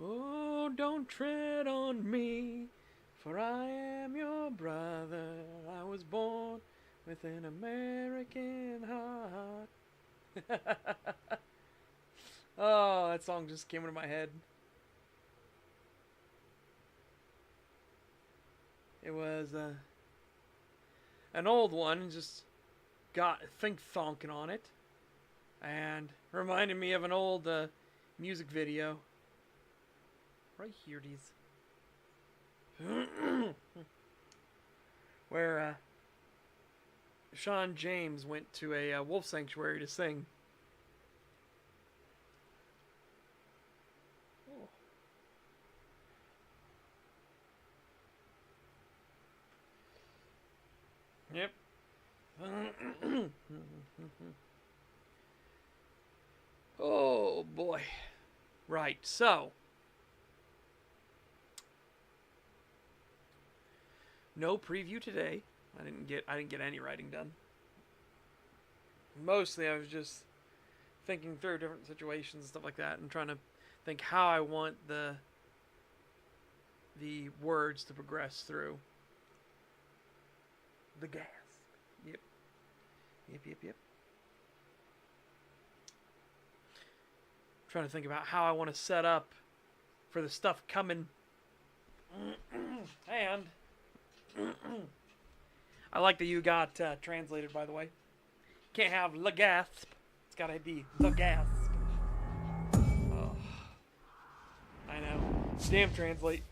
Oh, don't tread on me, for I am your brother. I was born with an American heart. Oh, that song just came into my head. It was an old one, just got think thonking on it, and reminded me of an old music video. Right here, these. Where Sean James went to a wolf sanctuary to sing. Oh. Yep. Oh boy. Right, so no preview today. I didn't get any writing done. Mostly I was just thinking through different situations and stuff like that and trying to think how I want the words to progress through. The gasp. Yep. Yep. Trying to think about how I want to set up for the stuff coming. And I like that you got translated, by the way. Can't have le gasp. It's gotta be the gasp. Oh, I know. Damn translate.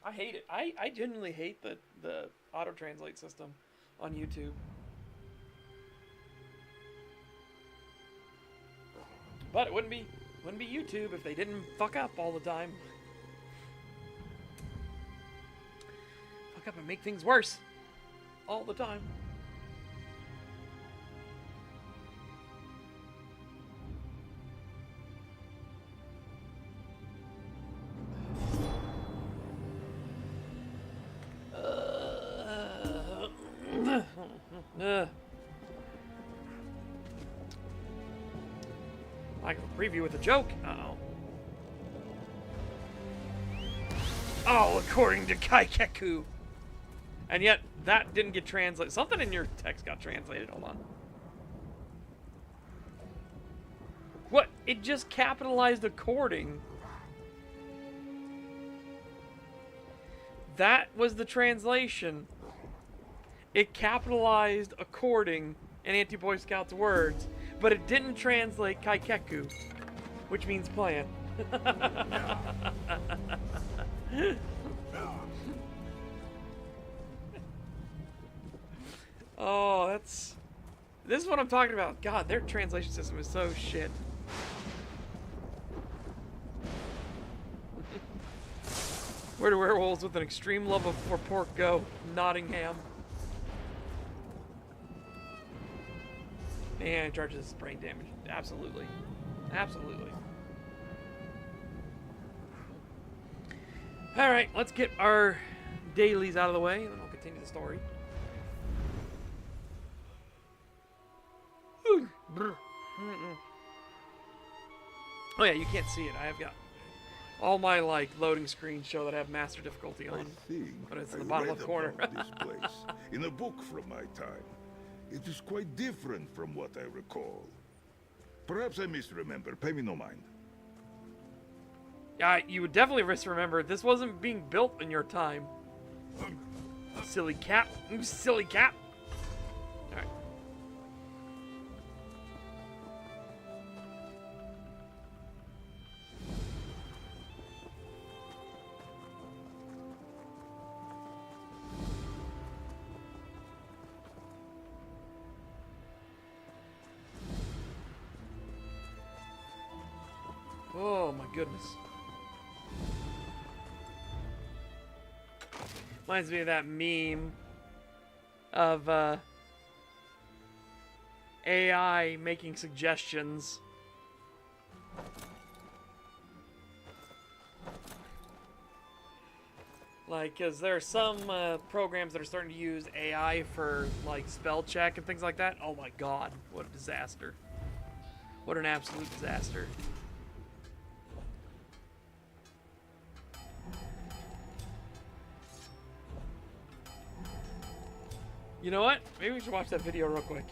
I hate it. I genuinely hate the auto-translate system on YouTube. But it wouldn't be YouTube if they didn't fuck up all the time. Fuck up and make things worse all the time. Like a preview with a joke. Uh-oh. Oh, according to Kaikeku. And yet, that didn't get translated. Something in your text got translated. Hold on. What? It just capitalized according. That was the translation. It capitalized according in Anti-Boy Scouts words, but it didn't translate Kaikeku, which means plan. Oh, this is what I'm talking about. God, their translation system is so shit. Where do werewolves with an extreme love for pork go? Nottingham. And charges brain damage. Absolutely. Absolutely. Alright, let's get our dailies out of the way, and then we'll continue the story. Oh yeah, you can't see it. I have got all my loading screens show that I have master difficulty on, but it's in the bottom left corner. This place in a book from my time. It is quite different from what I recall. Perhaps I misremember. Pay me no mind. Yeah, you would definitely misremember. This wasn't being built in your time. Silly cat. Silly cat. Alright. Oh my goodness. Reminds me of that meme of AI making suggestions. Like, cause there are some programs that are starting to use AI for like spell check and things like that. Oh my god, what a disaster. What an absolute disaster. You know what? Maybe we should watch that video real quick.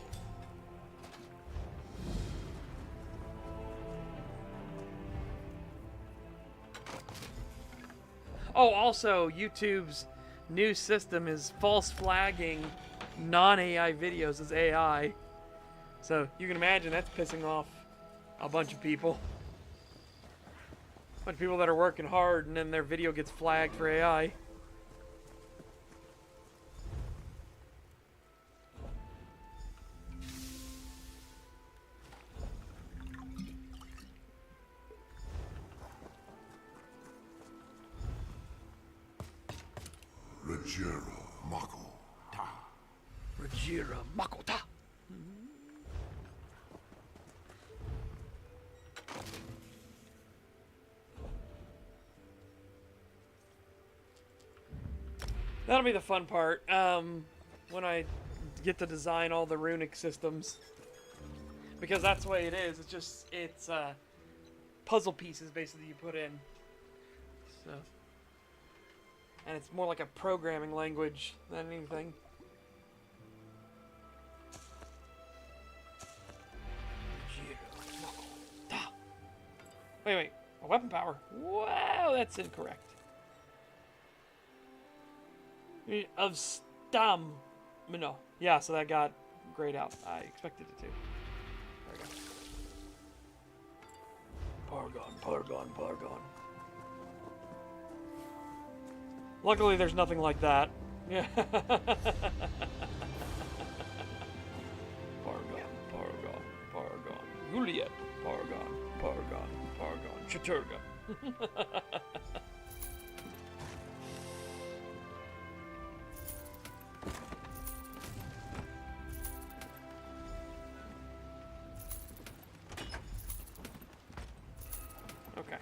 Oh, also, YouTube's new system is false flagging non-AI videos as AI. So you can imagine that's pissing off a bunch of people. A bunch of people that are working hard and then their video gets flagged for AI. Rajira Mako Ta. Rajira Makota. That'll be the fun part, when I get to design all the runic systems. Because that's the way it is, it's puzzle pieces basically you put in. So, and it's more like a programming language than anything. Wait, a weapon power. Wow, that's incorrect. Of stamina. Yeah, so that got grayed out. I expected it to. There we go. Paragon. Luckily, there's nothing like that. Yeah. Paragon. Juliet. Paragon. Chaturga. Okay.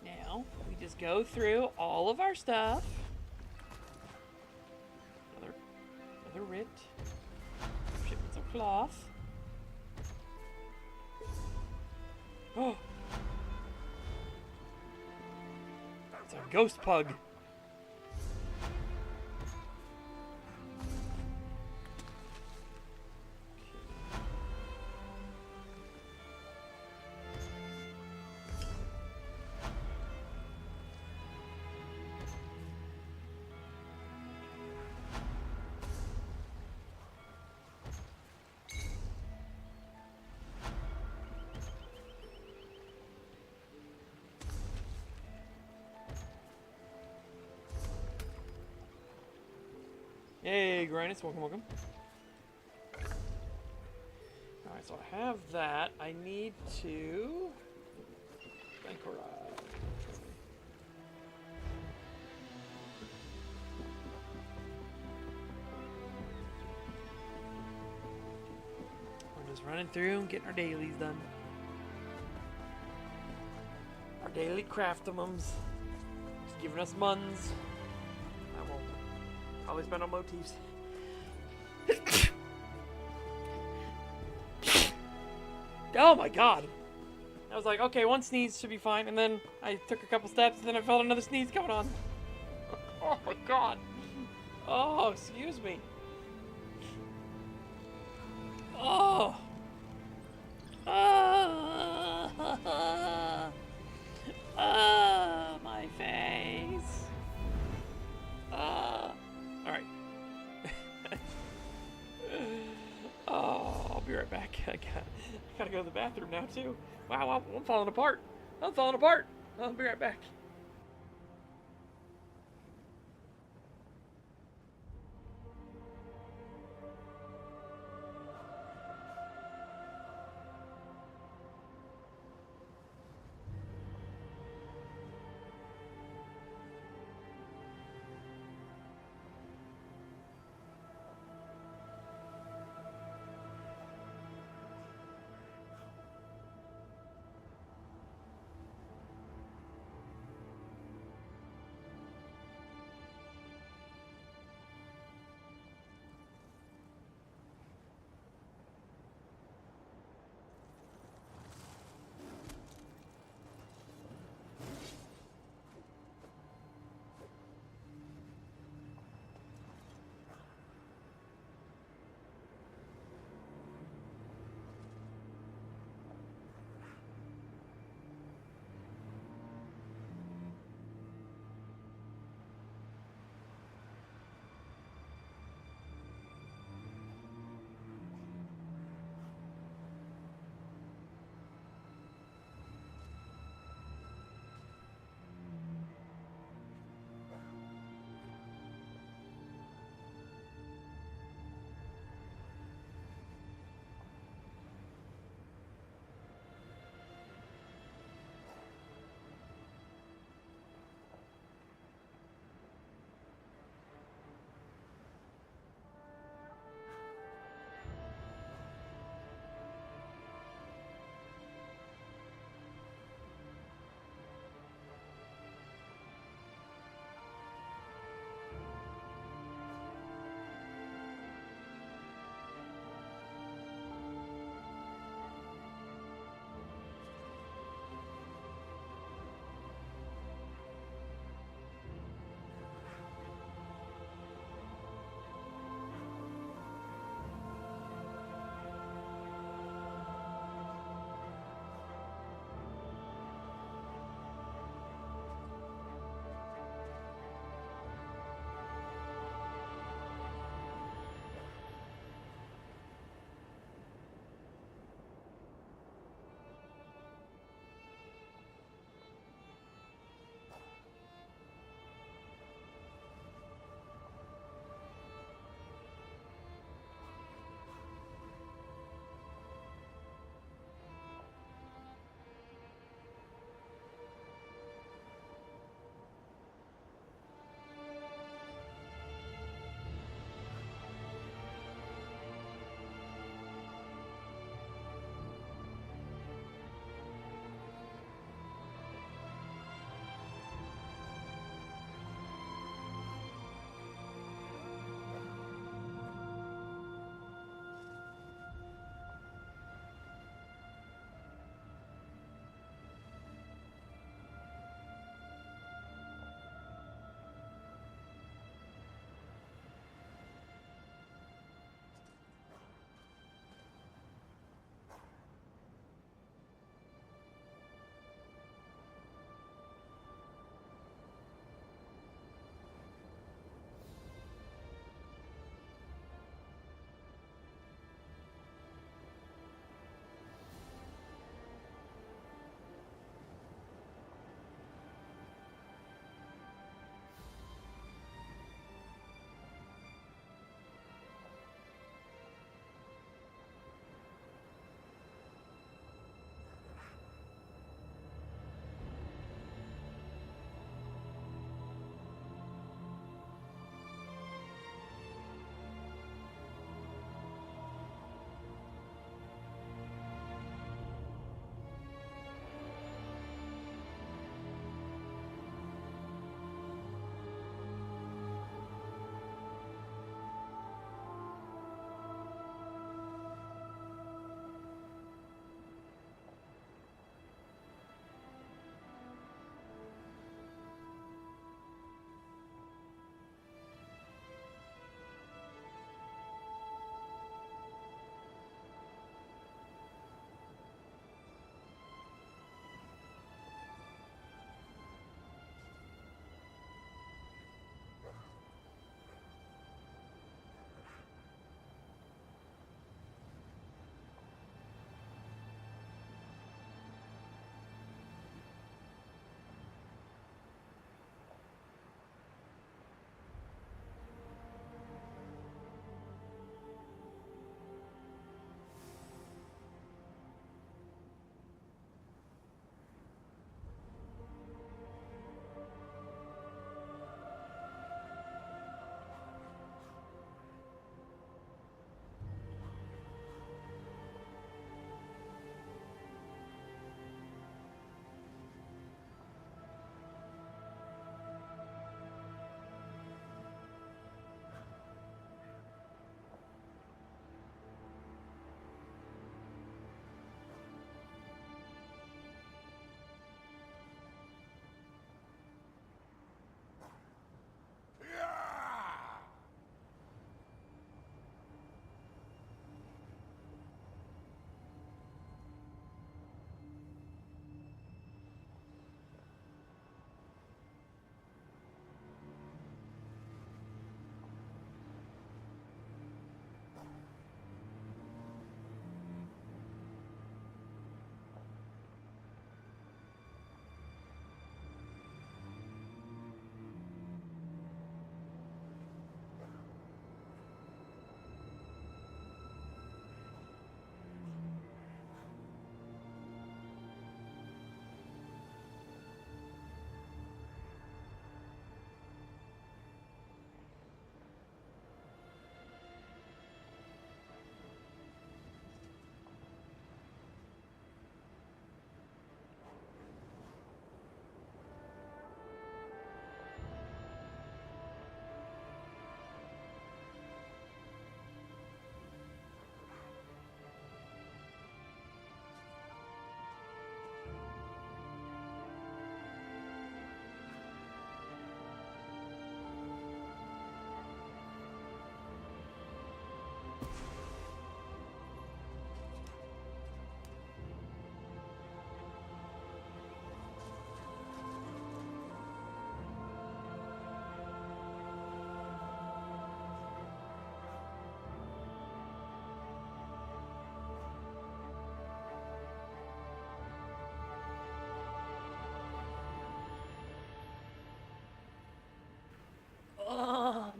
Now, we just go through all of our stuff. Another writ. Shipments of cloth. Oh! It's a ghost pug. Hey, Grinus, welcome. Alright, so I have that. I need to... We're just running through and getting our dailies done. Our daily craftumums. Just giving us muns. I won't probably spend on motifs. Oh my god! I was like, okay, one sneeze should be fine, and then I took a couple steps, and then I felt another sneeze coming on. Oh my god! Oh, excuse me. Oh! My face. Alright. Oh, I'll be right back. I gotta go to the bathroom now, too. Wow, I'm falling apart. I'll be right back.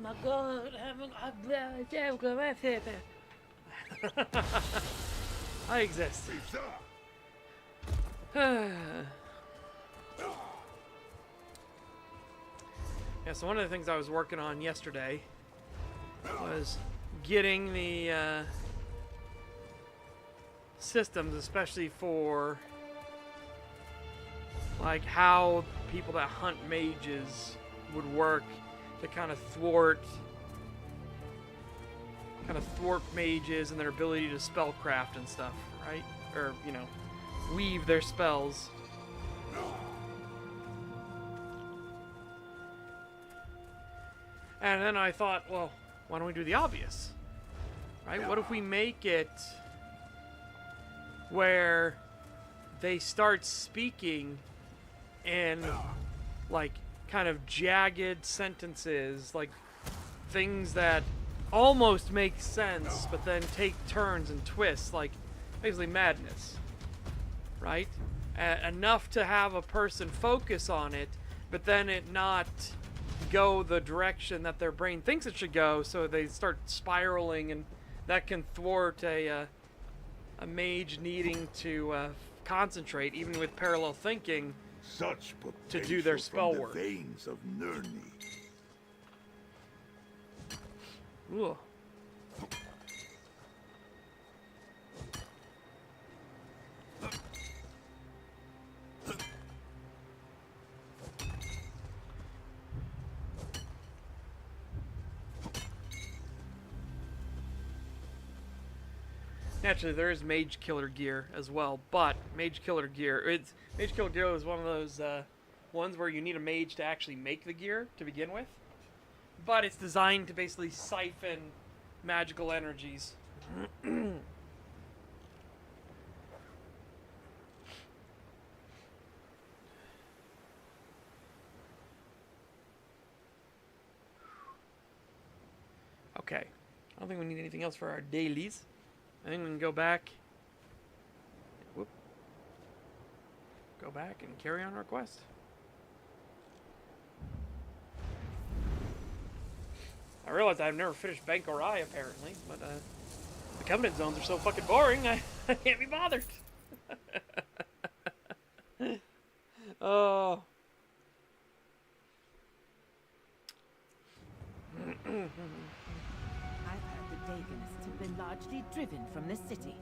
my God, I exist. Yeah, so one of the things I was working on yesterday was getting the systems, especially for like how people that hunt mages would work to kind of thwart mages and their ability to spellcraft and stuff, right? Or, you know, weave their spells. And then I thought, well, why don't we do the obvious? Right? What if we make it where they start speaking in, like, kind of jagged sentences, like things that almost make sense, but then take turns and twists, like basically madness, right? Enough to have a person focus on it, but then it not go the direction that their brain thinks it should go, so they start spiraling, and that can thwart a mage needing to concentrate, even with parallel thinking, Such to do their spell from the work. veins of Nirni. Ooh. Naturally, there is mage killer gear as well, but mage killer gear is one of those ones where you need a mage to actually make the gear to begin with. But it's designed to basically siphon magical energies. Okay. I don't think we need anything else for our dailies. I think we can go back. Whoop. Go back and carry on our quest. I realized I've never finished Bank Orai, apparently, but the Covenant zones are so fucking boring, I can't be bothered. Oh. I've heard the Dagonists have been largely driven from the city.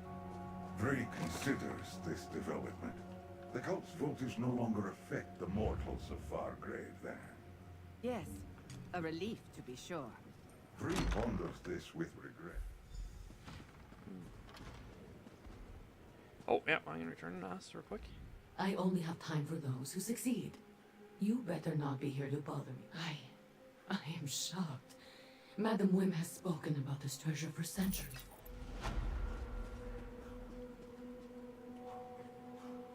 Frey considers this development. The cult's votives no longer affect the mortals of Fargrave, then. Yes, a relief to be sure. Frey ponders this with regret. Oh, yeah, I'm gonna return to us real quick. I only have time for those who succeed. You better not be here to bother me. I am shocked. Madam Wim has spoken about this treasure for centuries.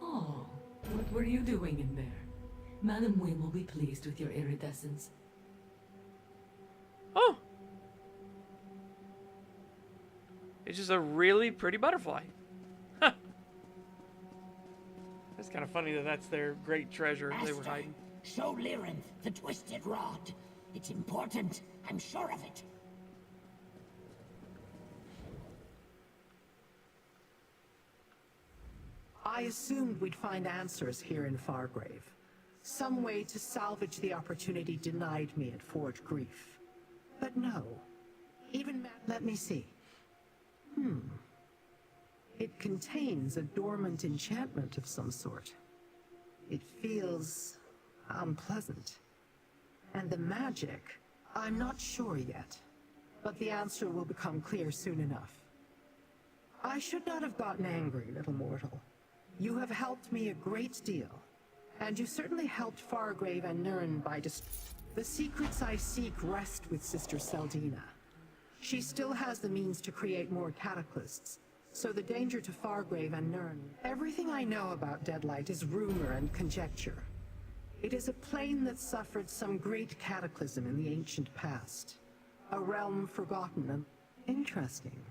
Oh, what were you doing in there? Madam Wim will be pleased with your iridescence. Oh! It's just a really pretty butterfly. Huh. It's kind of funny that that's their great treasure they were hiding. Show Lyrinth the twisted rod. It's important, I'm sure of it. I assumed we'd find answers here in Fargrave. Some way to salvage the opportunity denied me at Forge Grief. But no. Let me see. It contains a dormant enchantment of some sort. It feels unpleasant. And the magic, I'm not sure yet. But the answer will become clear soon enough. I should not have gotten angry, little mortal. You have helped me a great deal. And you certainly helped Fargrave and Nirn by the secrets I seek rest with Sister Seldina. She still has the means to create more cataclysms, so the danger to Fargrave and Nirn. Everything I know about Deadlight is rumor and conjecture. It is a plane that suffered some great cataclysm in the ancient past. A realm forgotten and interesting.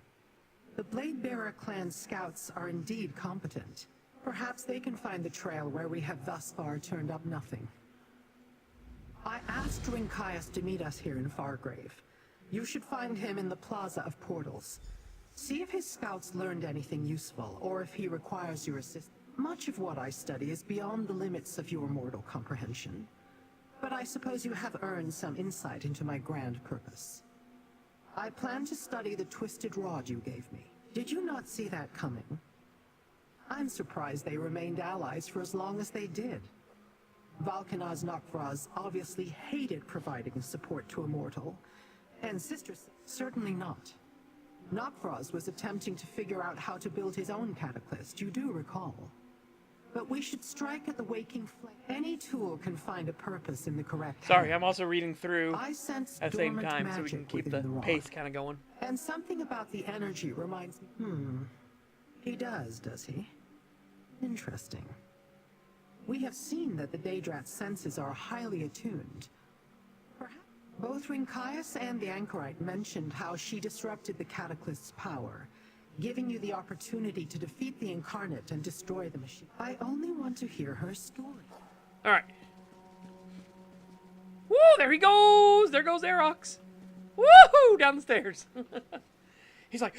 The Bladebearer clan's scouts are indeed competent. Perhaps they can find the trail where we have thus far turned up nothing. I asked Rinkias to meet us here in Fargrave, You should find him in the Plaza of Portals. See if his scouts learned anything useful, or if he requires your assistance. Much of what I study is beyond the limits of your mortal comprehension. But I suppose you have earned some insight into my grand purpose. I plan to study the twisted rod you gave me. Did you not see that coming? I'm surprised they remained allies for as long as they did. Valkanaz Nokvraz obviously hated providing support to a mortal, and Sister certainly not. Nokvraz was attempting to figure out how to build his own cataclysm, you do recall. But we should strike at the waking flame. Any tool can find a purpose in the correct Sorry, hand. I'm also reading through I sense at the same dormant time so we can magic keep within the rod. pace kind of going. And something about the energy reminds me. He does he? Interesting. We have seen that the Daedrat's senses are highly attuned. Perhaps both Rinkaius and the Anchorite mentioned how she disrupted the Cataclyst's power, giving you the opportunity to defeat the Incarnate and destroy the machine. I only want to hear her story. All right. Woo! There he goes. There goes Aerox. Woohoo! Down the stairs. He's like.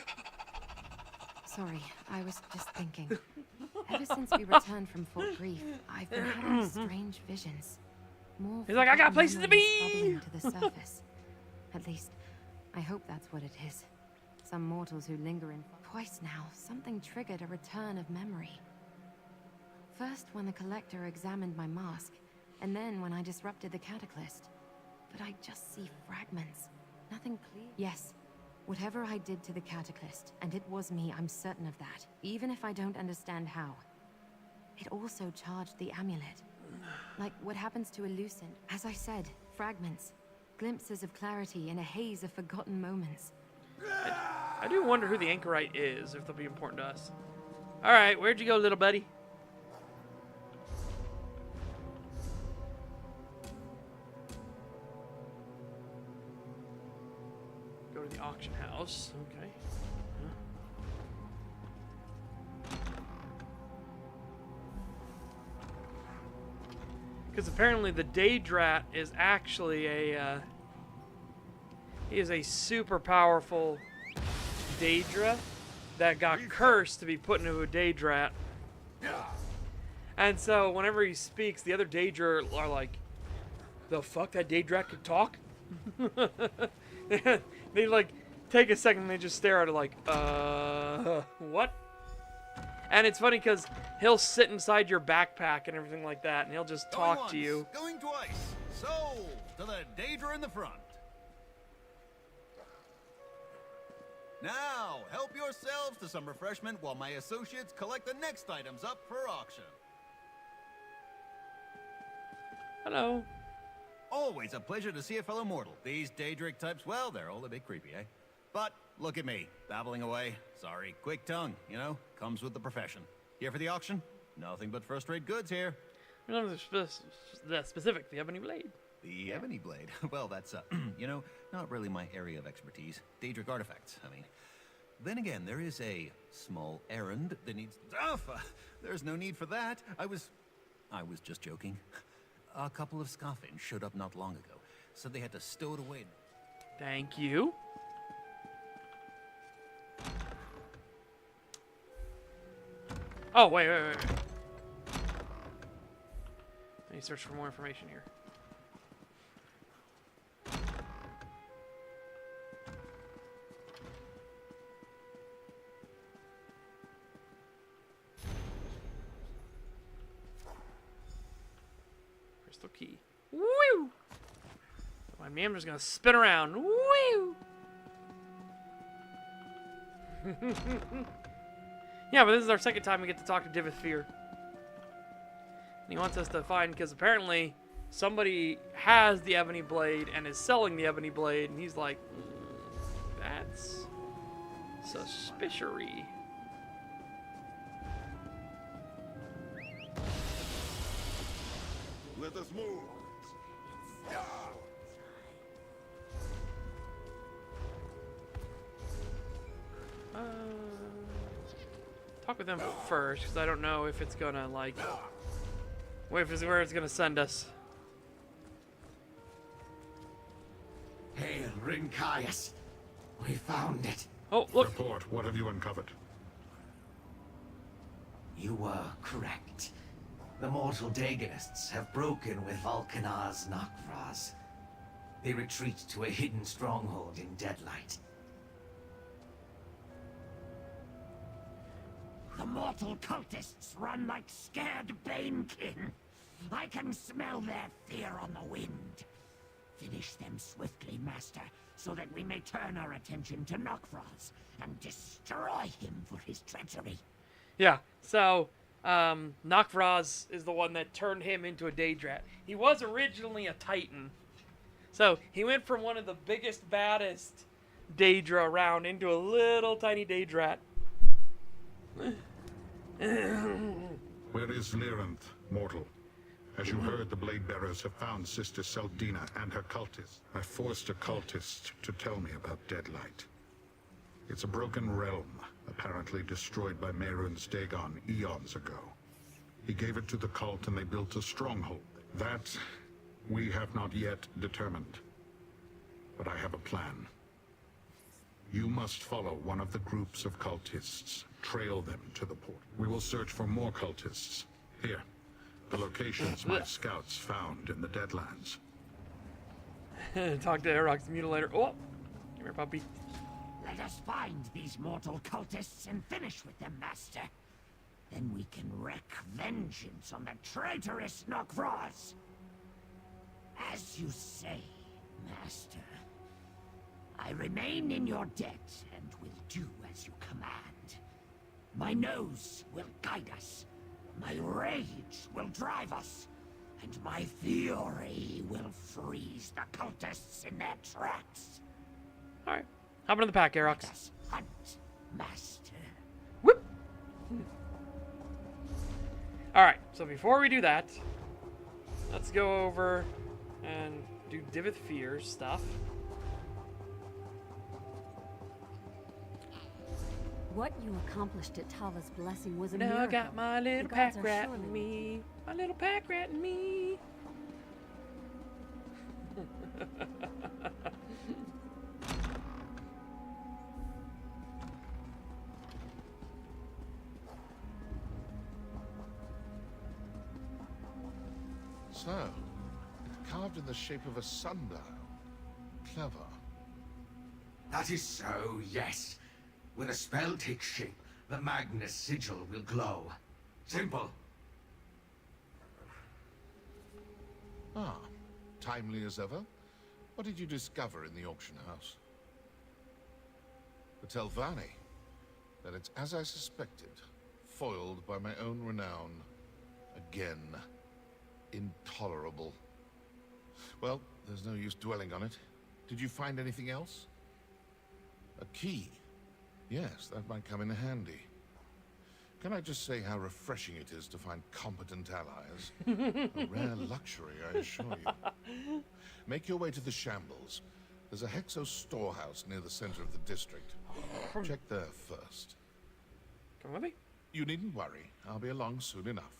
Sorry, I was just thinking. Ever since we returned from Fort Grief, I've been having strange visions. More He's like, I got places to be. bubbling to the surface. At least, I hope that's what it is. Some mortals who linger in. Twice now, something triggered a return of memory. First, when the Collector examined my mask, and then when I disrupted the Cataclysm. But I just see fragments. Nothing clear. Yes. Whatever I did to the Cataclysm, and it was me, I'm certain of that, even if I don't understand how. It also charged the amulet. Like what happens to a lucent. As I said, fragments. Glimpses of clarity in a haze of forgotten moments. I do wonder who the Anchorite is, if they'll be important to us. Alright, where'd you go, little buddy? Go to the auction house. Okay. Because apparently the Daedrat is actually a, he is a super powerful Daedra that got cursed to be put into a Daedrat. And so whenever he speaks, the other Daedra are like, the fuck, that Daedrat could talk? They like take a second and they just stare at it like, what? And it's funny because he'll sit inside your backpack and everything like that, and he'll just talk to you. Going twice. Sold to the Daedra in the front. Now, help yourselves to some refreshment while my associates collect the next items up for auction. Hello. Always a pleasure to see a fellow mortal. These Daedric types, well, they're all a bit creepy, eh? But look at me, babbling away. Sorry, quick tongue, you know, comes with the profession. Here for the auction? Nothing but first-rate goods here. That's specific, the ebony blade. The ebony blade? Well, that's, you know, not really my area of expertise. Daedric artifacts, I mean. Then again, there is a small errand that needs stuff. There's no need for that. I was just joking. A couple of scoffins showed up not long ago. Said they had to stow it away. Thank you. Oh, wait. Let me search for more information here. Crystal key. Woo! My man just gonna spin around. Woo! Yeah, but this is our second time we get to talk to Divith Fear. And he wants us to find, because apparently somebody has the ebony blade and is selling the ebony blade, and he's like, that's suspiciousy. Let us move. Talk with them first, because I don't know if it's gonna, like, where it's gonna send us. Hail, Ring Caius. We found it. Oh, look. Report, what have you uncovered? You were correct. The mortal Dagonists have broken with Vulcanar's Nakvraz. They retreat to a hidden stronghold in Deadlight. The mortal cultists run like scared banekin. I can smell their fear on the wind. Finish them swiftly, Master, so that we may turn our attention to Nakvraz and destroy him for his treachery. Yeah, so, Nakvraz is the one that turned him into a Daedrat. He was originally a Titan. So, he went from one of the biggest, baddest Daedra around into a little tiny Daedrat. Where is Lyranth, mortal? As you heard, the Blade Bearers have found Sister Seldina and her cultists. I forced a cultist to tell me about Deadlight. It's a broken realm, apparently destroyed by Mehrunes Dagon eons ago. He gave it to the cult and they built a stronghold. That we have not yet determined. But I have a plan. You must follow one of the groups of cultists. Trail them to the port. We will search for more cultists. Here, the locations my scouts found in the Deadlands. Talk to Arok's mutilator. Oh, come here, puppy. Let us find these mortal cultists and finish with them, Master. Then we can wreak vengeance on the traitorous Nakvraz. As you say, Master. I remain in your debt and will do as you command. My nose will guide us. My rage will drive us. And my fury will freeze the cultists in their tracks. Alright. Hop into the pack, Arox. Let us hunt, Master. Whoop! Alright, so before we do that, let's go over and do Divith Fears stuff. What you accomplished at Tava's blessing was a Now miracle. I got my little The pack gods are rat surely- in me. My little pack rat in me. So, carved in the shape of a sundial. Clever. That is so, yes. When a spell takes shape, the Magnus sigil will glow. Simple. Ah, timely as ever. What did you discover in the auction house? The Telvanni. That it's as I suspected. Foiled by my own renown. Again. Intolerable. Well, there's no use dwelling on it. Did you find anything else? A key. Yes, that might come in handy. Can I just say how refreshing it is to find competent allies? A rare luxury, I assure you. Make your way to the Shambles. There's a Hexo storehouse near the center of the district. Check there first. Come with me? You needn't worry. I'll be along soon enough.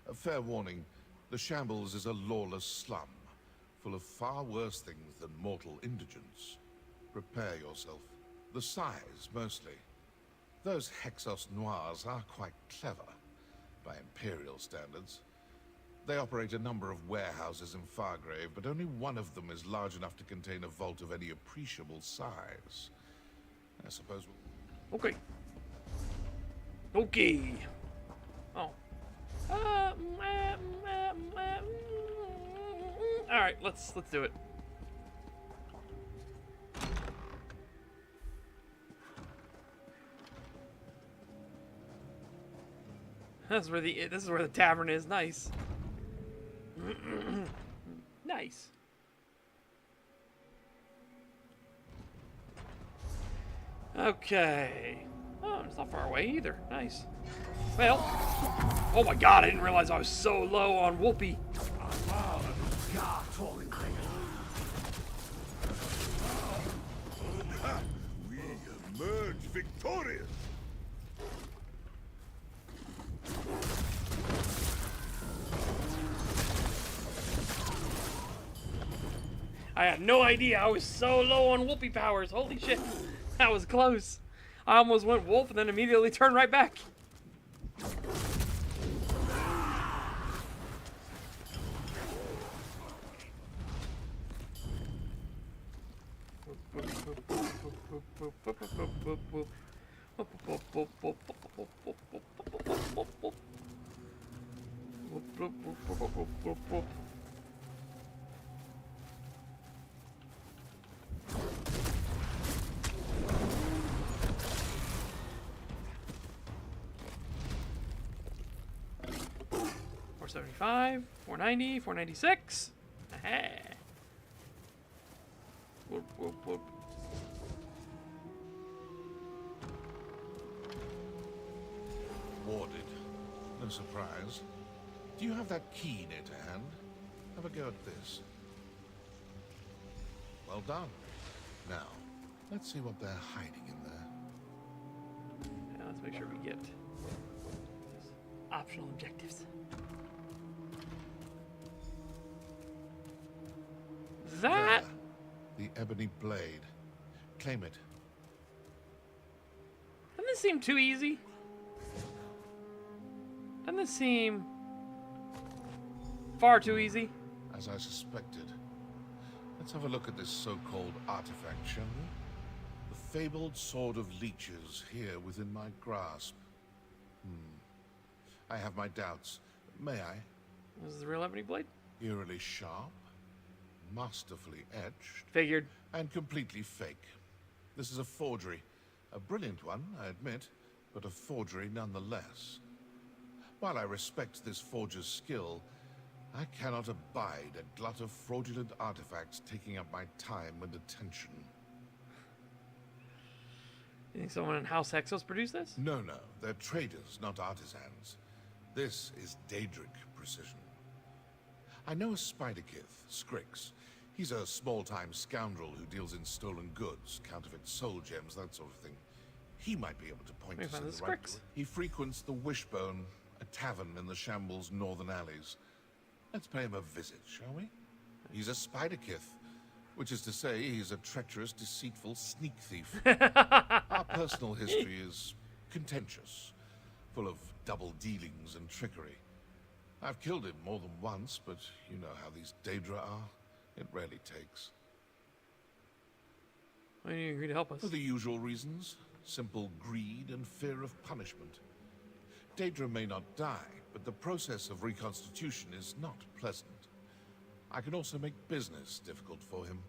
A fair warning, the Shambles is a lawless slum, full of far worse things than mortal indigence. Prepare yourself. The size, mostly. Those Hexos Noirs are quite clever, by Imperial standards. They operate a number of warehouses in Fargrave, but only one of them is large enough to contain a vault of any appreciable size. I suppose we'll... Okay. Okay. Oh. Alright, let's do it. This is where the tavern is. Nice. Nice. Okay. Oh, it's not far away either. Nice. Well. Oh my god, I didn't realize I was so low on Whoopi. We emerge victorious. I had no idea. I was so low on wolfy powers. Holy shit. That was close. I almost went wolf and then immediately turned right back. $475, $490, $496. Aha. Whoop, whoop, whoop. Warded. No surprise. Do you have that key near to hand? Have a go at this. Well done. Now, let's see what they're hiding in there. Now let's make sure we get optional objectives. That? There. The ebony blade. Claim it. Doesn't this seem too easy? Doesn't this seem far too easy? As I suspected. Let's have a look at this so-called artifact, shall we? The fabled sword of leeches here within my grasp. I have my doubts. May I? This is the real ebony blade? Eerily sharp, masterfully etched. Figured. And completely fake. This is a forgery. A brilliant one, I admit, but a forgery nonetheless. While I respect this forger's skill, I cannot abide a glut of fraudulent artifacts taking up my time and attention. You think someone in House Hexos produced this? No, they're traders, not artisans. This is Daedric precision. I know a Spiderkith, Scrix. He's a small-time scoundrel who deals in stolen goods, counterfeit soul gems, that sort of thing. He might be able to point us in the right direction. He frequents the Wishbone, a tavern in the Shambles' northern alleys. Let's pay him a visit, shall we? He's a Spiderkith, which is to say he's a treacherous, deceitful sneak thief. Our personal history is contentious, full of double dealings and trickery. I've killed him more than once, but you know how these Daedra are. It rarely takes. Why do you agree to help us? For the usual reasons. Simple greed and fear of punishment. Daedra may not die, but the process of reconstitution is not pleasant. I can also make business difficult for him.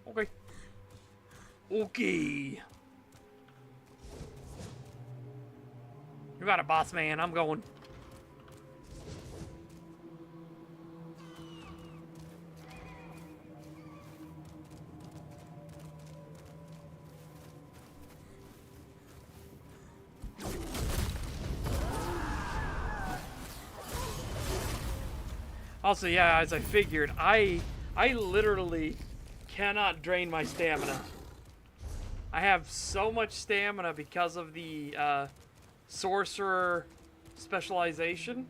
Okay. Okay. You got it, boss man. I'm going. Also, yeah, as I figured, I literally cannot drain my stamina. I have so much stamina because of the sorcerer specialization.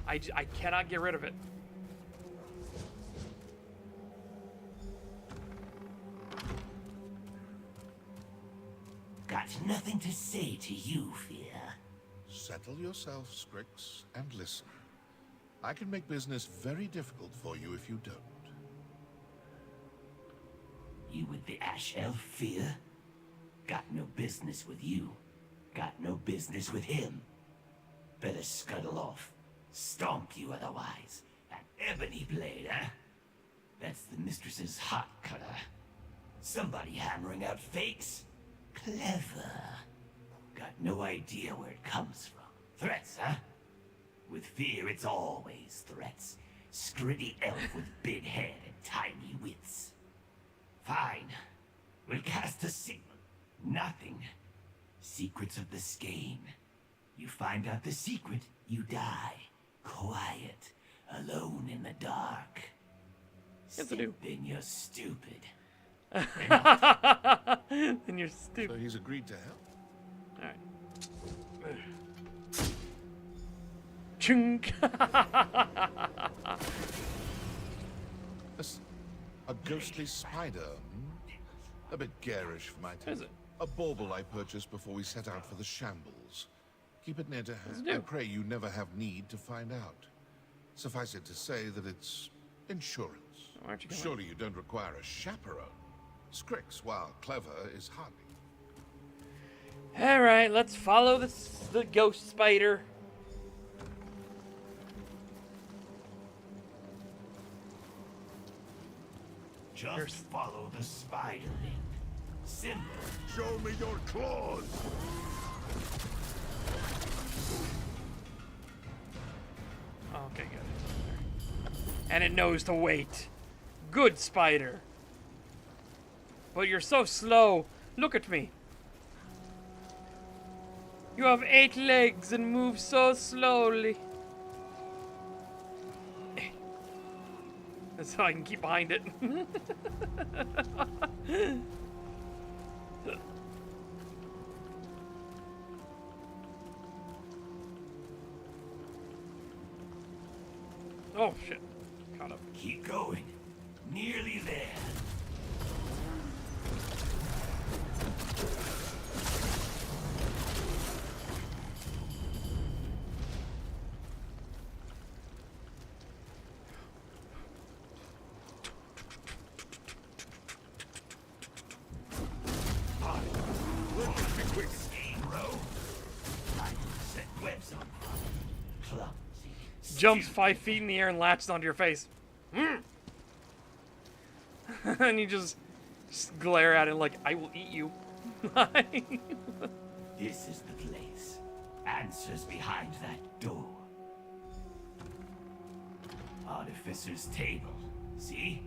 I cannot get rid of it. Got nothing to say to you, Fear. Settle yourself, Scrix, and listen. I can make business very difficult for you if you don't. You with the Ash Elf, Fear? Got no business with you. Got no business with him. Better scuttle off. Stomp you otherwise. That ebony blade, huh? That's the mistress's hot cutter. Somebody hammering out fakes? Clever. Got no idea where it comes from. Threats, huh? With Fear, it's always threats. Scritty elf with big head and tiny wits. Fine. We'll cast a signal. Nothing. Secrets of the skein. You find out the secret, you die. Quiet. Alone in the dark. Yes, I do. Then you're stupid. Then you're stupid. So he's agreed to help? Alright. Chunk. A ghostly spider, hmm? A bit garish for my taste. Is it? A bauble I purchased before we set out for the shambles. Keep it near to hand. do? I pray you never have need to find out. Suffice it to say that it's insurance. Aren't you going? Surely you don't require a chaperone. Scrix, while clever, is hardly. All right, let's follow the ghost spider. Just follow the spider link. Simple. Show me your claws! Okay, good. And it knows to wait. Good spider. But you're so slow. Look at me. You have 8 legs and move so slowly. So I can keep behind it. Oh shit. Caught up. Keep going. Nearly there. Jumps 5 feet in the air and latches onto your face. And you just glare at it like, I will eat you. This is the place. Answers behind that door. Artificer's table. See?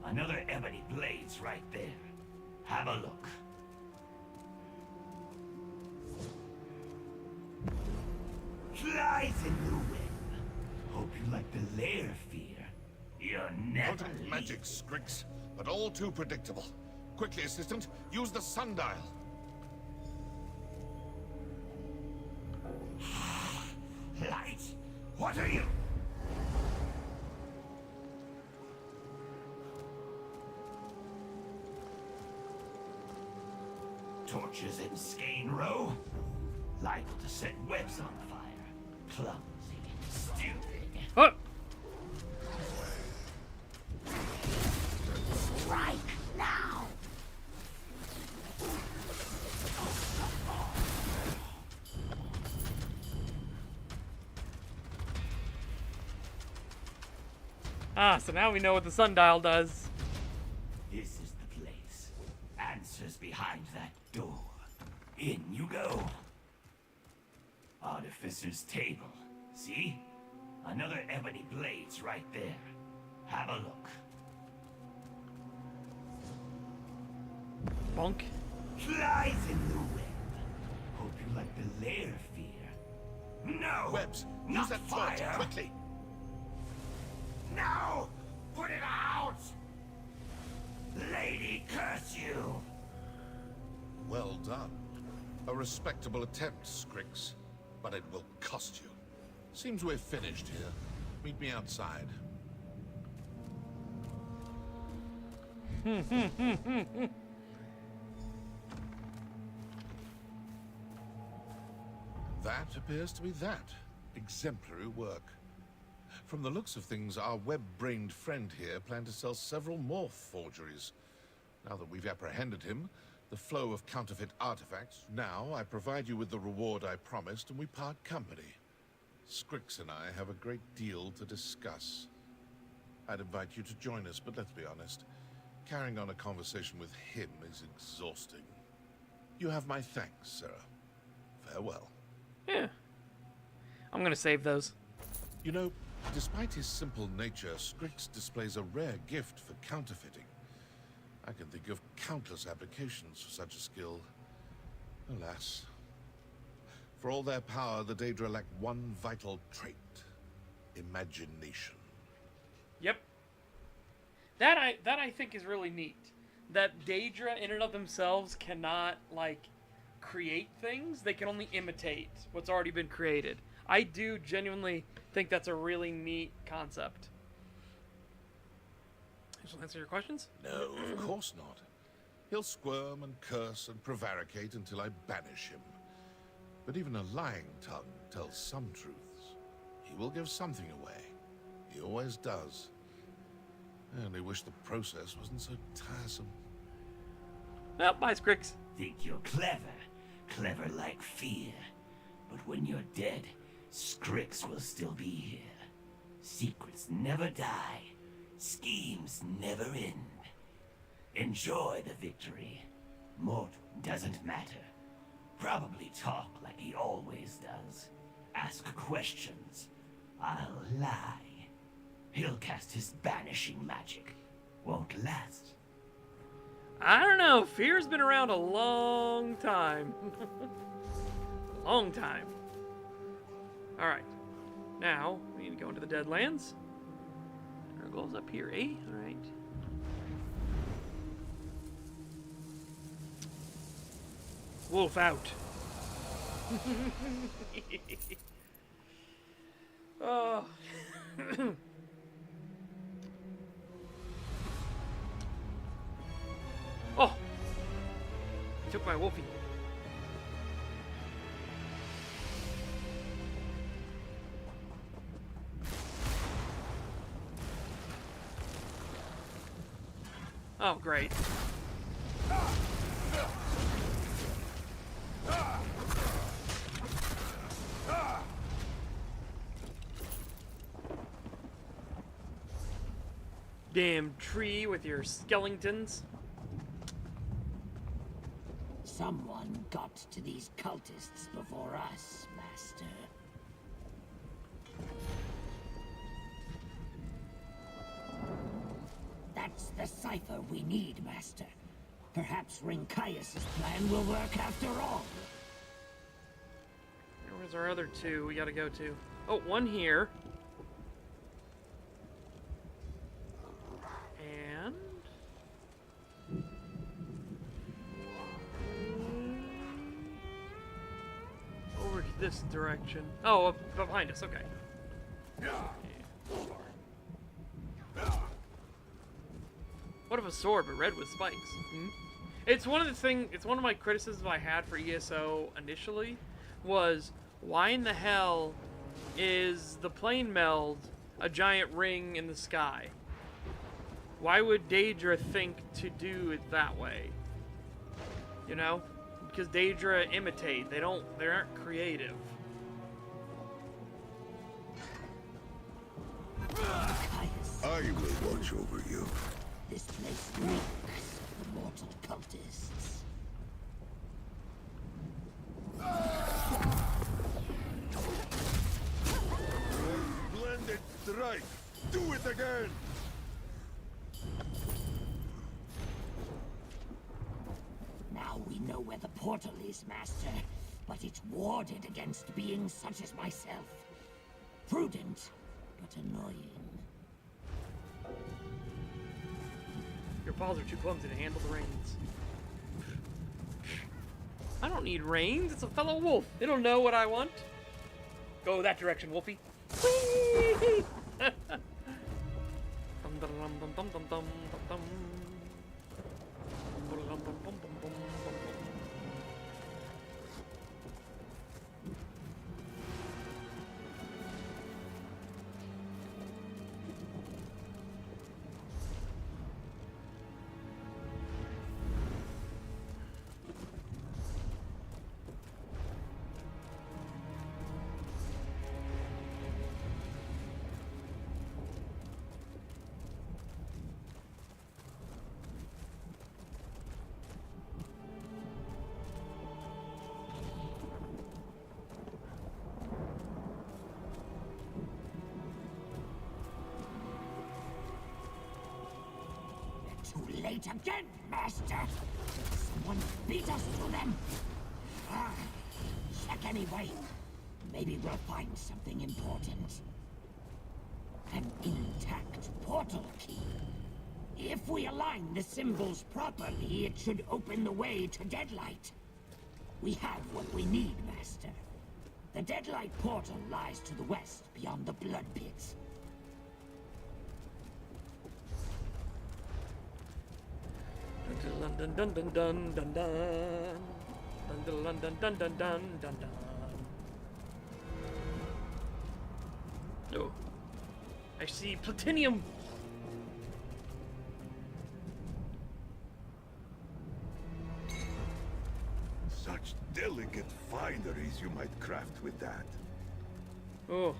Another ebony blade's right there. Have a look. Flies in the web. Hope you like the lair fear. You're never Potent magic, Scrix, but all too predictable. Quickly, assistant, use the sundial. Light? What are you? Torches in Skane Row? Liable to set webs on fire. Clumsy. Stupid. Oh. Strike now! Ah, so now we know what the sundial does. This is the place. Answers behind that door. In you go. Artificer's table. See? Another ebony blade's right there. Have a look. Bonk. Flies in the web. Hope you like the lair fear. No! Webs, use not that torch fire! quickly. No! Put it out! Lady, curse you! Well done. A respectable attempt, Scrix, but it will cost you. Seems we're finished here. Meet me outside. That appears to be that. Exemplary work. From the looks of things, our web-brained friend here planned to sell several more forgeries. Now that we've apprehended him, the flow of counterfeit artifacts, now I provide you with the reward I promised and we part company. Scrix and I have a great deal to discuss. I'd invite you to join us, but let's be honest. Carrying on a conversation with him is exhausting. You have my thanks, sir. Farewell. Yeah. I'm gonna save those. You know, despite his simple nature, Scrix displays a rare gift for counterfeiting. I can think of countless applications for such a skill. Alas. For all their power, the Daedra lack one vital trait. Imagination. Yep. That I think is really neat. That Daedra in and of themselves cannot, like, create things. They can only imitate what's already been created. I do genuinely think that's a really neat concept. This will answer your questions? No, of course not. He'll squirm and curse and prevaricate until I banish him. But even a lying tongue tells some truths. He will give something away. He always does. I only wish the process wasn't so tiresome. Well, bye, Scrix. Think you're clever. Clever like fear. But when you're dead, Scrix will still be here. Secrets never die. Schemes never end. Enjoy the victory. Mortal doesn't matter. Probably talk like he always does. Ask questions. I'll lie. He'll cast his banishing magic. Won't last. I don't know. Fear's been around a long time. Long time. Alright. Now, we need to go into the Deadlands. Our goal's up here, eh? Alright. Wolf out. Oh. Oh! He took my wolfie. Oh, great. Damn tree with your skeletons. Someone got to these cultists before us, Master. That's the cipher we need, Master. Perhaps Rinkias' plan will work after all. Where's our other two we gotta go to? Oh, one here. And... over to this direction. Oh, up behind us, okay. What if a sword, but red with spikes? Hmm? It's one of my criticisms I had for ESO initially was, why in the hell is the plane meld a giant ring in the sky? Why would Daedra think to do it that way? You know? Because Daedra imitate. They aren't creative. I will watch over you. This place reeks of the mortal cultists. Splendid strike! Do it again! Now we know where the portal is, Master, but it's warded against beings such as myself. Prudent, but annoying. Your paws are too clumsy to handle the reins. I don't need reins. It's a fellow wolf. It'll know what I want. Go that direction, Wolfie. Whee! Dum dum dum dum dum dum dum dum. Dum dum dum dum dum dum dum. Too late again, Master! Someone beat us to them! Check anyway. Maybe we'll find something important. An intact portal key. If we align the symbols properly, it should open the way to Deadlight. We have what we need, Master. The Deadlight portal lies to the west, beyond the Blood Pits. Dun dun dun dun dun dun dun. Dun dun dun dun dun dun dun dun dun. Oh. I see platinum. Such delicate fineries you might craft with that. Oh.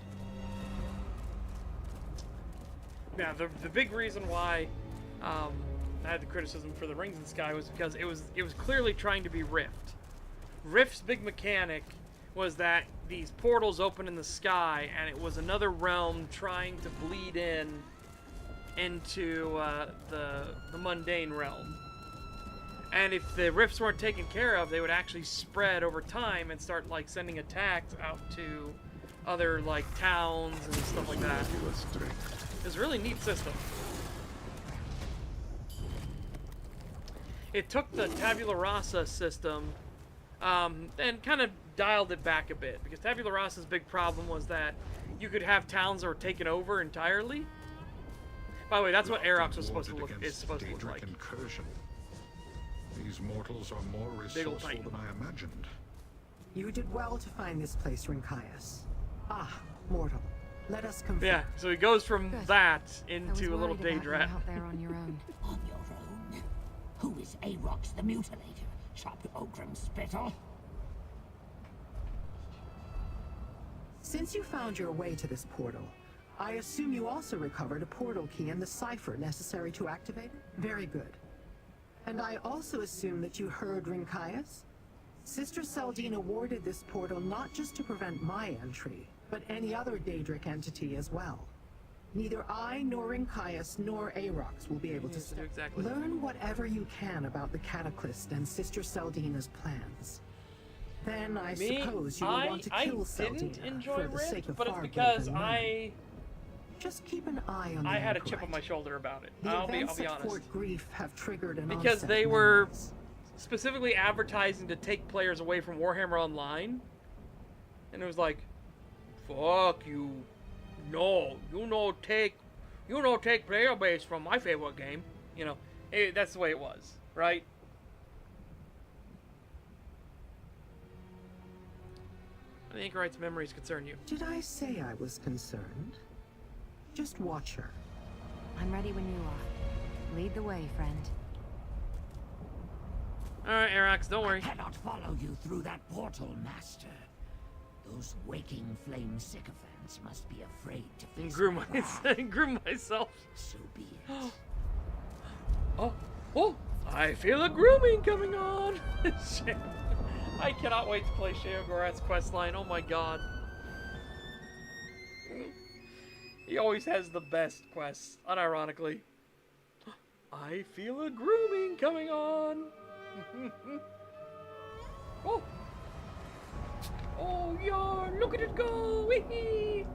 Now, the big reason why I had the criticism for the Rings in the Sky was because it was clearly trying to be Rift. Rift's big mechanic was that these portals open in the sky, and it was another realm trying to bleed into the mundane realm. And if the rifts weren't taken care of, they would actually spread over time and start like sending attacks out to other like towns and stuff like that. It's a really neat system. It took the tabula rasa system and kind of dialed it back a bit, because tabula rasa's big problem was that you could have towns that were taken over entirely. By the way, that's what Aerox was supposed to look like. Incursion. These mortals are more resourceful than I imagined. You did well to find this place, Rincaius. Ah, mortal. Let us confirm. Yeah, so he goes from that into a little day rat. Out there on your own. On your own? Who is Aerox the Mutilator? Chopped Ogrim Spittle? Since you found your way to this portal, I assume you also recovered a portal key and the cipher necessary to activate it? Very good. And I also assume that you heard Rincaius? Sister Seldine awarded this portal not just to prevent my entry, but any other Daedric entity as well. Neither I, nor Rincaius, nor Aerox will be able to learn whatever you can about the Cataclysm and Sister Seldina's plans. Then I suppose you will want to kill Seldina for the sake of but it's far because greater I just keep an eye on the I had a anchorite. chip on my shoulder about it. The I'll be events at honest. Fort Grief have triggered an Because onset they of were memories. specifically advertising to take players away from Warhammer Online, and it was like, "Fuck you, no, you no take player base from my favorite game." You know, that's the way it was, right? The Anchorite's memories concern you. Did I say I was concerned? Just watch her. I'm ready when you are. Lead the way, friend. Alright, Aerox, don't worry. I cannot follow you through that portal, Master. Those waking flame sycophants must be afraid to face Groom myself. So be it. Oh, I feel a grooming coming on. Shit. I cannot wait to play Sheogorath's questline. Oh my god. He always has the best quests, unironically. I feel a grooming coming on. Oh. Oh, yeah, look at it go. Wee-hee.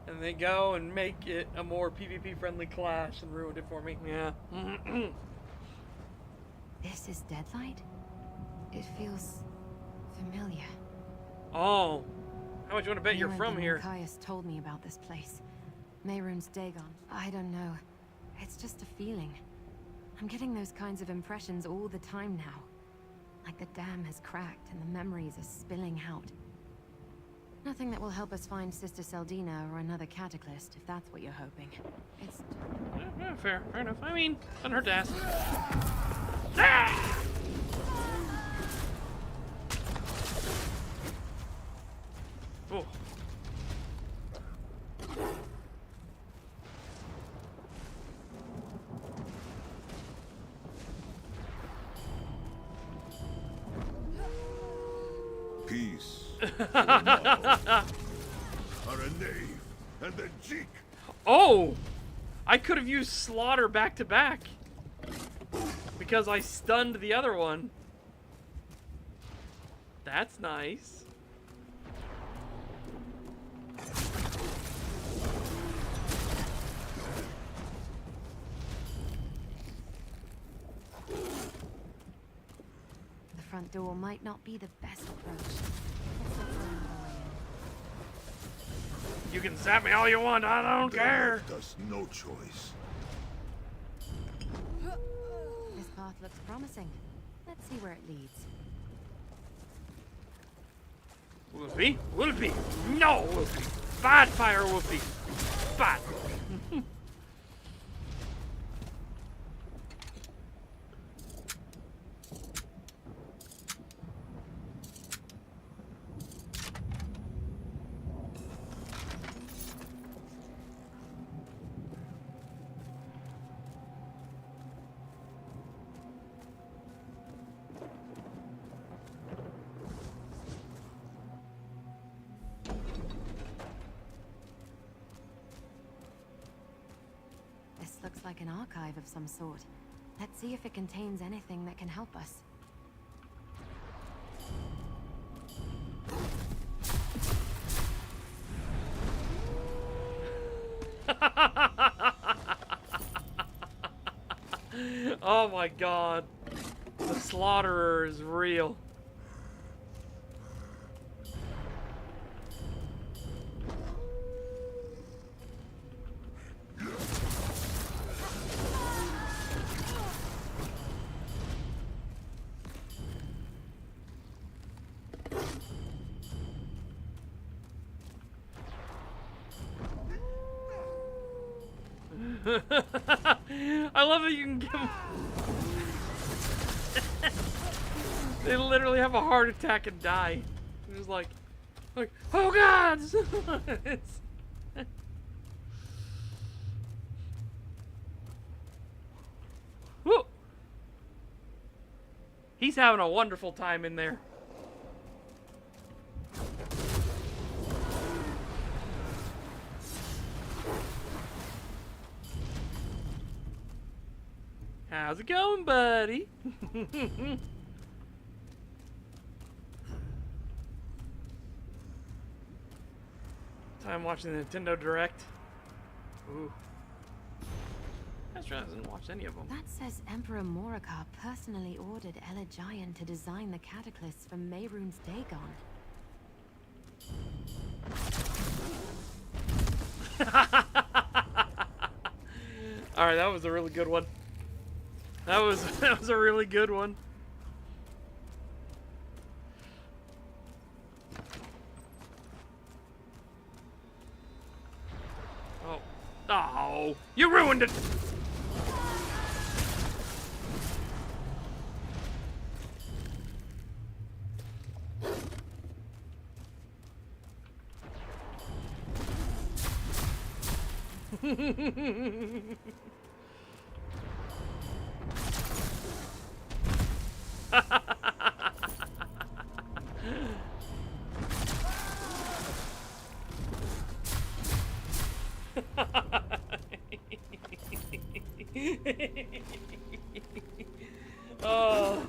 And they go and make it a more PvP-friendly clash and ruined it for me. Yeah. This is Deadlight? It feels familiar. Oh. How much you want to bet you're Anyone from than here? Caius told me about this place. Mehrunes Dagon. I don't know. It's just a feeling. I'm getting those kinds of impressions all the time now. Like the dam has cracked and the memories are spilling out. Nothing that will help us find Sister Seldina or another Cataclysm, if that's what you're hoping. It's... Yeah, fair enough. I mean, doesn't hurt to ask. Ah! Oh. Peace. Are a knave and a jeek. Oh! I could have used Slaughter back to back. Because I stunned the other one. That's nice. front door might not be the best approach. Let's look for another way in. You can zap me all you want, I don't care. Left us no choice. This path looks promising. Let's see where it leads. Wolfie? Wolfie! No, Wolfie! Bad fire, Wolfie! Bad! This looks like an archive of some sort. Let's see if it contains anything that can help us. Oh my god. The slaughterer is real. I love that you can give them... They literally have a heart attack and die. It's just like, oh god! It's... Woo! He's having a wonderful time in there. How's it going, buddy? Time watching the Nintendo Direct. Ooh. Astro hasn't watched any of them. That says Emperor Morikar personally ordered Elegion to design the cataclysm for Mehrunes Dagon. Alright, that was a really good one. That was a really good one. Oh. Oh, you ruined it. Oh.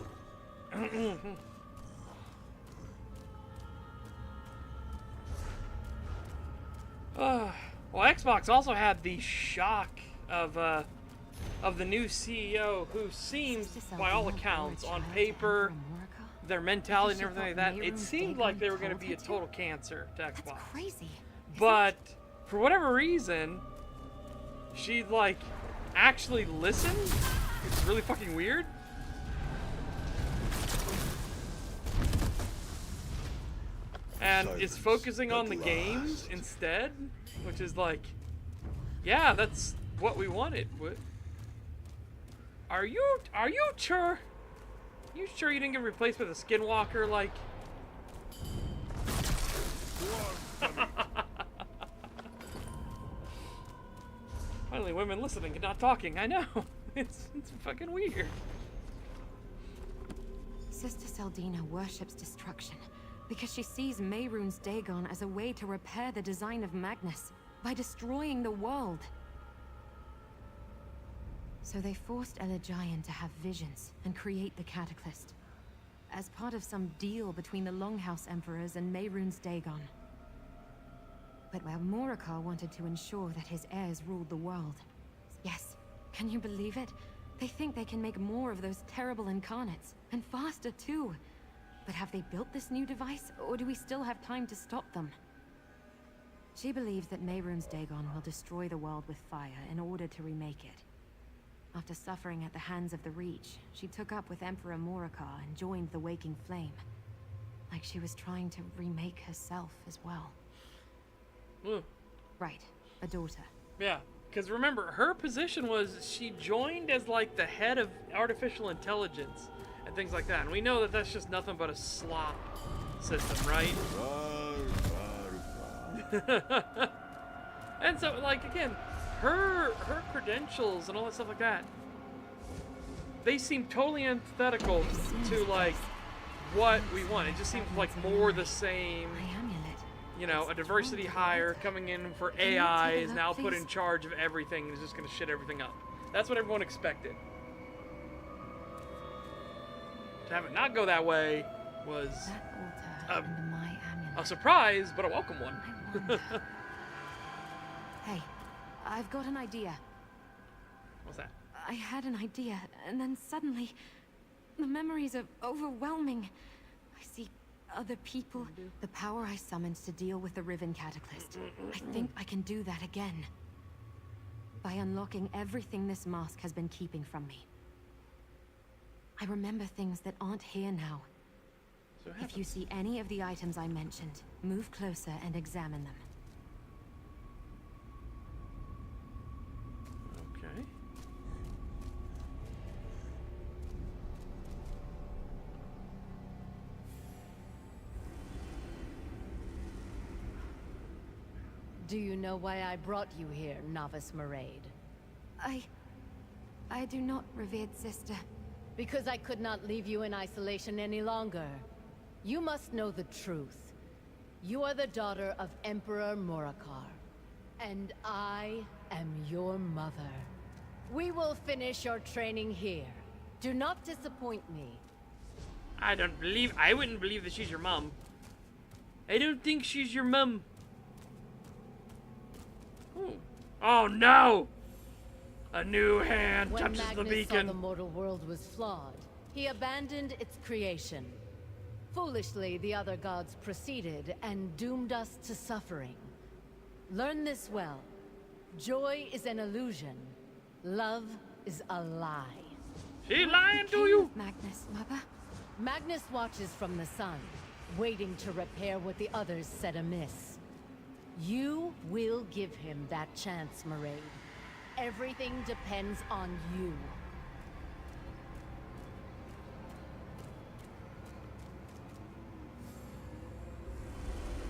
Well, Xbox also had the shock of the new CEO, who seems, by all accounts, on paper, their mentality and everything like that, it seemed like they were going to be a total cancer to Xbox. That's crazy. But for whatever reason, she like actually listened. It's really fucking weird. And is focusing on the games instead, which is like, yeah, that's what we wanted. What? Are you sure? You sure you didn't get replaced with a skinwalker like? Finally, women listening and not talking. I know. It's fucking weird. Sister Seldina worships destruction because she sees Mehrunes Dagon as a way to repair the design of Magnus by destroying the world. So they forced Elegion to have visions and create the Cataclysm as part of some deal between the Longhouse Emperors and Mehrunes Dagon. But while Morikar wanted to ensure that his heirs ruled the world. Yes, can you believe it? They think they can make more of those terrible incarnates, and faster too. But have they built this new device, or do we still have time to stop them? She believes that Mehrunes Dagon will destroy the world with fire in order to remake it. After suffering at the hands of the Reach, she took up with Emperor Morakar and joined the Waking Flame. Like she was trying to remake herself as well. Ooh. Right, a daughter. Yeah, because remember, her position was she joined as like the head of artificial intelligence and things like that. And we know that that's just nothing but a slop system, right? And so, like, again, her credentials and all that stuff like that, they seem totally antithetical to, like, what we want. It just seems like more the same. You know, a diversity hire coming in for AI is now put in charge of everything and is just going to shit everything up. That's what everyone expected. To have it not go that way was a surprise, but a welcome one. Hey, I've got an idea. What's that? I had an idea, and then suddenly, the memories are overwhelming. I see other people. The power I summoned to deal with the Riven Cataclysm. I think I can do that again. By unlocking everything this mask has been keeping from me. I remember things that aren't here now. So if you see any of the items I mentioned, move closer and examine them. Okay. Do you know why I brought you here, Novice Maraid? I do not, revered sister. Because I could not leave you in isolation any longer. You must know the truth. You are the daughter of Emperor Morakar. And I am your mother. We will finish your training here. Do not disappoint me. I wouldn't believe that she's your mom. I don't think she's your mom. Ooh. Oh no! A new hand When touches Magnus the beacon. saw the mortal world was flawed, he abandoned its creation. Foolishly, the other gods proceeded and doomed us to suffering. Learn this well. Joy is an illusion. Love is a lie. She's lying to you! Magnus, Mother? Magnus watches from the sun, waiting to repair what the others said amiss. You will give him that chance, Maraid. Everything depends on you.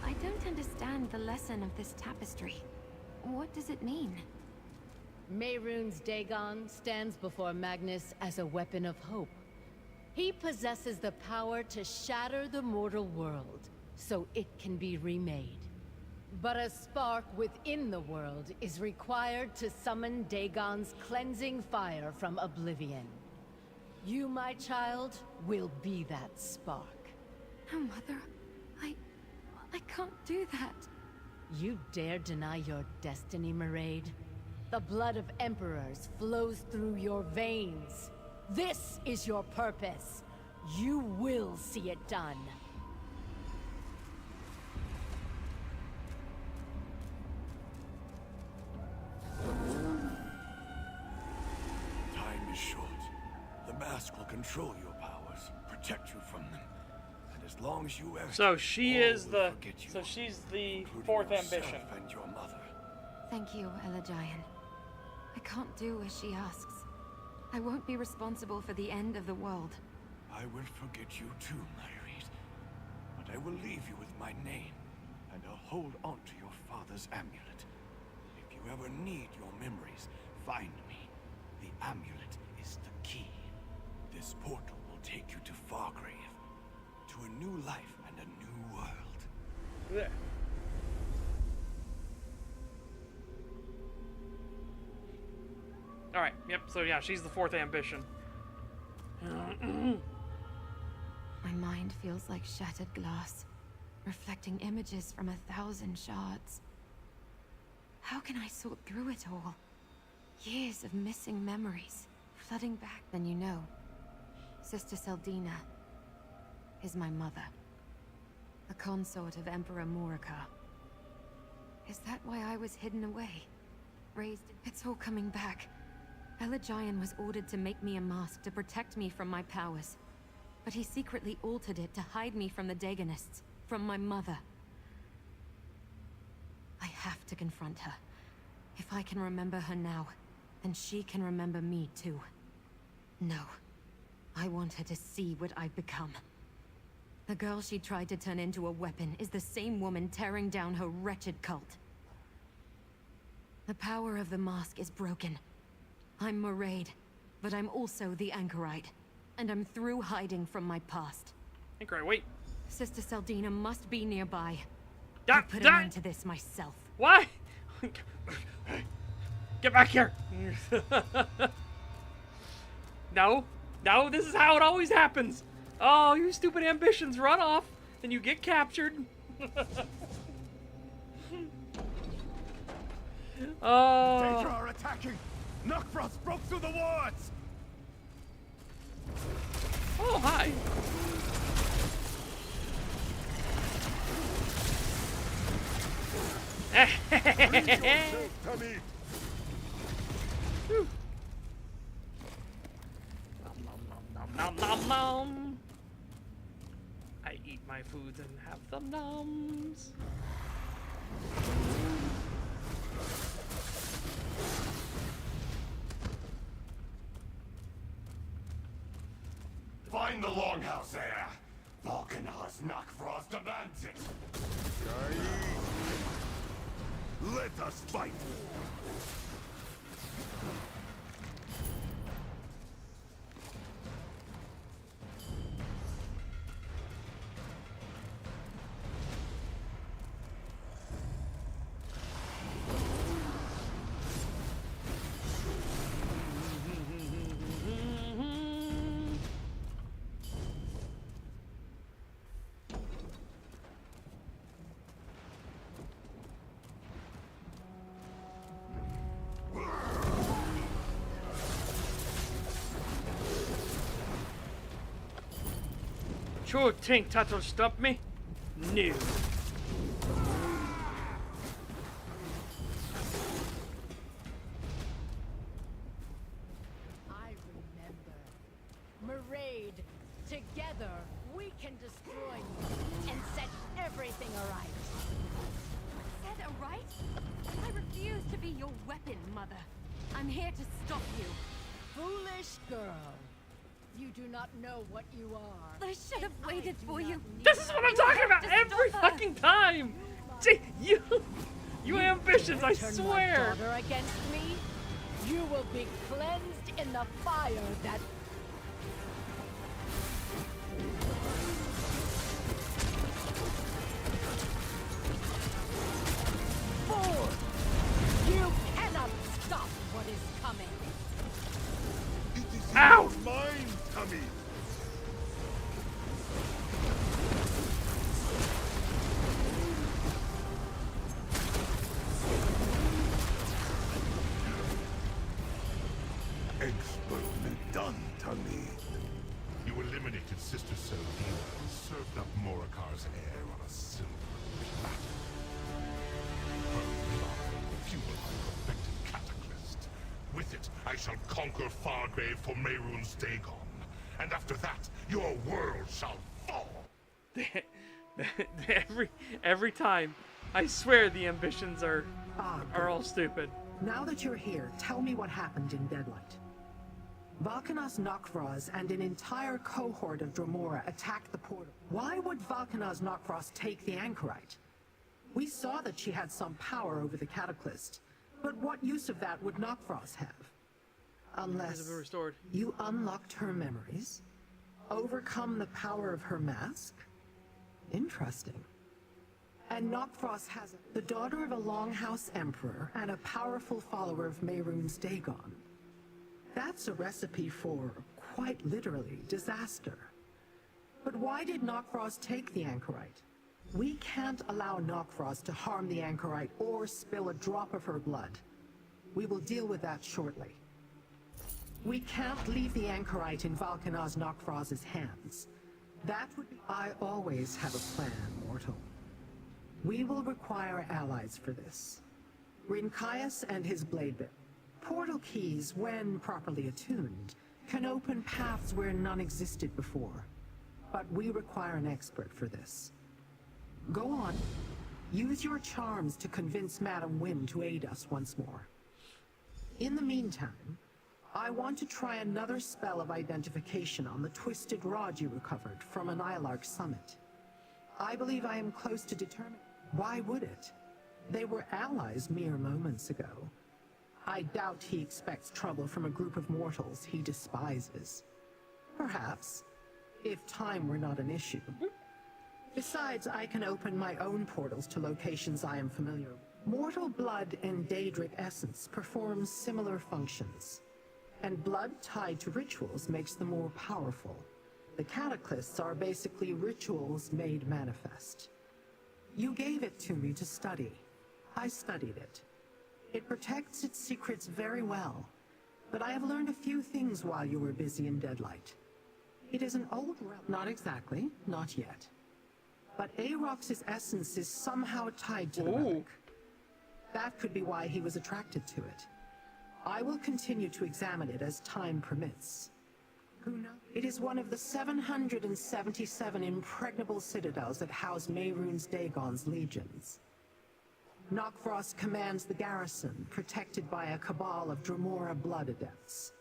I don't understand the lesson of this tapestry. What does it mean? Mehrunes Dagon stands before Magnus as a weapon of hope. He possesses the power to shatter the mortal world, so it can be remade. But a spark within the world is required to summon Dagon's cleansing fire from oblivion. You, my child, will be that spark. No, Mother. I can't do that. You dare deny your destiny, Maraid? The blood of emperors flows through your veins. This is your purpose. You will see it done. Time is short. The mask will control your powers, protect you from them. And as long as you So she is the she's the fourth ambition. And your mother. Thank you, Elagian. I can't do as she asks. I won't be responsible for the end of the world. I will forget you too, Maraid. But I will leave you with my name, and I'll hold on to your father's amulet. If you ever need your memories, find me. The amulet is the key. This portal will take you to Fargrave, to a new life and a new world. Yeah. Alright, yep, so yeah, she's the fourth ambition. My mind feels like shattered glass, reflecting images from 1,000 shards. How can I sort through it all? Years of missing memories, flooding back. Then you know, Sister Seldina. is my mother. A consort of Emperor Morikar. Is that why I was hidden away? Raised... It's all coming back. Elagian was ordered to make me a mask to protect me from my powers. But he secretly altered it to hide me from the Daganists, from my mother. I have to confront her. If I can remember her now, then she can remember me too. No. I want her to see what I've become. The girl she tried to turn into a weapon is the same woman tearing down her wretched cult. The power of the mask is broken. I'm Mairead, but I'm also the Anchorite, and I'm through hiding from my past. Anchorite, wait. Sister Seldina must be nearby. I'll put an end to this myself. Why? Get back here! No, no, this is how it always happens. Oh, you stupid ambitions, run off, then you get captured. Oh. Daedra are attacking! Knockfrost broke through the wards! Oh, hi. Nom nom nom. I eat my foods and have them noms. Find the longhouse there! Volcanar's Knockfrost demands it! Let us fight! You think that'll stop me? No. I remember. Mairead, together we can destroy you and set everything aright. Set aright? I refuse to be your weapon, Mother. I'm here to stop you. Foolish girl. You do not know what you are. I should have waited for you. This is what I'm talking about every fucking time. See, you ambitions, I Turn swear. my daughter against me, you will be cleansed in the fire that... Fool! You cannot stop what is coming. It is Ow! in your mind, Tommy! Expertly done, Tommy. You eliminated Sister Seldina and served up Morikar's heir on a silver platter. Her blood will fuel my perfected cataclysm. With it, I shall conquer Fargrave for Mehrunes Dagon. And after that, your world shall fall. every time, I swear the ambitions are all stupid. Now that you're here, tell me what happened in Deadlight. Volcanas Knockfrost and an entire cohort of Dromora attacked the portal. Why would Volcanas Knockfrost take the Anchorite? We saw that she had some power over the Cataclysm, but what use of that would Knockfrost have? Unless you unlocked her memories? Overcome the power of her mask? Interesting. And Knockfrost has the daughter of a Longhouse Emperor and a powerful follower of Mehrunes Dagon. That's a recipe for, quite literally, disaster. But why did Knockfrost take the Anchorite? We can't allow Knockfrost to harm the Anchorite or spill a drop of her blood. We will deal with that shortly. We can't leave the Anchorite in Volcanas Knockfrost's hands. That would be... I always have a plan, mortal. We will require allies for this. Rincaius and his blade bit. Portal keys, when properly attuned, can open paths where none existed before. But we require an expert for this. Go on. Use your charms to convince Madam Wynn to aid us once more. In the meantime, I want to try another spell of identification on the twisted rod you recovered from an Ilark summit. I believe I am close to determining. Why would it? They were allies mere moments ago. I doubt he expects trouble from a group of mortals he despises. Perhaps, if time were not an issue. Besides, I can open my own portals to locations I am familiar with. Mortal blood and Daedric essence perform similar functions, and blood tied to rituals makes them more powerful. The cataclysms are basically rituals made manifest. You gave it to me to study. I studied it. It protects its secrets very well, but I have learned a few things while you were busy in Deadlight. It is an old relic. Not exactly, not yet. But Aarox's essence is somehow tied to the relic. That could be why he was attracted to it. I will continue to examine it as time permits. Who knows? It is one of the 777 impregnable citadels that house Mehrunes Dagon's legions. Knockfrost commands the garrison, protected by a cabal of Dremora blood adepts.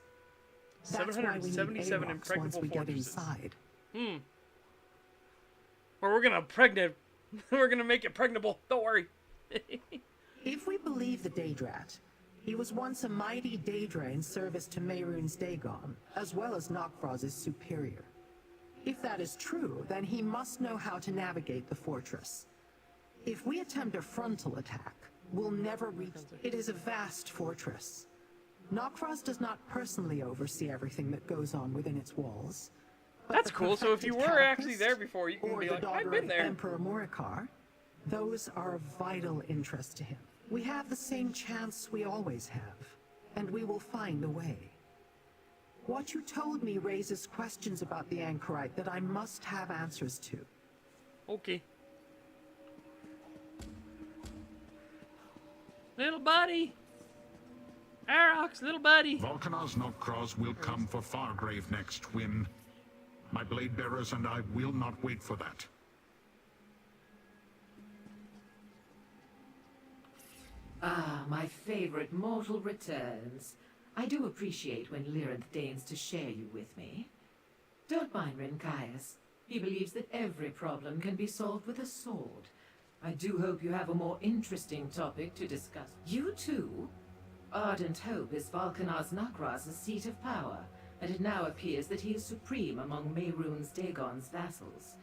That's why we need Aarox once we get inside. Or we're gonna pregnant. We're gonna make it pregnable. Don't worry. If we believe the Daedrat, he was once a mighty Daedra in service to Mehrunes Dagon, as well as Knockfrost's superior. If that is true, then he must know how to navigate the fortress. If we attempt a frontal attack, we'll never reach... It is a vast fortress. Knockfrost does not personally oversee everything that goes on within its walls. That's cool, so if you were actually there before, you can be like, I've been there. Emperor Morikar, those are of vital interest to him. We have the same chance we always have, and we will find a way. What you told me raises questions about the Anchorite that I must have answers to. Okay. Little buddy! Aarox, little buddy! Volkanar's Knockcross will come for Fargrave next, Wynn. My blade bearers and I will not wait for that. Ah, my favorite mortal returns. I do appreciate when Lyranth deigns to share you with me. Don't mind Rincaius. He believes that every problem can be solved with a sword. I do hope you have a more interesting topic to discuss. You too? Ardent Hope is Volkanar's Knockfrost's seat of power, and it now appears that he is supreme among Mehrunes Dagon's vassals.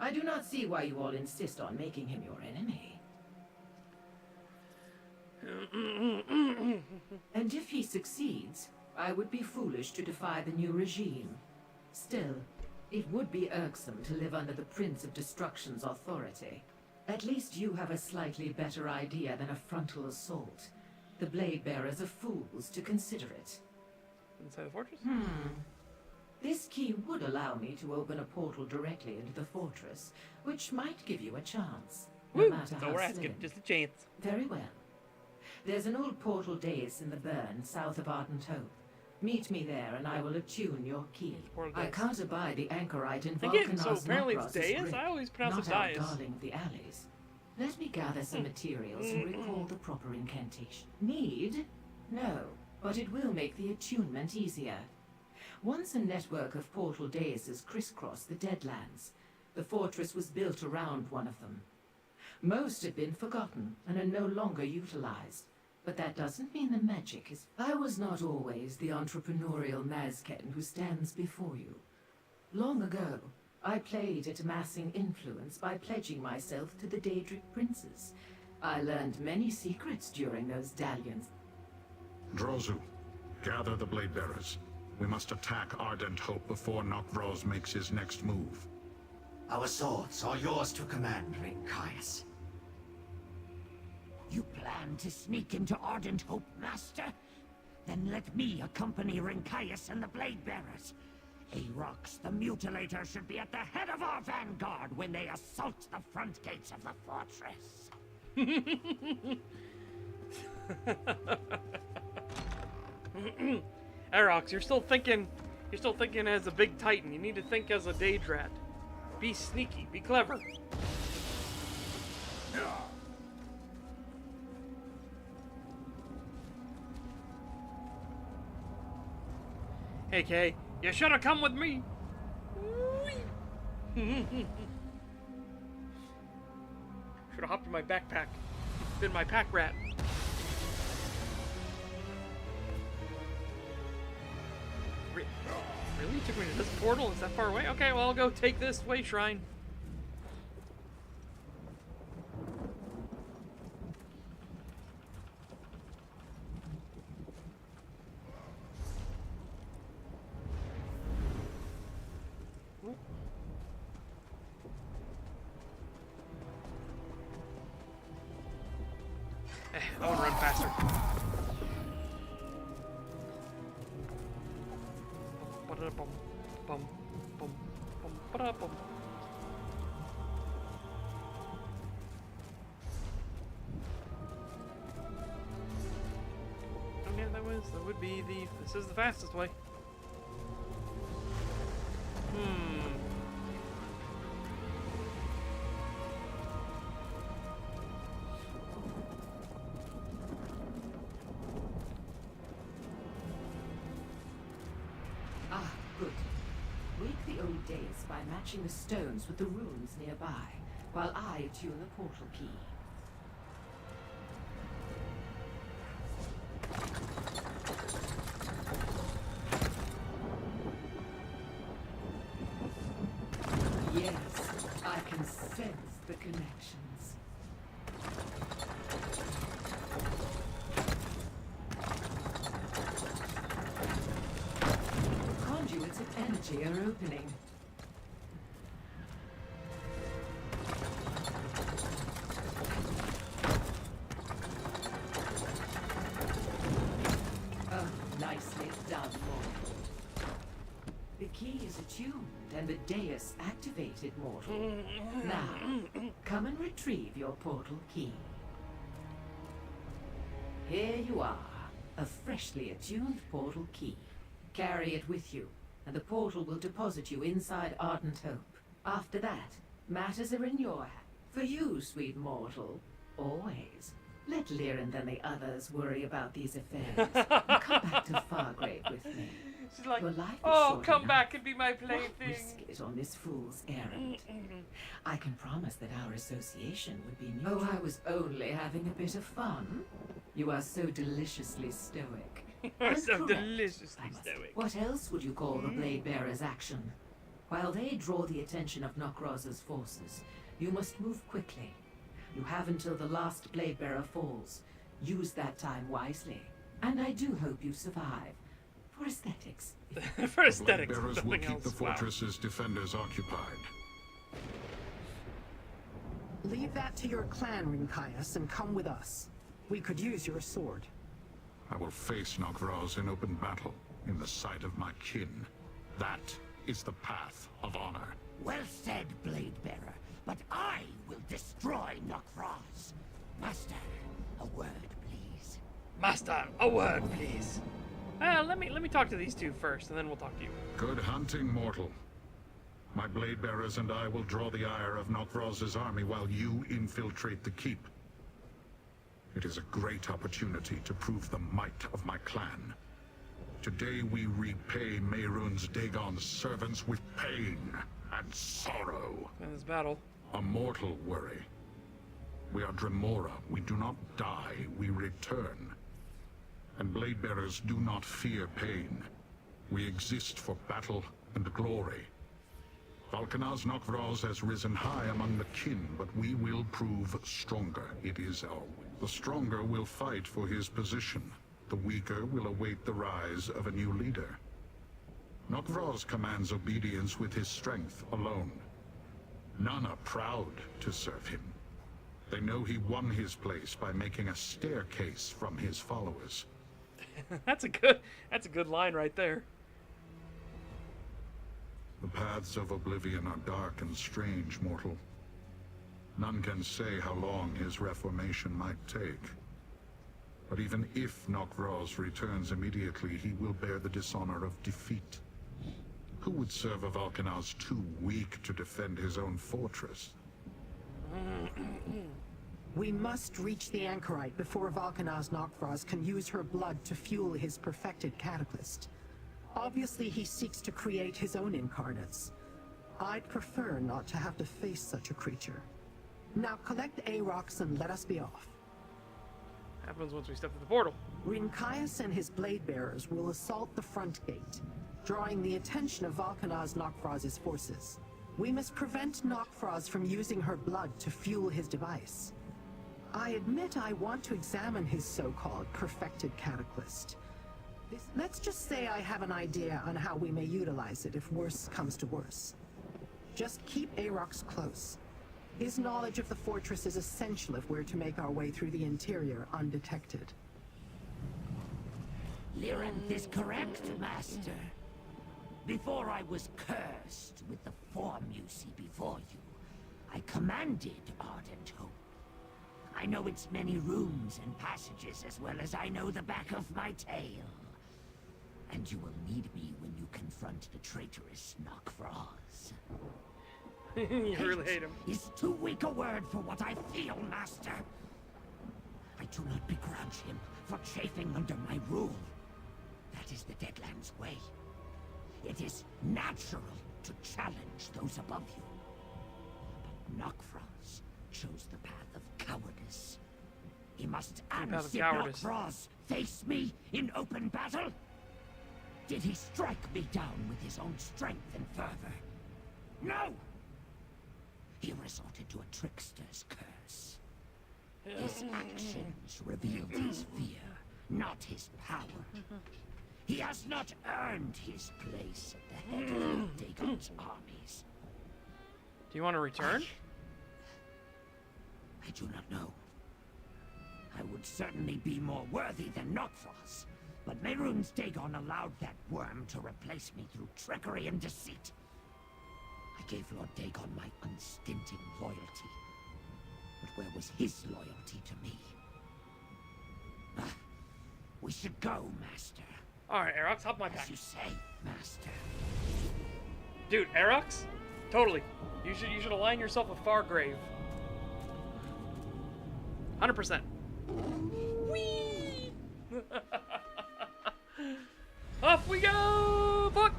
I do not see why you all insist on making him your enemy. And if he succeeds, I would be foolish to defy the new regime. Still, it would be irksome to live under the Prince of Destruction's authority. At least you have a slightly better idea than a frontal assault. The Blade Bearers are fools to consider it. Inside the fortress? This key would allow me to open a portal directly into the fortress, which might give you a chance. No matter so how we're asking, slim. just a chance. Very well. There's an old portal dais in the burn, south of Ardent Hope. Meet me there, and I will attune your key. I can't abide the Anchorite in Again, so Volkanar's apparently it's Knockfrost's dais? grip, I always pronounce it not our dais. darling of the alleys. Let me gather some materials and recall the proper incantation. Need? No, but it will make the attunement easier. Once a network of portal daises crisscrossed the Deadlands. The fortress was built around one of them. Most have been forgotten and are no longer utilized. But that doesn't mean the magic is... I was not always the entrepreneurial Nazken who stands before you. Long ago, I played at amassing influence by pledging myself to the Daedric princes. I learned many secrets during those dalliance. Drozu, gather the blade bearers. We must attack Ardent Hope before Knockfrost makes his next move. Our swords are yours to command, Rincaius. You plan to sneak into Ardent Hope, Master? Then let me accompany Rincaius and the Blade Bearers. Aarox, the Mutilator, should be at the head of our vanguard when they assault the front gates of the fortress. Aarox, you're still thinking as a big titan. You need to think as a Daedrat. Be sneaky, be clever. Hey Kay, you should have come with me. Should have hopped in my backpack. Been my pack rat. Really? You took me to this portal? Is that far away? Okay, well, I'll go take this way shrine. I want to run faster. Ba-da-bum, bum, bum, bum, ba-da-bum. Oh yeah, that would be this is the fastest way. Good. Wake the old days by matching the stones with the runes nearby, while I attune the portal key. Yes, I can sense the connections. Conduits of energy are opening. Oh, nicely done, Mortal. The key is attuned and the dais activated, Mortal. Now, come and retrieve your portal key. Here you are, a freshly attuned portal key. Carry it with you, and the portal will deposit you inside Ardent Hope. After that, matters are in your hands. For you, sweet mortal, always. Let Liren and the others worry about these affairs. And come back to Fargrave with me. She's like, Your life is oh, short come enough. back and be my Why plaything. risk it on this fool's errand? I can promise that our association would be mutual. Oh, I was only having a bit of fun. You are so deliciously stoic. You're so Correct. deliciously stoic. What else would you call the Blade Bearer's action? While they draw the attention of Nokraz's forces, you must move quickly. You have until the last Blade Bearer falls. Use that time wisely. And I do hope you survive. For aesthetics. For aesthetics, Blade bearers will nothing keep else. the Wow. fortress's defenders occupied. Leave that to your clan, Rincaius, and come with us. We could use your sword. I will face Nokvraz in open battle, in the sight of my kin. That is the path of honor. Well said, Blade Bearer. But I will destroy Nokvraz. Master, a word, please. Master, a word, please. Let me talk to these two first, and then we'll talk to you. Good hunting, mortal. My blade bearers and I will draw the ire of Nokvraz's army while you infiltrate the keep. It is a great opportunity to prove the might of my clan. Today we repay Mehrunes Dagon's servants with pain and sorrow. In this battle. A mortal worry. We are Dremora. We do not die, we return. And blade bearers do not fear pain. We exist for battle and glory. Valkanaz Nokvraz has risen high among the kin, but we will prove stronger. It is our will. The stronger will fight for his position. The weaker will await the rise of a new leader. Nokvraz commands obedience with his strength alone. None are proud to serve him. They know he won his place by making a staircase from his followers. That's a good line right there. The paths of oblivion are dark and strange, mortal. None can say how long his reformation might take. But even if Nokvros returns immediately, he will bear the dishonor of defeat. Who would serve a Valkanaz too weak to defend his own fortress? We must reach the Anchorite before Valkanaz Nokvros can use her blood to fuel his perfected catalyst. Obviously, he seeks to create his own incarnates. I'd prefer not to have to face such a creature. Now collect Aarox and let us be off. Happens once we step through the portal. Rinkaius and his blade bearers will assault the front gate, drawing the attention of Valkanaz Nokvros' forces. We must prevent Nokvros from using her blood to fuel his device. I admit I want to examine his so-called perfected catalyst. Let's just say I have an idea on how we may utilize it if worse comes to worse. Just keep Aarox close. His knowledge of the fortress is essential if we're to make our way through the interior undetected. Lyranth is correct, Master. Before I was cursed with the form you see before you, I commanded Ardent Hope. I know its many rooms and passages as well as I know the back of my tail. And you will need me when you confront the traitorous Nokvros. You really hate him. Is too weak a word for what I feel, Master. I do not begrudge him for chafing under my rule. That is the Deadlands way. It is natural to challenge those above you. But Nokvros chose the path of cowardice. He must did Nokvros face me in open battle? Did he strike me down with his own strength and fervor? No! He resorted to a trickster's curse. His actions revealed his fear, not his power. He has not earned his place at the head of Dagon's armies. Do you want to return? I do not know. I would certainly be more worthy than Nokvros, but Mehrunes Dagon allowed that worm to replace me through trickery and deceit. I gave Lord Dagon my unstinting loyalty. But where was his loyalty to me? We should go, Master. Alright, Aarox, hop my back. As you say, Master. Dude, Aarox? Totally. You should align yourself with Fargrave. 100%. Whee! Off we go! Fuck!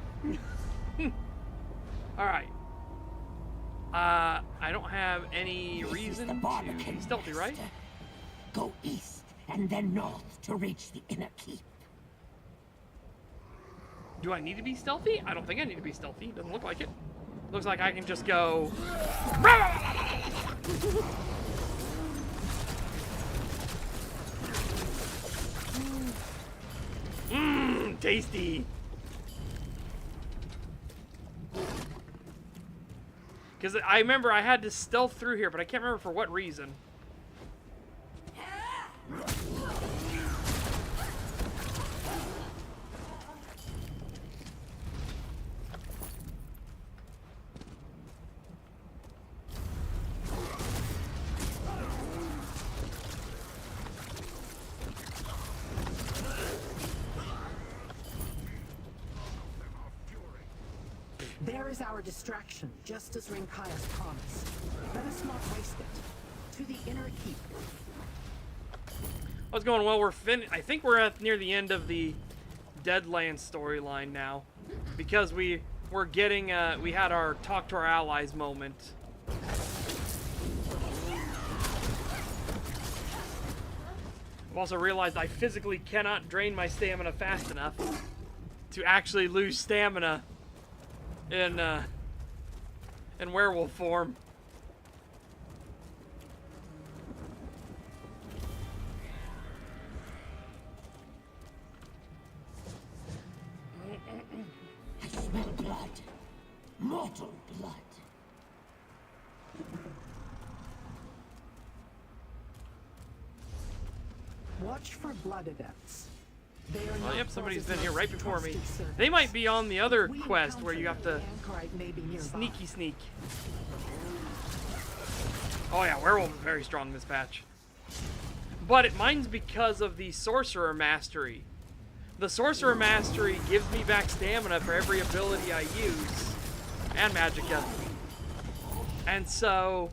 Alright. I don't have any reason to be stealthy, right? Go east and then north to reach the inner keep. Do I need to be stealthy? I don't think I need to be stealthy. Doesn't look like it. Looks like I can just go... Mmm, tasty. Because I remember I had to stealth through here, but I can't remember for what reason. There is our distraction, just as Rinkaius promised. Let us not waste it. To the inner keep. What's going well? I think we're at near the end of the Deadlands storyline now, because we're getting we had our talk to our allies moment. I've also realized I physically cannot drain my stamina fast enough to actually lose stamina in werewolf form. I smell blood. Mortal blood. Watch for blood adepts. Oh, yep, somebody's been here right before me. They might be on the other quest where you have to sneaky sneak. Oh yeah, werewolf is very strong in this patch. But mine's because of the sorcerer mastery. The sorcerer mastery gives me back stamina for every ability I use. And magicka. And so,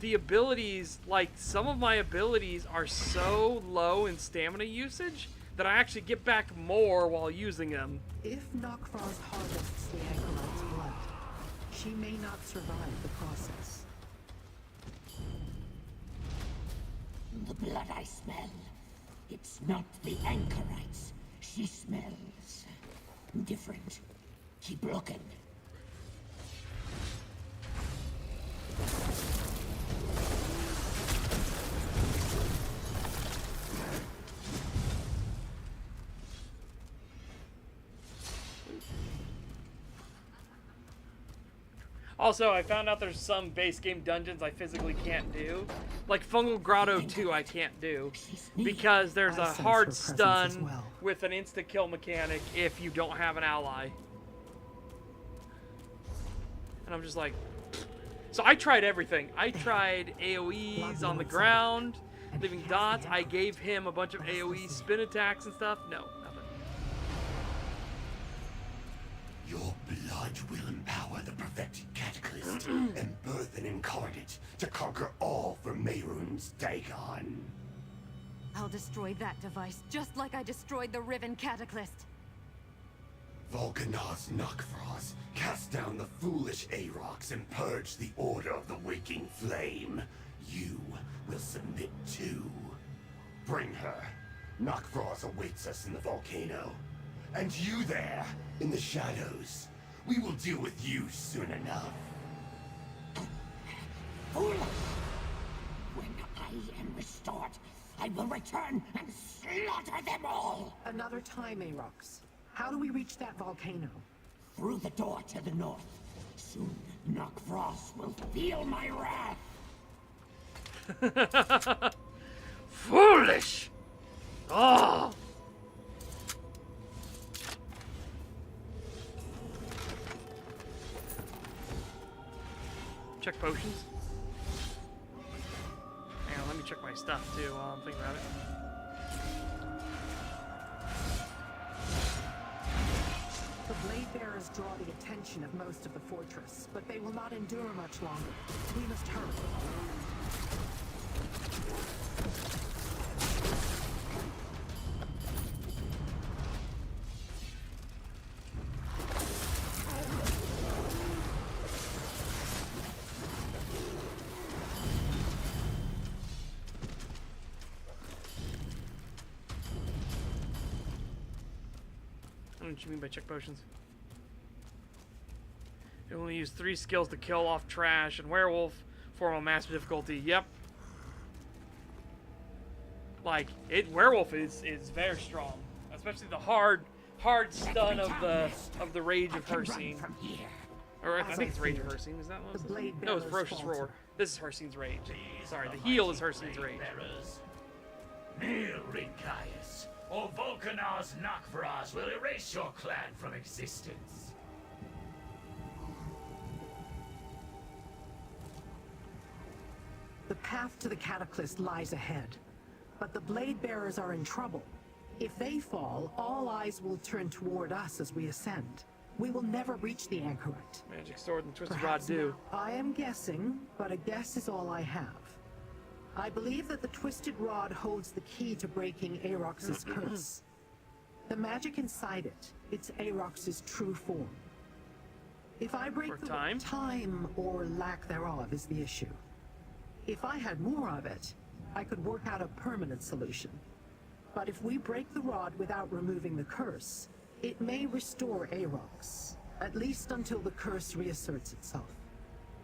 the abilities, like, some of my abilities are so low in stamina usage that I actually get back more while using them. If Nokfrost harvests the Anchorite's blood, she may not survive the process. The blood I smell. It's not the Anchorites. She smells different. Keep looking. Also, I found out there's some base game dungeons I physically can't do. Like Fungal Grotto 2 I can't do. Because there's a hard stun with an insta-kill mechanic if you don't have an ally. And I'm just like... So I tried everything. I tried AoEs on the ground, leaving dots. I gave him a bunch of AoE spin attacks and stuff. No, nothing. Your blood will empower the perfected cataclysm and birth an incarnate to conquer all for Mehrunes Dagon. I'll destroy that device, just like I destroyed the Riven Cataclysm. Volcanaz Nokfrost, cast down the foolish Aarox and purge the Order of the Waking Flame. You will submit too. Bring her. Nokfrost awaits us in the volcano. And you there, in the shadows. We will deal with you soon enough. Foolish! When I am restored, I will return and slaughter them all! Another time, Aarox. How do we reach that volcano? Through the door to the north. Soon, Nokfrost will feel my wrath. Foolish! Oh! Check potions. Hang on, let me check my stuff too while I'm thinking about it. The Blade Bearers draw the attention of most of the fortress, but they will not endure much longer. We must hurry. What you mean by check potions? You only use 3 skills to kill off trash and werewolf, form on master difficulty. Yep. Like werewolf is very strong, especially the hard stun of the rage of Hircine. Or I think it's rage of Hircine. Is that one? No, it's ferocious roar. This is Hircine's rage. Sorry, the heal is Hircine's rage. Kneel, Rinkaius, or Volcanaz Nokfrost will erase your clan from existence. The path to the Cataclysm lies ahead, but the Blade Bearers are in trouble. If they fall, all eyes will turn toward us as we ascend. We will never reach the Anchorite. Magic sword and twisted rod do. I am guessing, but a guess is all I have. I believe that the Twisted Rod holds the key to breaking Aarox's curse. The magic inside it, it's Aarox's true form. If I break the time or lack thereof is the issue. If I had more of it, I could work out a permanent solution. But if we break the rod without removing the curse, it may restore Aarox, at least until the curse reasserts itself.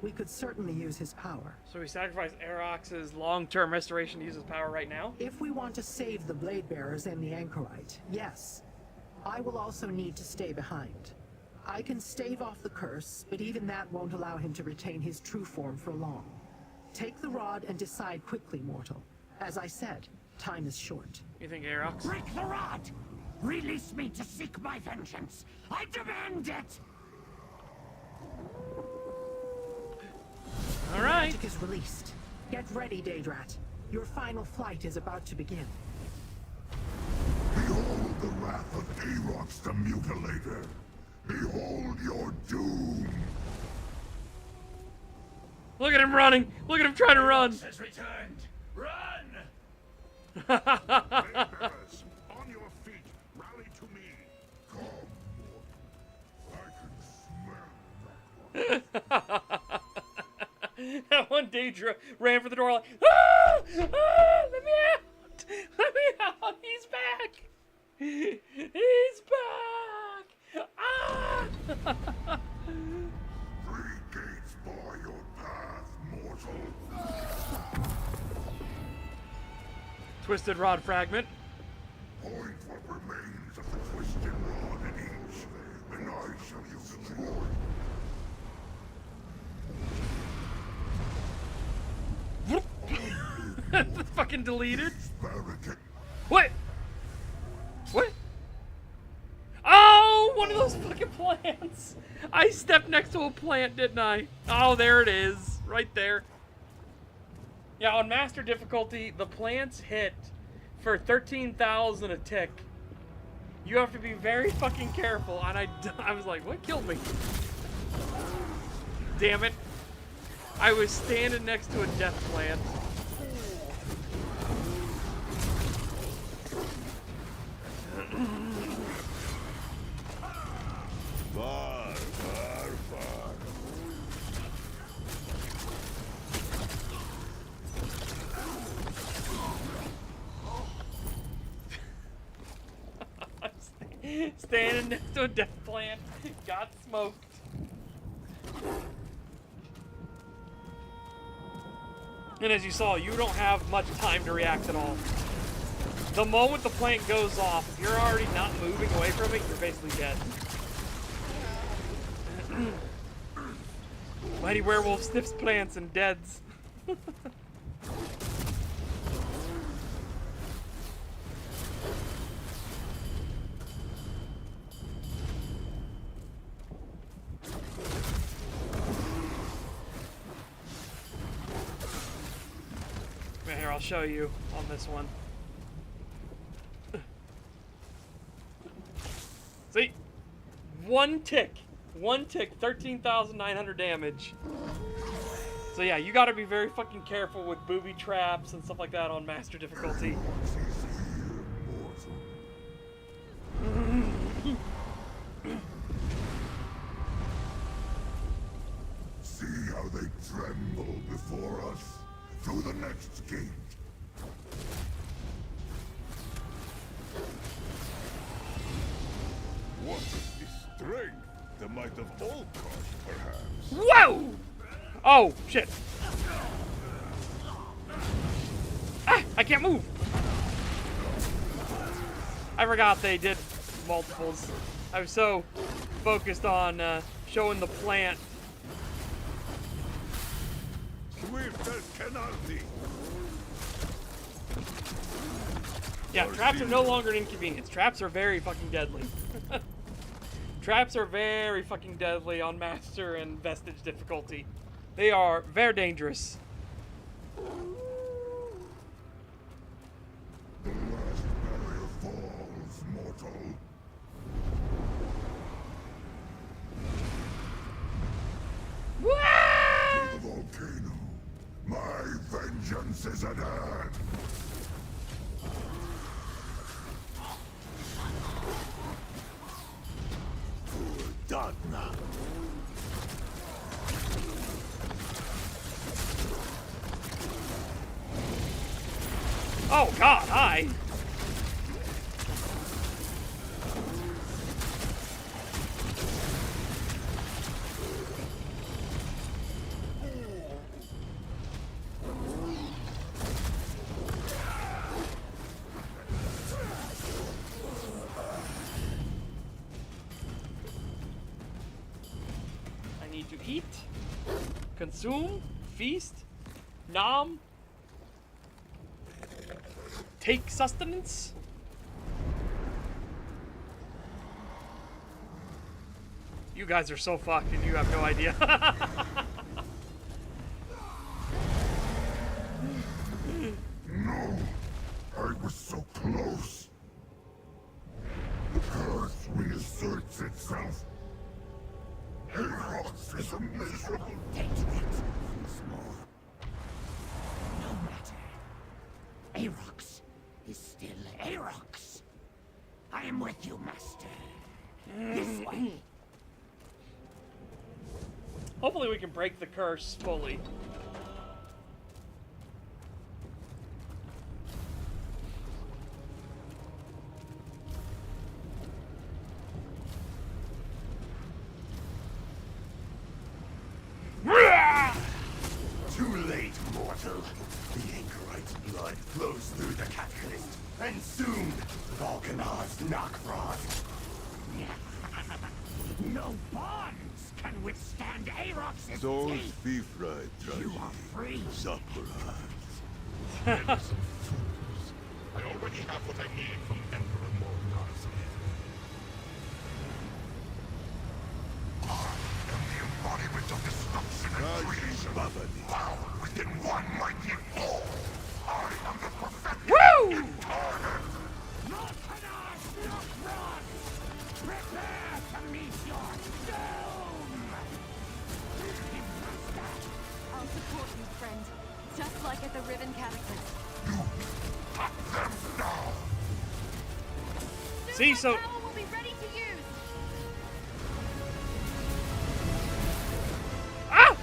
We could certainly use his power. So we sacrifice Aarox's long-term restoration to use his power right now? If we want to save the Blade Bearers and the Anchorite, yes. I will also need to stay behind. I can stave off the curse, but even that won't allow him to retain his true form for long. Take the rod and decide quickly, mortal. As I said, time is short. You think Aarox? Break the rod! Release me to seek my vengeance. I demand it! All right. Magic is released. Get ready, Daedrat. Your final flight is about to begin. Behold the wrath of Aarox the Mutilator. Behold your doom. Look at him running. Look at him trying to run. Has returned. Run! Bearers, on your feet, rally to me. Come, I can smell. That one Daedra ran for the door like, ah! Ah! Let me out! Let me out! He's back! He's back! Ah! 3 gates bar your path, mortal. Twisted rod fragment. Point what remains of the twisted rod at each, and I shall destroy. Fucking deleted. Barricade. What? What? Oh, one of those fucking plants. I stepped next to a plant, didn't I? Oh, there it is. Right there. Yeah, on master difficulty, the plants hit for 13,000 a tick. You have to be very fucking careful. And I was like, what killed me? Damn it. I was standing next to a death plant. Far, far, far. Standing next to a death plant, got smoked. And as you saw, you don't have much time to react at all. The moment the plant goes off, if you're already not moving away from it, you're basically dead. Mighty werewolf sniffs plants and deads. Here, I'll show you on this one. See? One tick, 13,900 damage. So yeah, you gotta be very fucking careful with booby traps and stuff like that on master difficulty. See how they tremble before us. To the next gate. What is this strength? The might of Olkosh, perhaps? Whoa! Oh, shit. Ah, I can't move. I forgot they did multiples. I was so focused on showing the plant. Swift as penalty. Yeah, traps are no longer an inconvenience. Traps are very fucking deadly. Traps are very fucking deadly on Master and Vestige difficulty. They are very dangerous. The last barrier falls, mortal. To the volcano. My vengeance is at hand. Done now. Oh god, hi! I need to eat, consume, feast, nom, take sustenance. guys are so fucked and you have no idea. No! I was so close! The curse reasserts itself. Herox is a miserable... Dangerous once more. No matter. Arox is still Arox. I am with you, Master. This way. Hopefully we can break the curse fully. Too late, mortal. The anchorite's blood flows through the catalyst, and soon, Volcanar's Knockfrost. No bonds can withstand Arox's Those teeth. beef fried, You are free. Sakura. I already have what I need from Emperor Morgan's. I am the embodiment of destruction and creation. Bound within one mighty fall. I am the perfected incarnate. Volcanar's Knockfrost! Prepare to meet your doom! I'll support you, friend. Just like at the Riven Cataclysm. Cut them down. See, so Power will be ready to use. ah!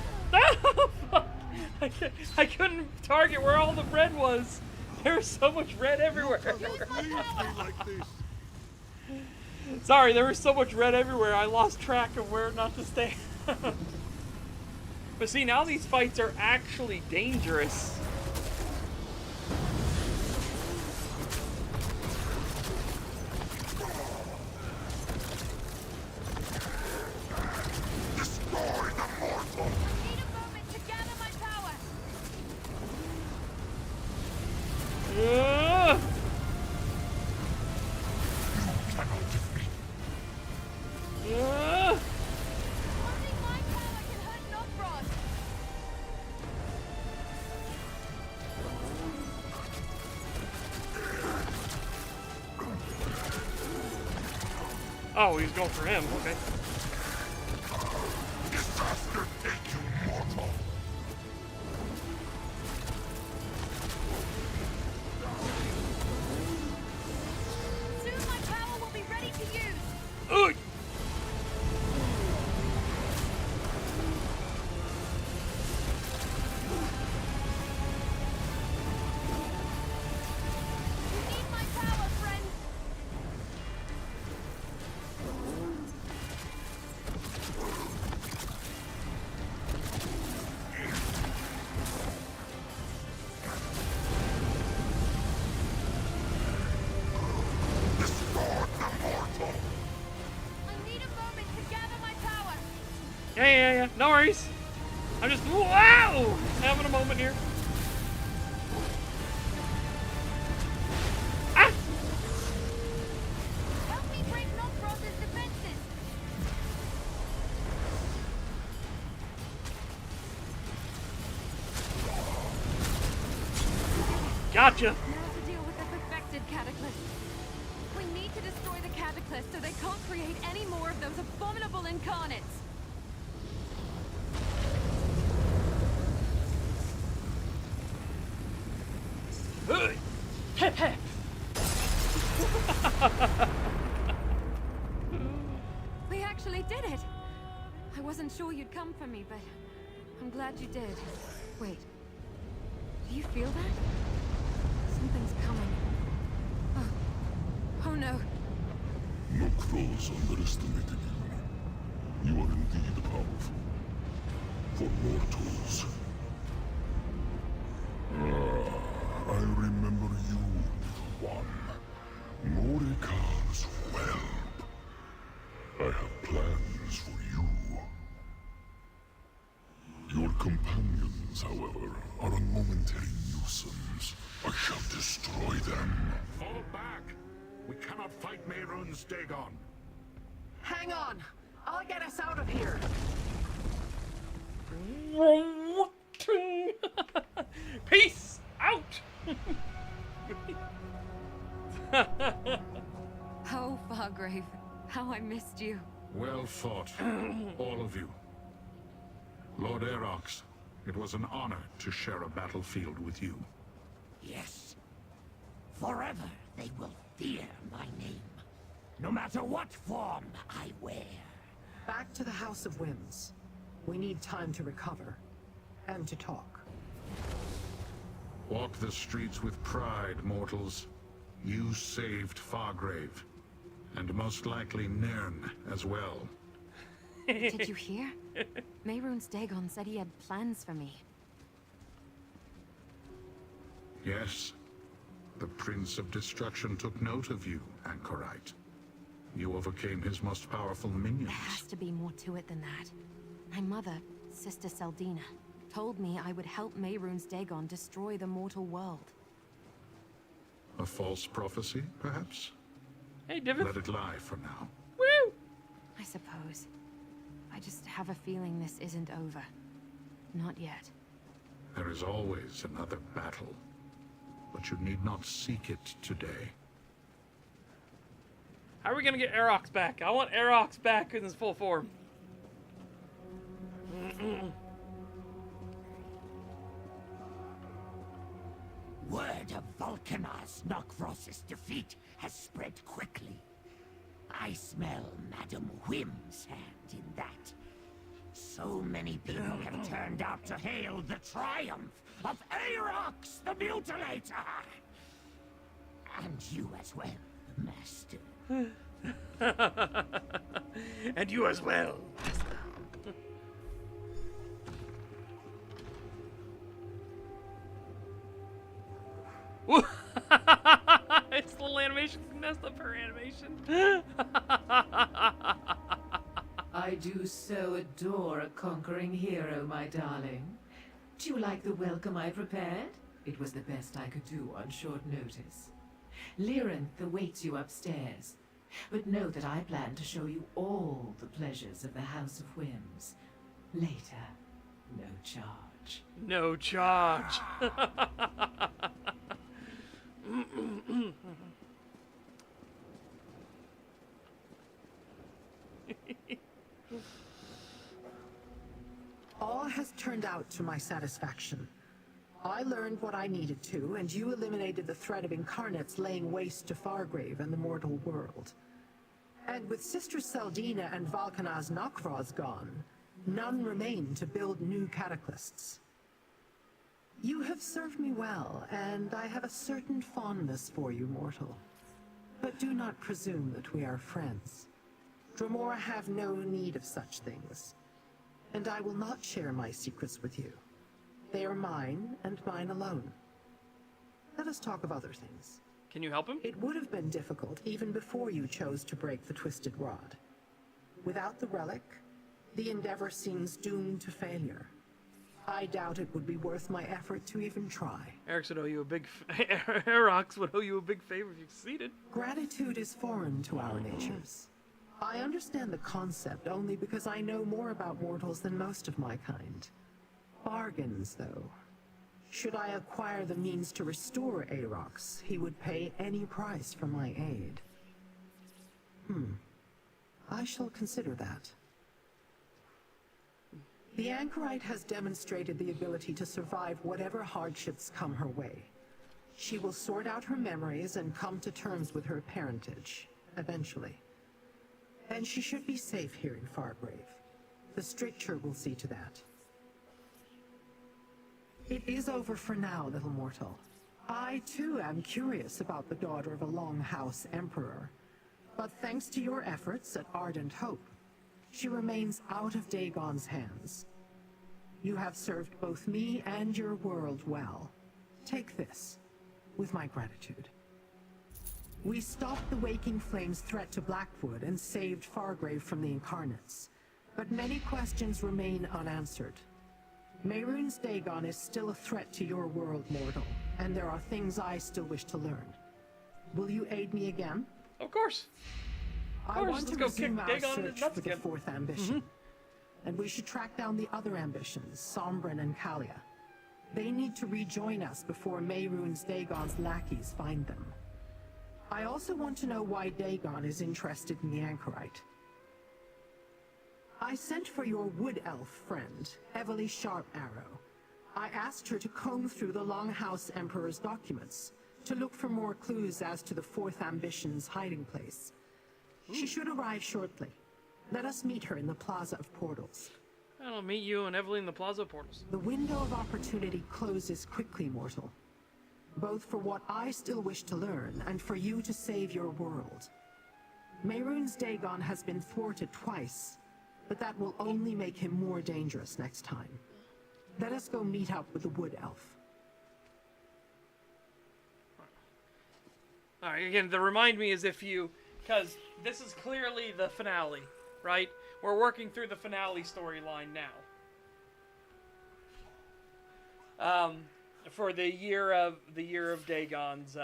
I couldn't target where all the red was. There was so much red everywhere. Sorry, there was so much red everywhere. I lost track of where not to stay. But see, now these fights are actually dangerous. Destroy the mortal. Need a moment to gather my power. Cannot defeat. Only my power can hurt Knockfrost. Oh, he's going for him. Okay. Disaster take you, mortal. Soon my power will be ready to use. Ugh. You need my power, friend. Destroy the mortal. I need a moment to gather my power. Yeah. No worries. I'm just wow, having a moment here. Ah! Help me break Knockfrost's defenses. Gotcha. Now to deal with the perfected cataclysm. We need to destroy the cataclysm so they can't create any more of those abominable incarnates. We actually did it! I wasn't sure you'd come for me, but I'm glad you did. Wait. Do you feel that? Something's coming. Oh no. No crows underestimated you. You are indeed powerful. For mortals. I remember you, one. Morikar's whelp. I have plans for you. Your companions, however, are a momentary nuisance. I shall destroy them. Fall back! We cannot fight Mehrunes Dagon. Hang on. I'll get us out of here. Peace out. Oh, Fargrave, how I missed you. Well fought, all of you. Lord Erox, it was an honor to share a battlefield with you. Yes. Forever they will fear my name, no matter what form I wear. Back to the House of Whims. We need time to recover. And to talk. Walk the streets with pride, mortals. You saved Fargrave. And most likely Nirn as well. Did you hear? Mehrunes Dagon said he had plans for me. Yes. The Prince of Destruction took note of you, Anchorite. You overcame his most powerful minions. There has to be more to it than that. My mother, Sister Seldina, told me I would help Mehrunes Dagon destroy the mortal world. A false prophecy, perhaps? Hey, Divith. Let it lie for now. Woo! I suppose. I just have a feeling this isn't over. Not yet. There is always another battle. But you need not seek it today. How are we gonna get Erox back? I want Erox back in his full form. Word of Vulcanar's Nokvros's defeat has spread quickly. I smell Madam Whim's hand in that. So many people have turned out to hail the triumph of Erox the Mutilator! And you as well, Master. And you as well. It's the little animation messed up her animation. I do so adore a conquering hero, my darling. Do you like the welcome I prepared? It was the best I could do on short notice. Lyranth awaits you upstairs, but know that I plan to show you all the pleasures of the House of Whims. Later, no charge. No charge. All has turned out to my satisfaction. I learned what I needed to, and you eliminated the threat of incarnates laying waste to Fargrave and the mortal world. And with Sister Seldina and Vulcanar's Nokvros gone, none remain to build new cataclysts. You have served me well, and I have a certain fondness for you, mortal. But do not presume that we are friends. Dremora have no need of such things, and I will not share my secrets with you. They are mine, and mine alone. Let us talk of other things. Can you help him? It would have been difficult even before you chose to break the Twisted Rod. Without the relic, the endeavor seems doomed to failure. I doubt it would be worth my effort to even try. Erox would owe you a big Erox would owe you a big favor if you succeeded. Gratitude is foreign to our natures. I understand the concept only because I know more about mortals than most of my kind. Bargains, though. Should I acquire the means to restore Erox, he would pay any price for my aid. I shall consider that. The Anchorite has demonstrated the ability to survive whatever hardships come her way. She will sort out her memories and come to terms with her parentage, eventually. And she should be safe here in Fargrave. The Stricture will see to that. It is over for now, little mortal. I, too, am curious about the daughter of a Longhouse Emperor. But thanks to your efforts at Ardent Hope, she remains out of Dagon's hands. You have served both me and your world well. Take this, with my gratitude. We stopped the Waking Flame's threat to Blackwood and saved Fargrave from the Incarnates. But many questions remain unanswered. Mehrunes Dagon is still a threat to your world, mortal, and there are things I still wish to learn. Will you aid me again? Of course. I want to let's go kick resume our Dagon in his search nuts for the again. fourth ambition. And we should track down the other ambitions, Sombrin and Kalia. They need to rejoin us before Mehrunes Dagon's lackeys find them. I also want to know why Dagon is interested in the anchorite. I sent for your wood elf friend, Evely Sharparrow. I asked her to comb through the Longhouse Emperor's documents to look for more clues as to the fourth ambition's hiding place. She should arrive shortly. Let us meet her in the Plaza of Portals. I'll meet you and Evelyn in the Plaza of Portals. The window of opportunity closes quickly, mortal. Both for what I still wish to learn, and for you to save your world. Mehrunes Dagon has been thwarted twice, but that will only make him more dangerous next time. Let us go meet up with the Wood Elf. Alright, again, the remind me is if you... Because this is clearly the finale, right? We're working through the finale storyline now. For the year of Dagon's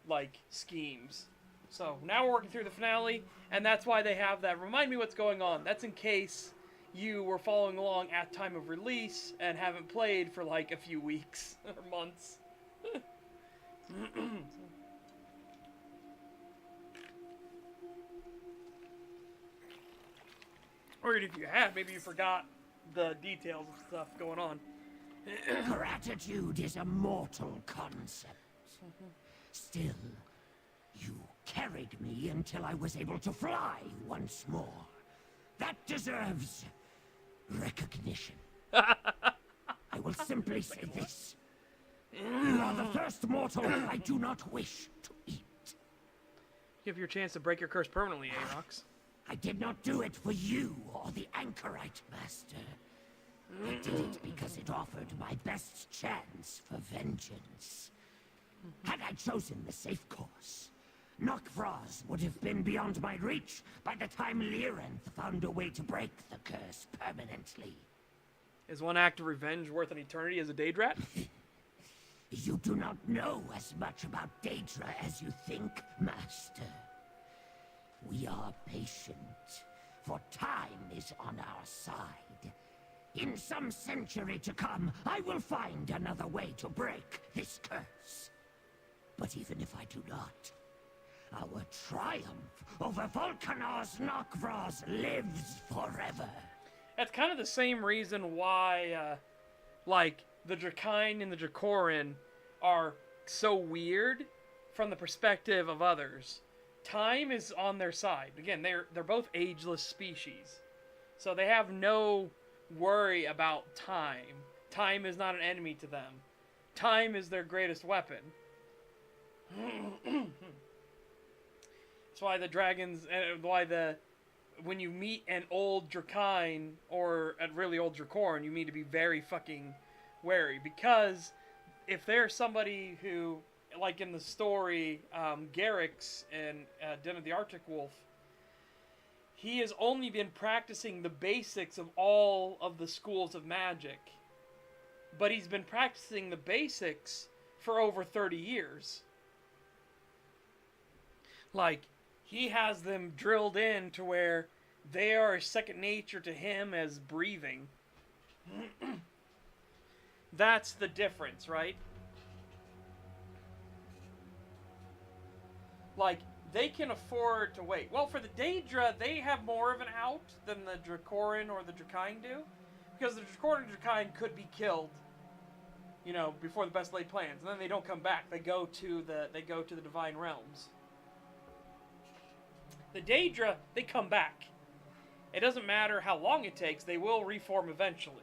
like schemes. So now we're working through the finale, and that's why they have that. Remind me what's going on. That's in case you were following along at time of release and haven't played for like a few weeks or months. Or if you have, maybe you forgot the details of stuff going on. Gratitude is a mortal concept. Still, you carried me until I was able to fly once more. That deserves recognition. I will simply say this. You are the first mortal I do not wish to eat. Give your chance to break your curse permanently, Aarox. I did not do it for you or the anchorite, Master. I did it because it offered my best chance for vengeance. Had I chosen the safe course, Nokvraz would have been beyond my reach by the time Lyranth found a way to break the curse permanently. Is one act of revenge worth an eternity as a Daedrat? You do not know as much about Daedra as you think, Master. We are patient, for time is on our side. In some century to come, I will find another way to break this curse. But even if I do not, our triumph over Volkanar's Nokvraz lives forever. That's kind of the same reason why, like, the Drakine and the Dracorin are so weird from the perspective of others. Time is on their side. Again, they're both ageless species. So they have no worry about time. Time is not an enemy to them. Time is their greatest weapon. That's why the dragons, when you meet an old Drakine or a really old Dracorin, you need to be very fucking wary. Because if there's somebody who, like in the story, Garrix in Den of the Arctic Wolf, he has only been practicing the basics of all of the schools of magic. But he's been practicing the basics for over 30 years. Like, he has them drilled in to where they are second nature to him as breathing. That's the difference, right? Like, they can afford to wait. Well, for the Daedra, they have more of an out than the Dracorin or the Drakine do. Because the Dracorin and Drakine could be killed, you know, before the best laid plans. And then they don't come back. They go to the Divine Realms. The Daedra, they come back. It doesn't matter how long it takes, they will reform eventually.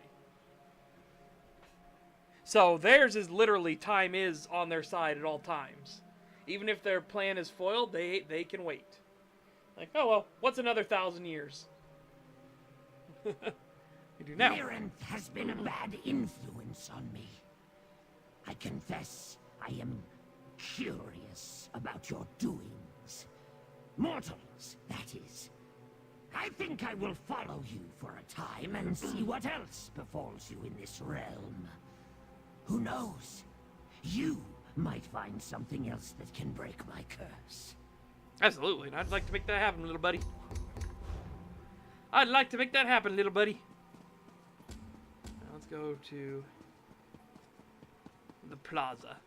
So theirs is literally time is on their side at all times. Even if their plan is foiled, they can wait. Like, oh well, what's another 1,000 years? You do now. Lyranth has been a bad influence on me. I confess I am curious about your doings. Mortals, that is. I think I will follow you for a time and see what else befalls you in this realm. Who knows? You might find something else that can break my curse. Absolutely, and I'd like to make that happen, little buddy. I'd like to make that happen, little buddy. Now let's go to the plaza.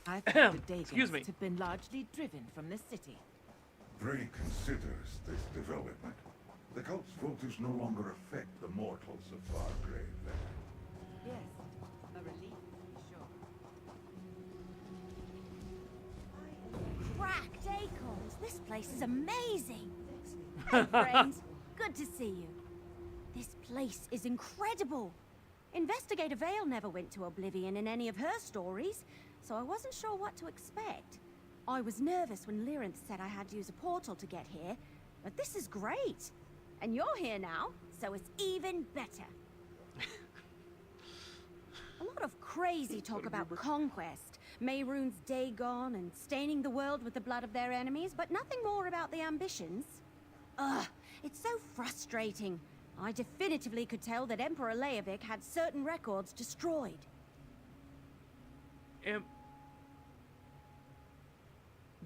I thought the Excuse me. Dagonists have been largely driven from the city. Bray considers this development. The cult's votives no longer affect the mortals of Fargrave. Yes, a relief, sure. Cracked acorns. This place is amazing. Hey, friends. Good to see you. This place is incredible. Investigator Vale never went to Oblivion in any of her stories, so I wasn't sure what to expect. I was nervous when Lyrinth said I had to use a portal to get here, but this is great. And you're here now, so it's even better. A lot of crazy talk about conquest, Mehrunes Dagon, and staining the world with the blood of their enemies, but nothing more about the ambitions. Ugh, it's so frustrating. I definitively could tell that Emperor Leovic had certain records destroyed.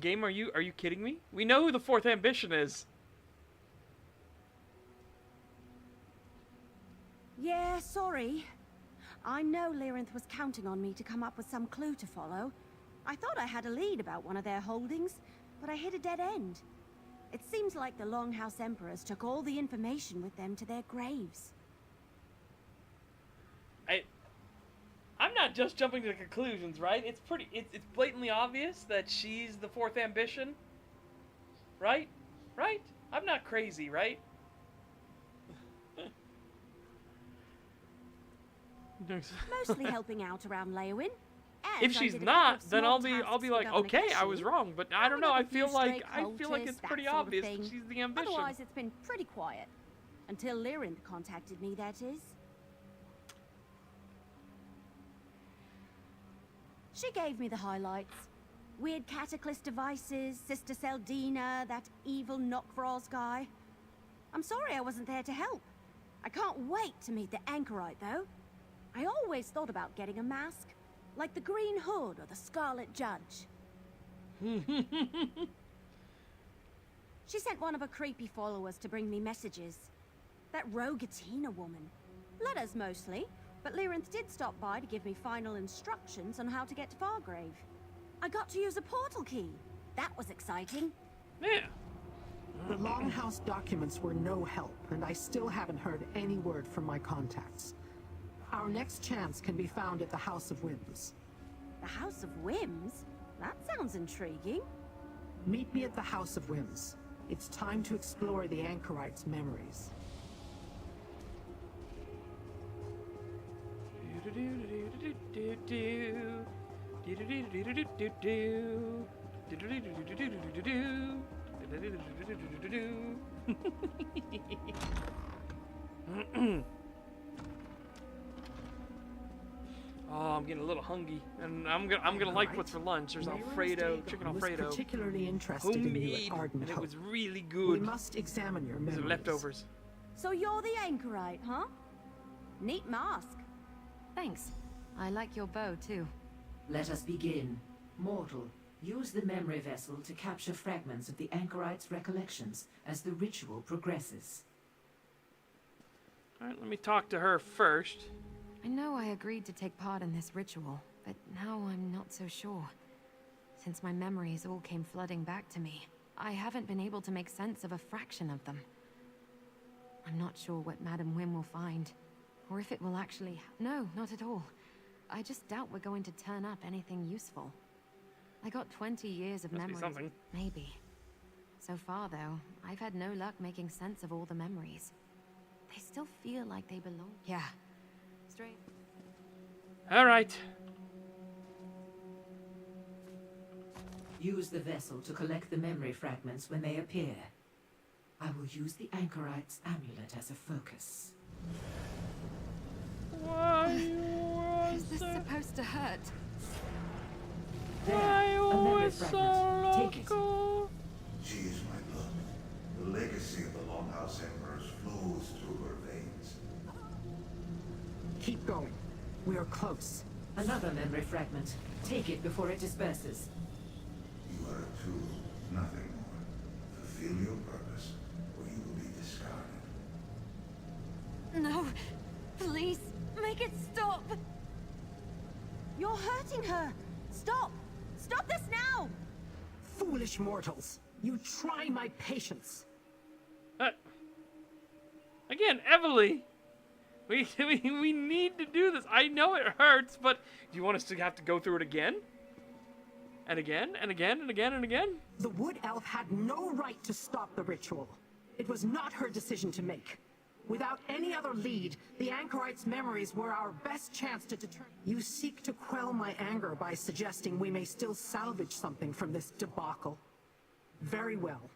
Game, are you kidding me? We know who the fourth ambition is. Yeah, sorry. I know Lyrinth was counting on me to come up with some clue to follow. I thought I had a lead about one of their holdings, but I hit a dead end. It seems like the Longhouse Emperors took all the information with them to their graves. I'm not just jumping to conclusions, right? It's blatantly obvious that she's the fourth ambition. Right? Right? I'm not crazy, right? Mostly helping out around Leowin. If she's not, then I'll be like, okay, I was wrong, but I don't know. I feel like it's pretty obvious that she's the ambition. Otherwise, it's been pretty quiet until Lyrinth contacted me. That is. She gave me the highlights. Weird cataclysm devices, Sister Seldina, that evil Nokvroz guy. I'm sorry I wasn't there to help. I can't wait to meet the Anchorite, though. I always thought about getting a mask, like the Green Hood or the Scarlet Judge. She sent one of her creepy followers to bring me messages. That Rogatina woman. Letters mostly, but Lyrinth did stop by to give me final instructions on how to get to Fargrave. I got to use a portal key. That was exciting. Yeah. The Longhouse documents were no help, and I still haven't heard any word from my contacts. Our next chance can be found at the House of Whims. The House of Whims? That sounds intriguing. Meet me at the House of Whims. It's time to explore the Anchorite's memories. Oh, I'm getting a little hungry, and I'm gonna like what's for lunch. There's Alfredo, chicken Alfredo. Was particularly interested in you at Ardent and it Hope. was really good. We must examine your These memories. are leftovers. So you're the Anchorite, huh? Neat mask. Thanks. I like your bow, too. Let us begin. Mortal, use the memory vessel to capture fragments of the Anchorite's recollections as the ritual progresses. Alright, let me talk to her first. I know I agreed to take part in this ritual, but now I'm not so sure. Since my memories all came flooding back to me, I haven't been able to make sense of a fraction of them. I'm not sure what Madam Wim will find, or if it will actually... No, not at all. I just doubt we're going to turn up anything useful. I got 20 years of Must be memories. something. Maybe. So far, though, I've had no luck making sense of all the memories. They still feel like they belong. Yeah. Straight. Alright. Use the vessel to collect the memory fragments when they appear. I will use the Anchorite's amulet as a focus. Why Is this supposed to hurt? Why always so loco? She is my blood. The legacy of the Longhouse Emperors flows through her veins. Keep going. We are close. Another memory fragment. Take it before it disperses. tool, nothing more. Fulfill your purpose, or you will be discarded. No, please, make it stop. You're hurting her. Stop. Stop this now. Foolish mortals. You try my patience. Again, Evely. We need to do this. I know it hurts, but do you want us to have to go through it again? And again, and again, and again, and again? The Wood Elf had no right to stop the ritual. It was not her decision to make. Without any other lead, the Anchorite's memories were our best chance to determine. You seek to quell my anger by suggesting we may still salvage something from this debacle. Very well.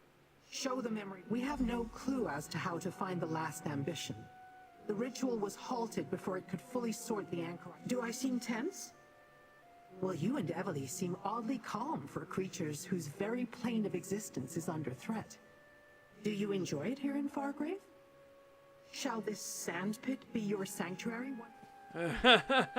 Show the memory. We have no clue as to how to find the last ambition. The ritual was halted before it could fully sort the Anchorite. Do I seem tense? Well, you and Evely seem oddly calm for creatures whose very plane of existence is under threat. Do you enjoy it here in Fargrave? Shall this sandpit be your sanctuary? The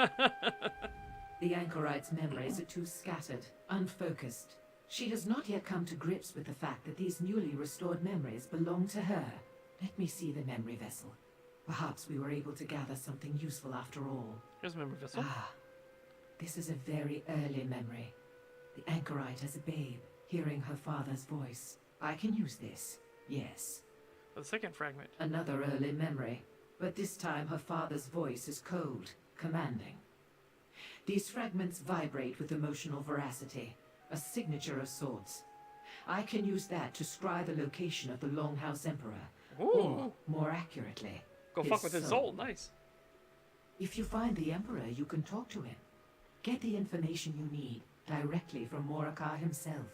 Anchorite's memories are too scattered, unfocused. She has not yet come to grips with the fact that these newly restored memories belong to her. Let me see the memory vessel. Perhaps we were able to gather something useful after all. Here's the memory vessel. Ah, this is a very early memory. The Anchorite as a babe, hearing her father's voice. I can use this, yes. The second fragment. Another early memory, but this time her father's voice is cold, commanding. These fragments vibrate with emotional veracity, a signature of sorts. I can use that to scry the location of the Longhouse Emperor. Ooh. Or, more accurately, Go fuck with his soul. Nice. If you find the Emperor, you can talk to him. Get the information you need directly from Morakar himself.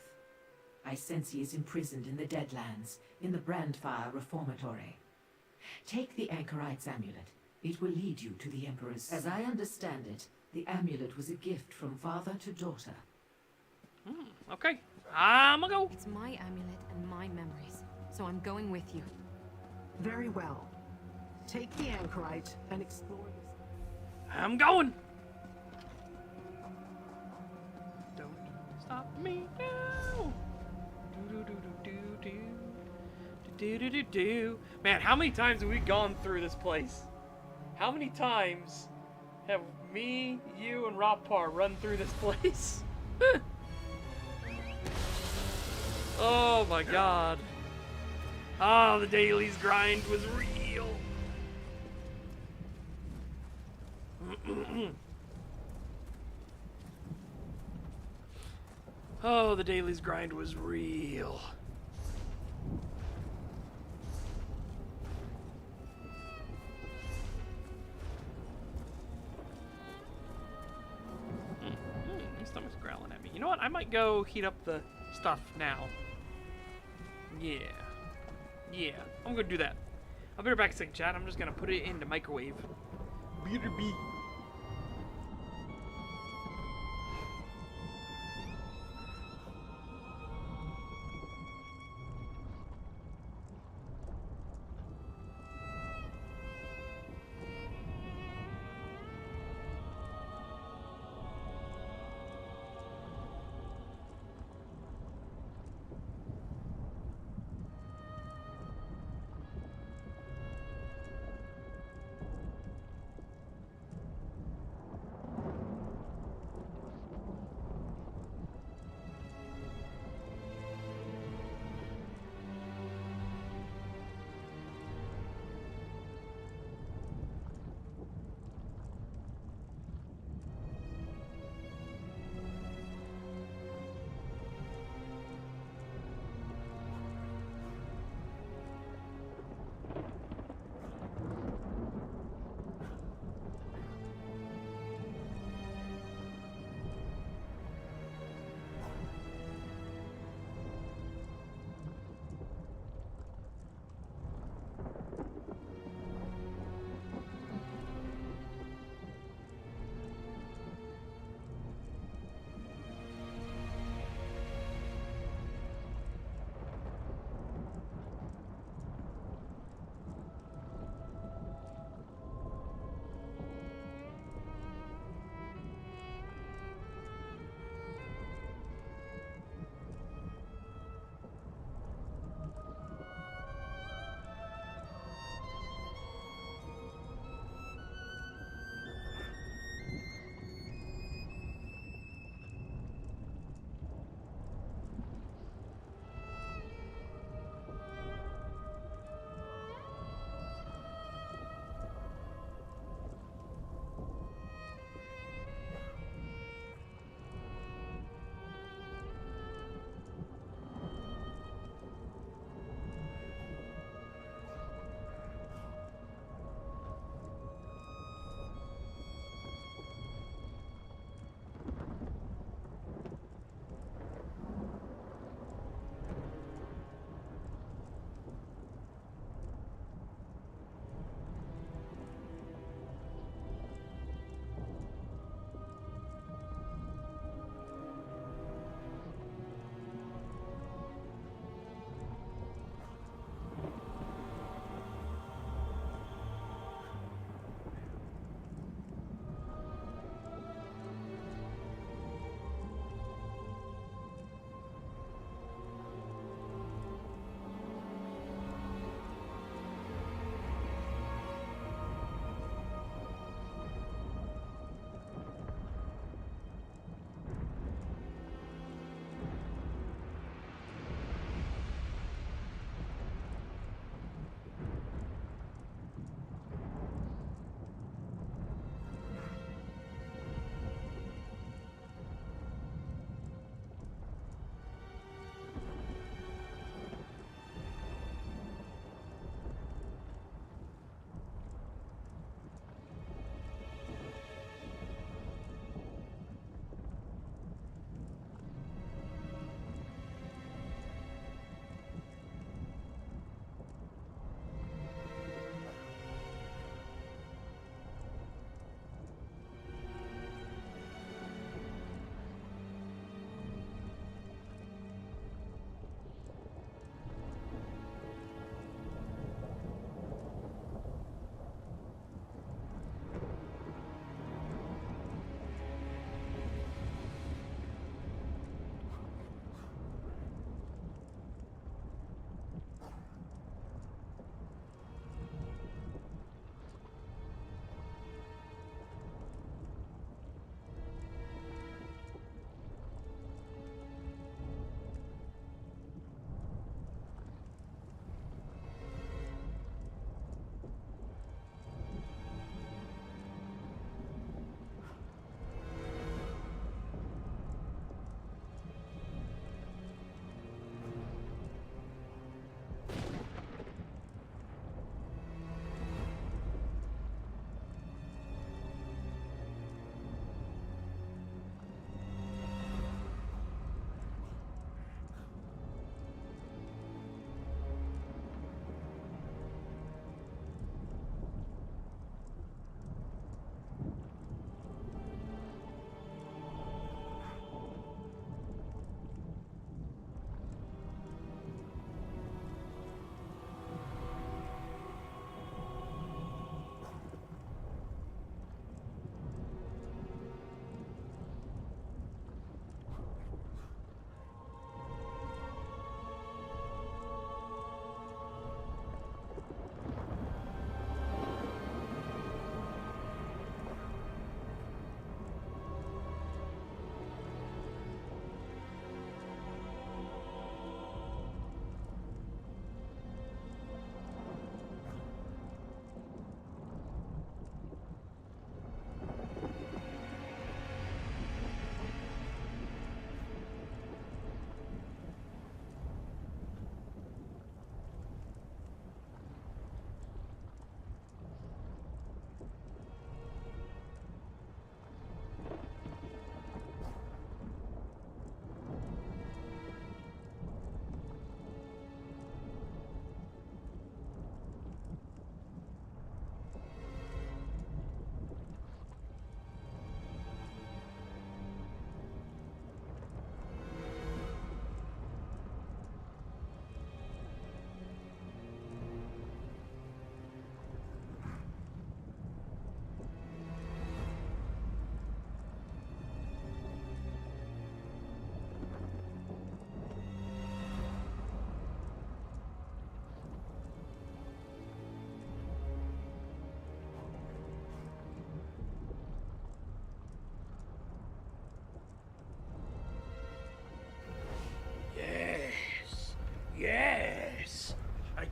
I sense he is imprisoned in the Deadlands, in the Brandfire Reformatory. Take the Anchorite's amulet. It will lead you to the Emperor's. As I understand it, the amulet was a gift from father to daughter. Okay. I'ma go. It's my amulet and my memories, so I'm going with you. Very well. Take the Anchorite and explore this. I'm going. Don't stop me now. Do. Man, how many times have we gone through this place? How many times have me, you, and Rapar run through this place? Oh my god. Oh, the dailies grind was real. Oh, the dailies grind was real. My stomach's growling at me. You know what? I might go heat up the stuff now. Yeah. Yeah. I'm gonna do that. I'll be right back in a second, chat. I'm just gonna put it in the microwave. BRB.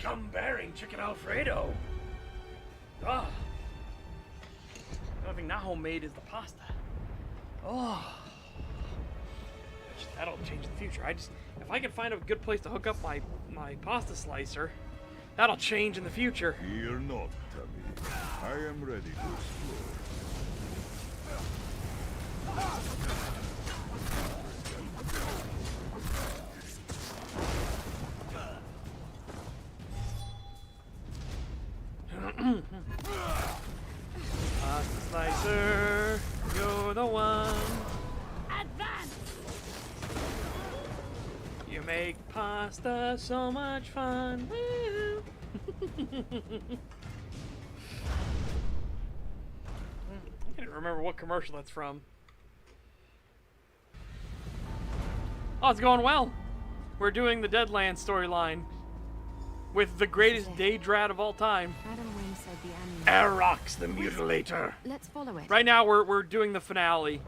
come bearing chicken Alfredo. Ah. The only thing not homemade is the pasta. Oh. That'll change the future. If I can find a good place to hook up my pasta slicer, that'll change in the future. Fear not, Tammy. I am ready to explore. Pasta slicer, you're the one. Advance! You make pasta so much fun. Woo! I can't remember what commercial that's from. Oh, it's going well. We're doing the Deadlands storyline with the greatest Daedrat of all time. Adam Wing said the amulet. Arox the Mutilator. Let's follow it. Right now we're doing the finale.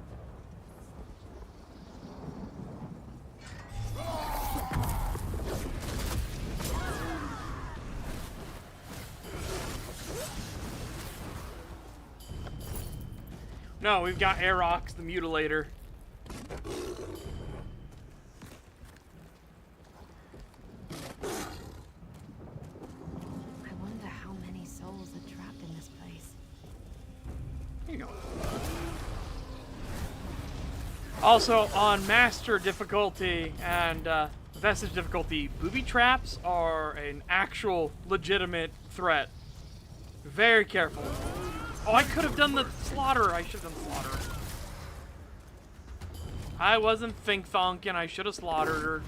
No, we've got Arox the Mutilator. I wonder how many souls are trapped in this place. Here you go. Also, on Master difficulty and Vestige difficulty, booby traps are an actual legitimate threat. Very careful. Oh, I could have done the slaughter. I should have done the slaughter. I wasn't think-thonking. I should have slaughtered her.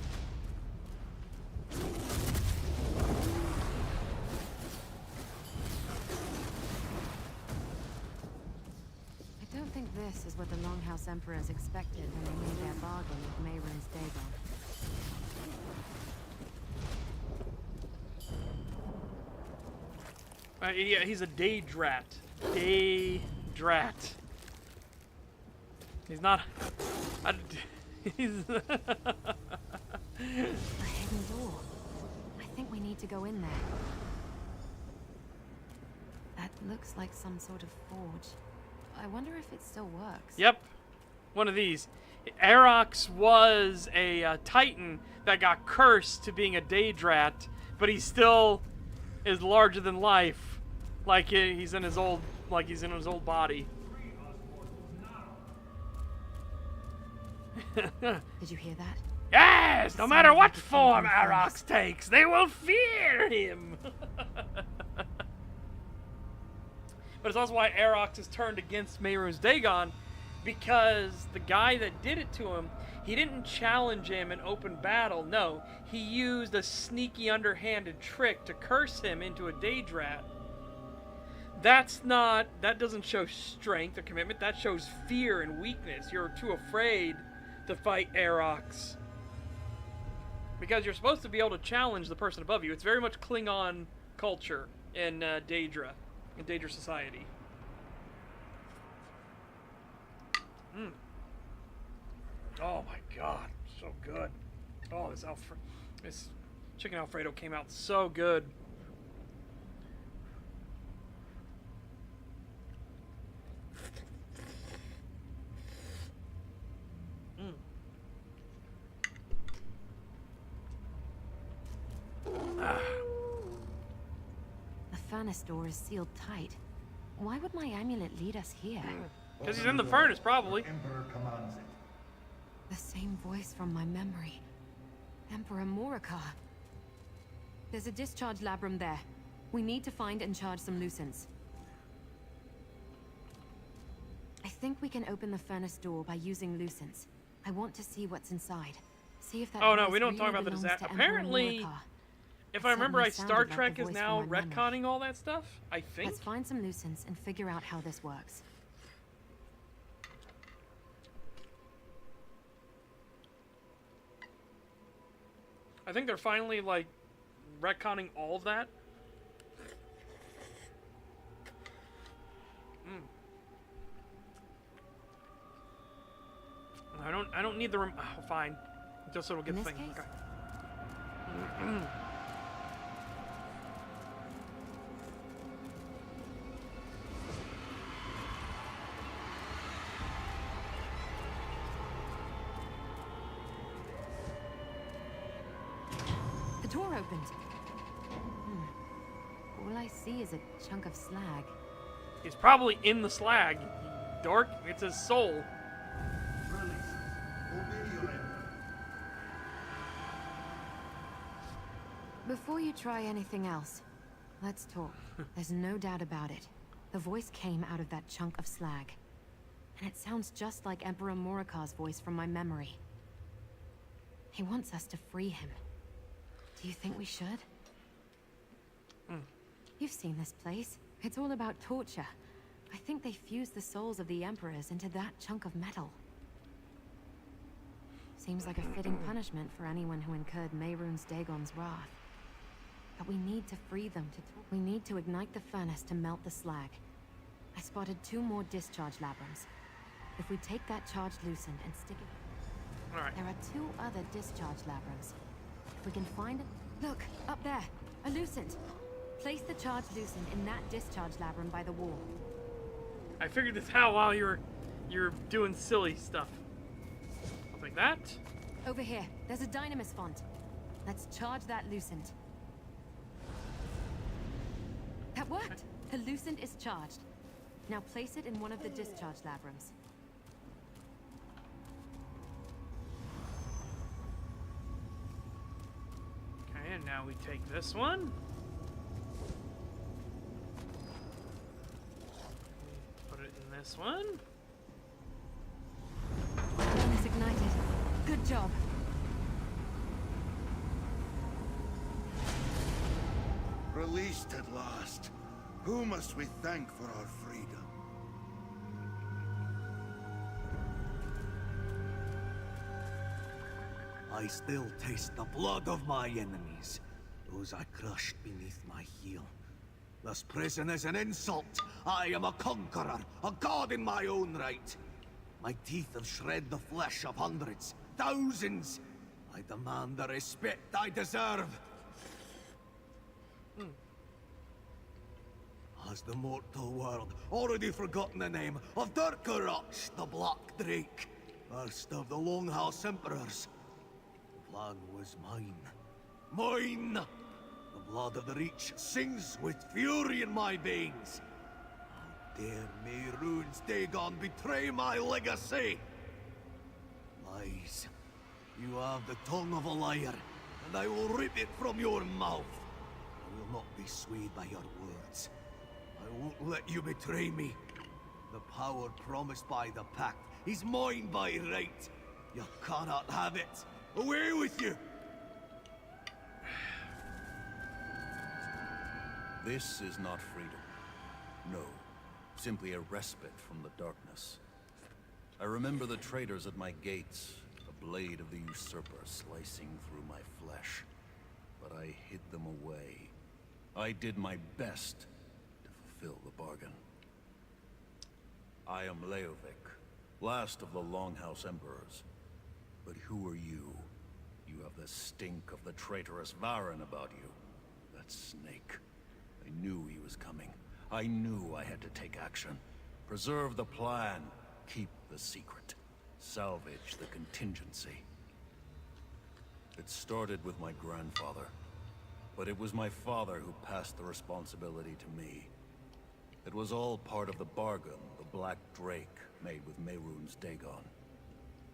I don't think this is what the Longhouse Emperors expected when they made their bargain with Mehrunes Dagon. Yeah, he's a Daedrat. Daedrat. He's not. He's. A hidden door. I think we need to go in there. That looks like some sort of forge. I wonder if it still works. Yep, one of these. Arox was a Titan that got cursed to being a Daedrat, but he still is larger than life. Like he's in his old body. Did you hear that? Yes! No matter what form Arox takes, they will fear him! But it's also why Arox is turned against Mehrunes Dagon, because the guy that did it to him, he didn't challenge him in open battle, no. He used a sneaky, underhanded trick to curse him into a Daedrat. That doesn't show strength or commitment, that shows fear and weakness. You're too afraid to fight Arox. Because you're supposed to be able to challenge the person above you. It's very much Klingon culture in Daedra, in Daedra society. Oh my god, so good. Oh, this chicken Alfredo came out so good. The furnace door is sealed tight. Why would my amulet lead us here? Because he's in the furnace, probably. Emperor commands it. The same voice from my memory. Emperor Morikar. There's a discharge labrum there. We need to find and charge some lucents. I think we can open the furnace door by using lucents. I want to see what's inside. See if that. Oh no, we don't talk about the disaster. Apparently, if I remember right, Star Trek is now retconning all that stuff. I think. Let's find some lucents and figure out how this works. I think they're finally like retconning all of that. I don't need the room. Oh, fine. Just so it'll get the thing. Okay. opened. All I see is a chunk of slag. He's probably in the slag. You dork. It's his soul. Before you try anything else, let's talk. There's no doubt about it. The voice came out of that chunk of slag. And it sounds just like Emperor Morikar's voice from my memory. He wants us to free him. Do you think we should? You've seen this place. It's all about torture. I think they fused the souls of the Emperors into that chunk of metal. Seems like a fitting punishment for anyone who incurred Mehrunes Dagon's wrath. But we need to free them to talk. We need to ignite the furnace to melt the slag. I spotted 2 more discharge labrums. If we take that charge loosened and stick it... Alright. There are 2 other discharge labrums. If we can find it... Look, up there! A lucent! Place the charge loosened in that discharge labrum by the wall. I figured this out while you're doing silly stuff. Like that. Over here, there's a dynamis font. Let's charge that lucent. That worked! The lucent is charged. Now place it in one of the discharge labrums. Okay, and now we take this one. Put it in this one. Flame is ignited. Good job. Released at last. Who must we thank for our freedom? I still taste the blood of my enemies, those I crushed beneath my heel. This prison is an insult. I am a conqueror, a god in my own right. My teeth have shred the flesh of hundreds, thousands. I demand the respect I deserve. Has the mortal world already forgotten the name of Dirkarach the Black Drake, first of the Longhouse Emperors? The plan was mine. Mine! The blood of the Reach sings with fury in my veins. How dare Mehrunes Dagon betray my legacy? Lies. You have the tongue of a liar, and I will rip it from your mouth. I will not be swayed by your words. I won't let you betray me. The power promised by the Pact is mine by right. You cannot have it. Away with you! This is not freedom. No, simply a respite from the darkness. I remember the traitors at my gates, the blade of the usurper slicing through my flesh. But I hid them away. I did my best to fulfill the bargain. I am Leovic, last of the Longhouse Emperors. But who are you? You have the stink of the traitorous Varen about you. That snake. I knew he was coming. I knew I had to take action. Preserve the plan. Keep the secret. Salvage the contingency. It started with my grandfather. But it was my father who passed the responsibility to me. It was all part of the bargain the Black Drake made with Mehrunes Dagon.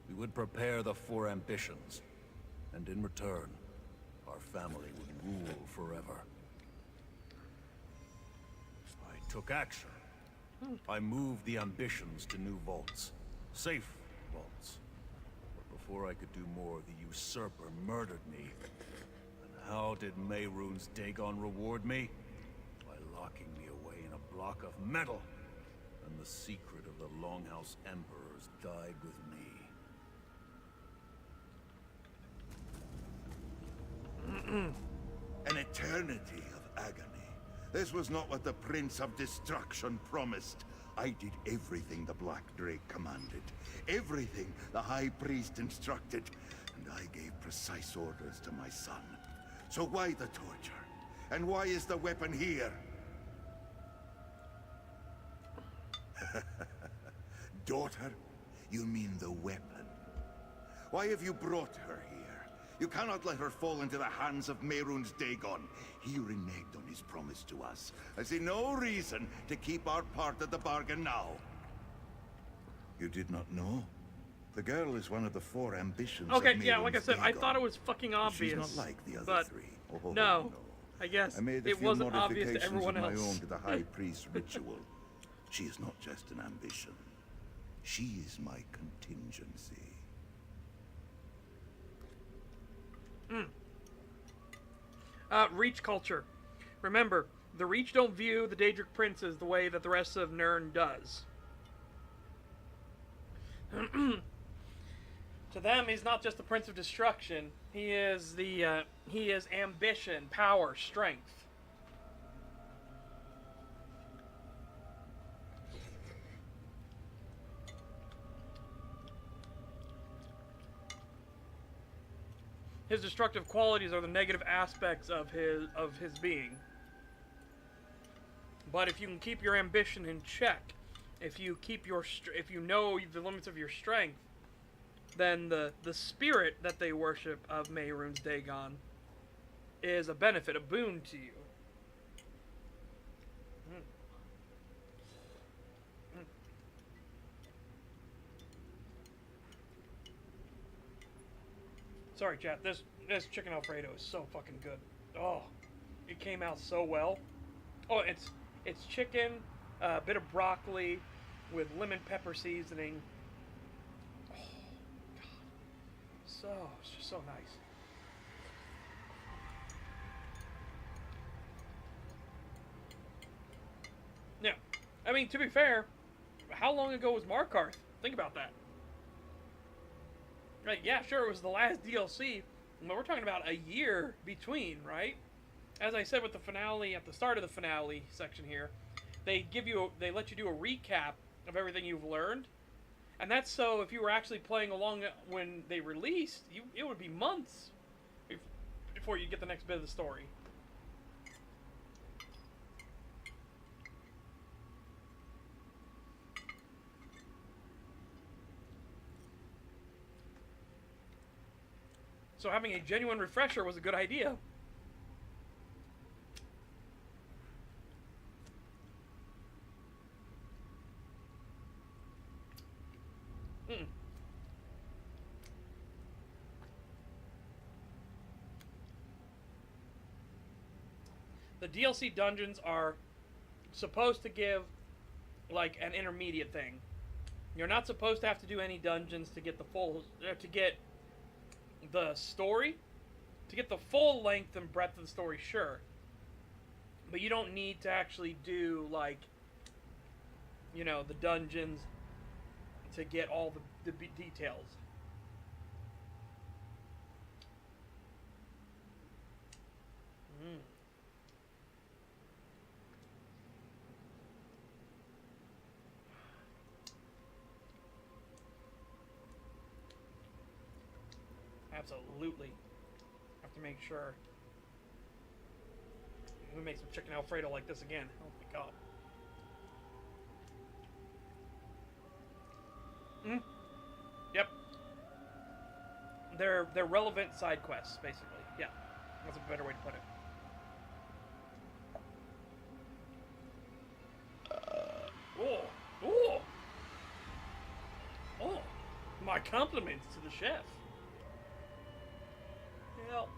We would prepare the 4 ambitions, and in return, our family would rule forever. I took action. I moved the ambitions to new vaults. Safe vaults. But before I could do more, the usurper murdered me. And how did Mehrunes Dagon reward me? By locking me away in a block of metal. And the secret of the Longhouse Emperors died with me. An eternity of agony. This was not what the Prince of Destruction promised. I did everything the Black Drake commanded. Everything the High Priest instructed. And I gave precise orders to my son. So why the torture? And why is the weapon here? Daughter? You mean the weapon? Why have you brought her here? You cannot let her fall into the hands of Mehrunes Dagon. He reneged on his promise to us. I see no reason to keep our part of the bargain now. You did not know? The girl is one of the 4 ambitions Okay, of yeah, like I Mehrunes said, I Dagon. thought it was fucking obvious. She's not like the other but 3. no, I guess I made a it few wasn't obvious to modifications everyone of my else. own to the High Priest's ritual. She is not just an ambition. She is my contingency. Reach culture. Remember, the Reach don't view the Daedric Princes the way that the rest of Nirn does. To them, he's not just the Prince of Destruction. He is he is ambition, power, strength. His destructive qualities are the negative aspects of his being. But if you can keep your ambition in check, if you know the limits of your strength, then the spirit that they worship of Mehrunes Dagon is a benefit, a boon to you. Sorry, chat. This chicken Alfredo is so fucking good. Oh, it came out so well. Oh, it's chicken, a bit of broccoli, with lemon pepper seasoning. Oh, God, it's just so nice. Now, I mean, to be fair, how long ago was Markarth? Think about that. Right, yeah, sure, it was the last DLC, but we're talking about a year between, right? As I said with the finale, at the start of the finale section here, they let you do a recap of everything you've learned, and that's so if you were actually playing along when they released, it would be months before you get the next bit of the story. So having a genuine refresher was a good idea. The DLC dungeons are supposed to give like an intermediate thing. You're not supposed to have to do any dungeons to get the full to get the story, to get the full length and breadth of the story, sure. But you don't need to actually do, like, you know, the dungeons to get all the details. Absolutely. Have to make sure. We make some chicken Alfredo like this again. Oh my god. Yep. They're relevant side quests, basically. Yeah. That's a better way to put it. Oh. My compliments to the chef. Hell.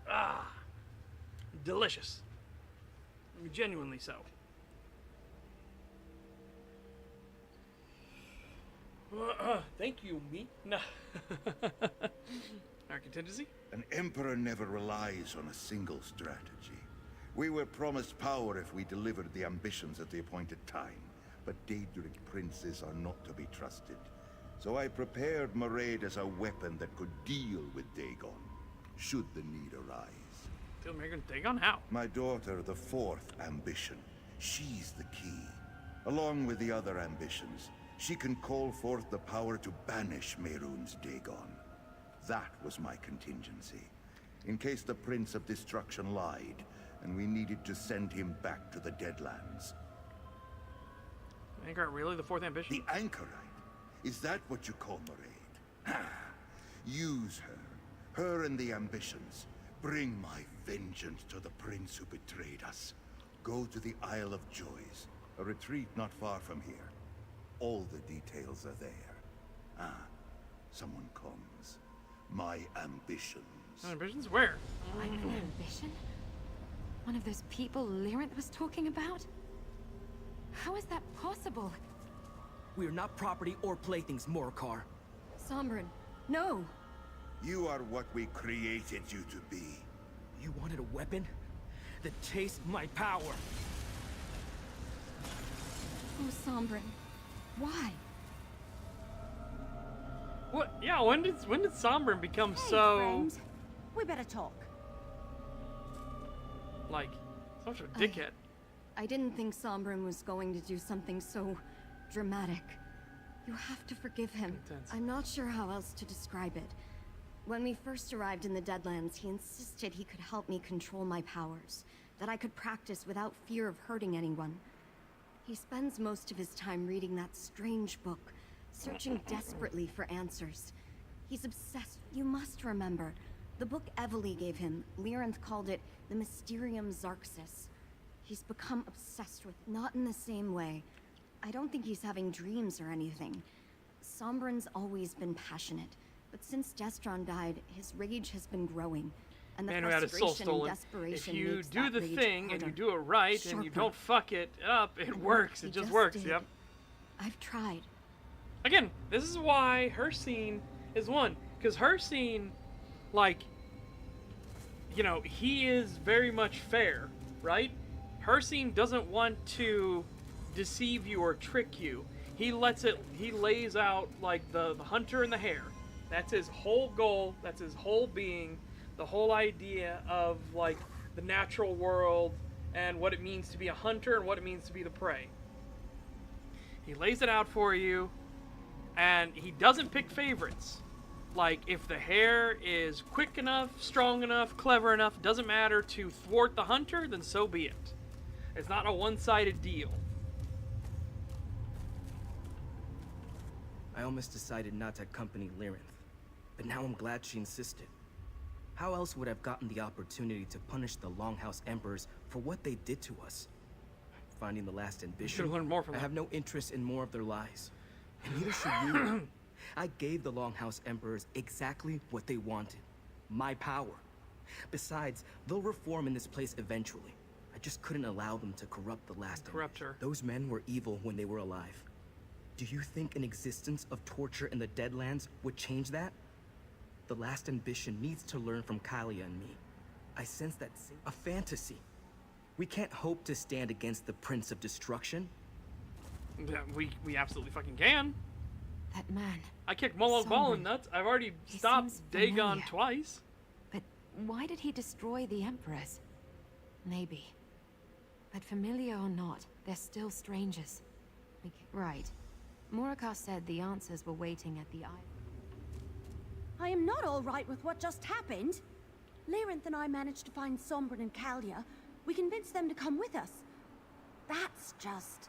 Ah, delicious. Genuinely so. Thank you, me. No. Our contingency? An emperor never relies on a single strategy. We were promised power if we delivered the ambitions at the appointed time, but Daedric princes are not to be trusted. So I prepared Maraid as a weapon that could deal with Dagon, should the need arise. Deal with Dagon? How? My daughter, the 4th ambition. She's the key. Along with the other ambitions, she can call forth the power to banish Mehrunes Dagon. That was my contingency. In case the Prince of Destruction lied, and we needed to send him back to the Deadlands. Anchorite, really? The fourth ambition? The Anchorite? Is that what you call Maraid? Use her. Her and the ambitions. Bring my vengeance to the Prince who betrayed us. Go to the Isle of Joys. A retreat not far from here. All the details are there. Someone comes. My ambitions. Ambitions? Where? Like an ambition? One of those people Lyrinth was talking about? How is that possible? We are not property or playthings, Morcar. Sombrin, no! You are what we created you to be. You wanted a weapon? Then taste my power! Oh, Sombrin. Why? What? Yeah, when did Sombrin become Hey, so... friend. We better talk. Like, such a dickhead. I didn't think Sombrin was going to do something so dramatic. You have to forgive him. Intense. I'm not sure how else to describe it. When we first arrived in the Deadlands, he insisted he could help me control my powers, that I could practice without fear of hurting anyone. He spends most of his time reading that strange book, searching desperately for answers. He's obsessed. You must remember, the book Evely gave him, Lyrinth called it the Mysterium Xarxis. He's become obsessed with it, not in the same way. I don't think he's having dreams or anything. Sombrin's always been passionate, but since Destron died, his rage has been growing. And the Man who had his soul frustration and stolen. desperation If you makes do that the rage thing harder, and you do it right and you sharper. don't fuck it up, it works. He It just just works. did. Yep. I've tried. Again, this is why Hircine is one. Because Hircine, like, you know, he is very much fair, right? Hircine doesn't want to deceive you or trick you. He lays out, like, the hunter and the hare. That's his whole goal. That's his whole being. The whole idea of, like, the natural world and what it means to be a hunter and what it means to be the prey. He lays it out for you, and he doesn't pick favorites. Like, if the hare is quick enough, strong enough, clever enough, doesn't matter to thwart the hunter, then so be it. It's not a one-sided deal. I almost decided not to accompany Lyrinth, but now I'm glad she insisted. How else would I have gotten the opportunity to punish the Longhouse Emperors for what they did to us? Finding the last ambition, should've learned more from I them. have no interest in more of their lies. And neither should you. I gave the Longhouse Emperors exactly what they wanted. My power. Besides, they'll reform in this place eventually. I just couldn't allow them to corrupt the last Corrupt her. Those men were evil when they were alive. Do you think an existence of torture in the Deadlands would change that? The last ambition needs to learn from Kalia and me. I sense that a fantasy. We can't hope to stand against the Prince of Destruction. Yeah, we absolutely fucking can. That man. I kicked Moloch Ball in Sombrin. nuts. I've already He stopped seems Dagon familiar. twice. But why did he destroy the Emperors? Maybe. But familiar or not, they're still strangers. Right. Morikar said the answers were waiting at the island. I am not all right with what just happened. Lyrinth and I managed to find Sombrin and Kalia. We convinced them to come with us. That's just...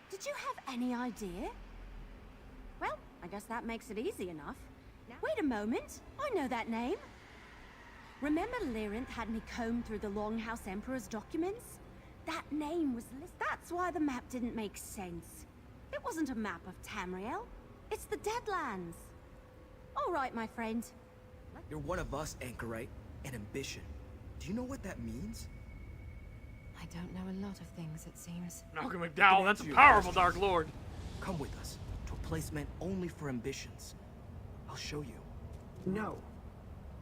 Did you have any idea? Well, I guess that makes it easy enough. Wait a moment. I know that name. Remember Lyrinth had me comb through the Longhouse Emperor's documents? That name was listed. That's why the map didn't make sense. It wasn't a map of Tamriel. It's the Deadlands. All right, my friend. You're one of us, Anchorite, and ambition. Do you know what that means? I don't know a lot of things, it seems. Malcolm McDowell, that's a powerful Dark Lord. Come with us to a place meant only for ambitions. I'll show you. No.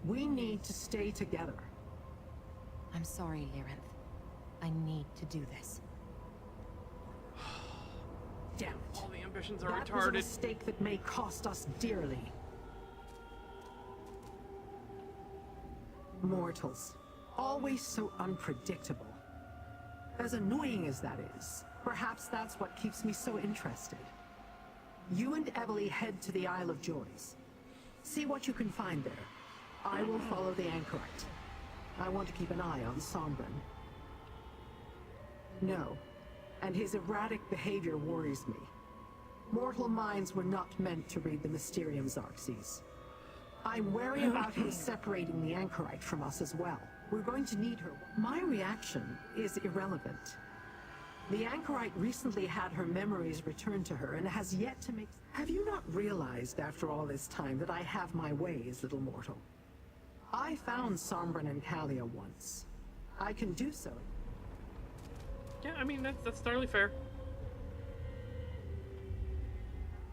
We need to stay together. I'm sorry, Lyrinth. I need to do this. Damn it. All the ambitions are That was a retarded. mistake that may cost us dearly. Mortals. Always so unpredictable. As annoying as that is, perhaps that's what keeps me so interested. You and Evely head to the Isle of Joys. See what you can find there. I will follow the anchorite. I want to keep an eye on Sombren. No, and his erratic behavior worries me. Mortal minds were not meant to read the Mysterium, Xerxes. I'm wary about him separating the anchorite from us as well. We're going to need her. My reaction is irrelevant. The anchorite recently had her memories returned to her and has yet to make... Have you not realized after all this time that I have my ways, little mortal? I found Sombren and Kalia once. I can do so. Yeah, I mean, that's entirely fair.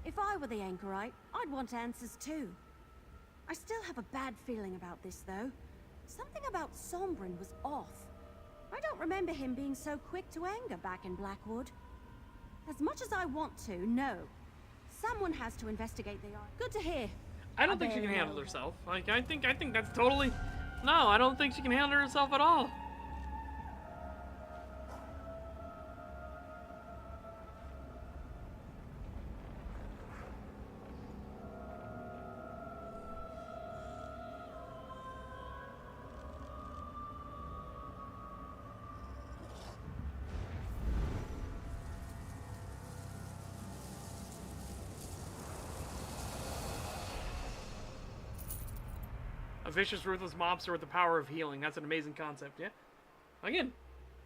If I were the anchorite, I'd want answers too. I still have a bad feeling about this, though. Something about Sombren was off. I don't remember him being so quick to anger back in Blackwood. As much as I want to, no. Someone has to investigate the art. Good to hear. I don't think she can handle herself. Like, I think that's totally... No, I don't think she can handle herself at all. A vicious, ruthless mobster with the power of healing. That's an amazing concept, yeah? Again,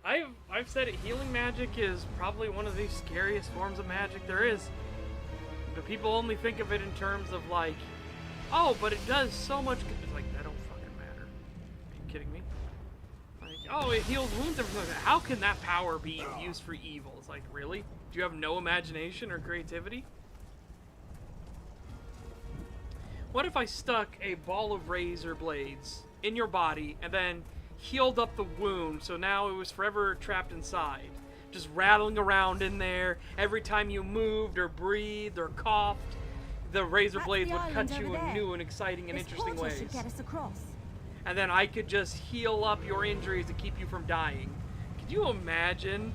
I've said it, healing magic is probably one of the scariest forms of magic there is. But people only think of it in terms of like, oh, but it does so much good. It's like, that don't fucking matter. Are you kidding me? Like, oh, it heals wounds, everything like that. How can that power be used for evil? It's like, really? Do you have no imagination or creativity? What if I stuck a ball of razor blades in your body and then healed up the wound so now it was forever trapped inside? Just rattling around in there. Every time you moved or breathed or coughed, the razor blades would cut you in new and exciting and interesting ways. Should get us across. And then I could just heal up your injuries to keep you from dying. Could you imagine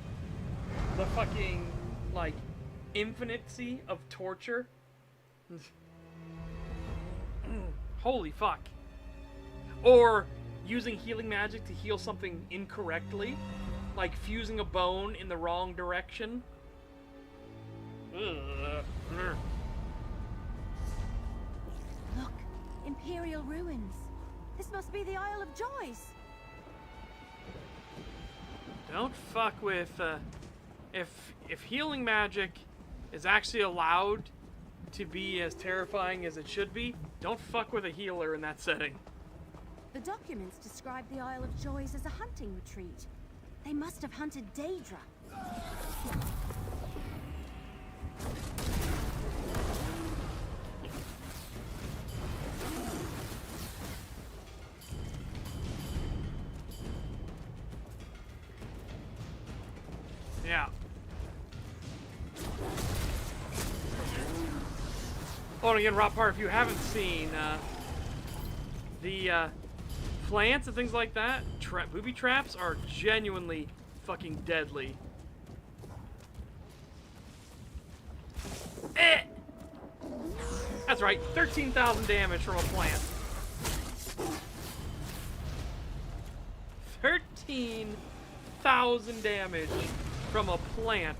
the fucking, like, infinity of torture? Holy fuck. Or using healing magic to heal something incorrectly, like fusing a bone in the wrong direction. Look, Imperial ruins. This must be the Isle of Joys. Don't fuck with, if healing magic is actually allowed to be as terrifying as it should be, don't fuck with a healer in that setting. The documents describe the Isle of Joys as a hunting retreat. They must have hunted Daedra. Yeah. Oh, and again, Roppar, if you haven't seen the plants and things like that, booby traps are genuinely fucking deadly. Eh! That's right, 13,000 damage from a plant. 13,000 damage from a plant.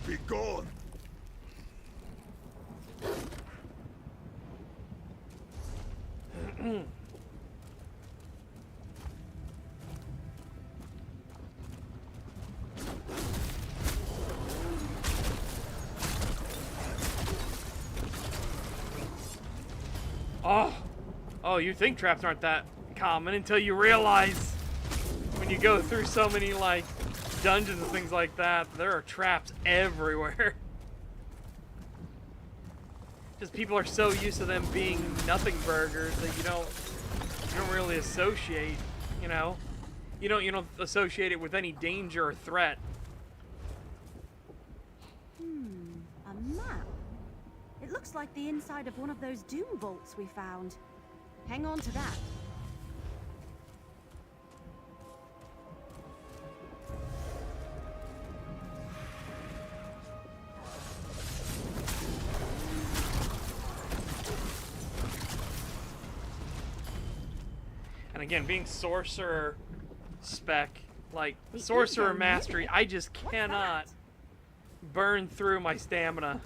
Be gone! Oh, you think traps aren't that common until you realize when you go through so many, like, dungeons and things like that, there are traps everywhere. Just people are so used to them being nothing burgers that you don't really associate, you know? You don't associate it with any danger or threat. A map. It looks like the inside of one of those doom vaults we found. Hang on to that. And again, being sorcerer spec, like sorcerer mastery, I just cannot burn through my stamina.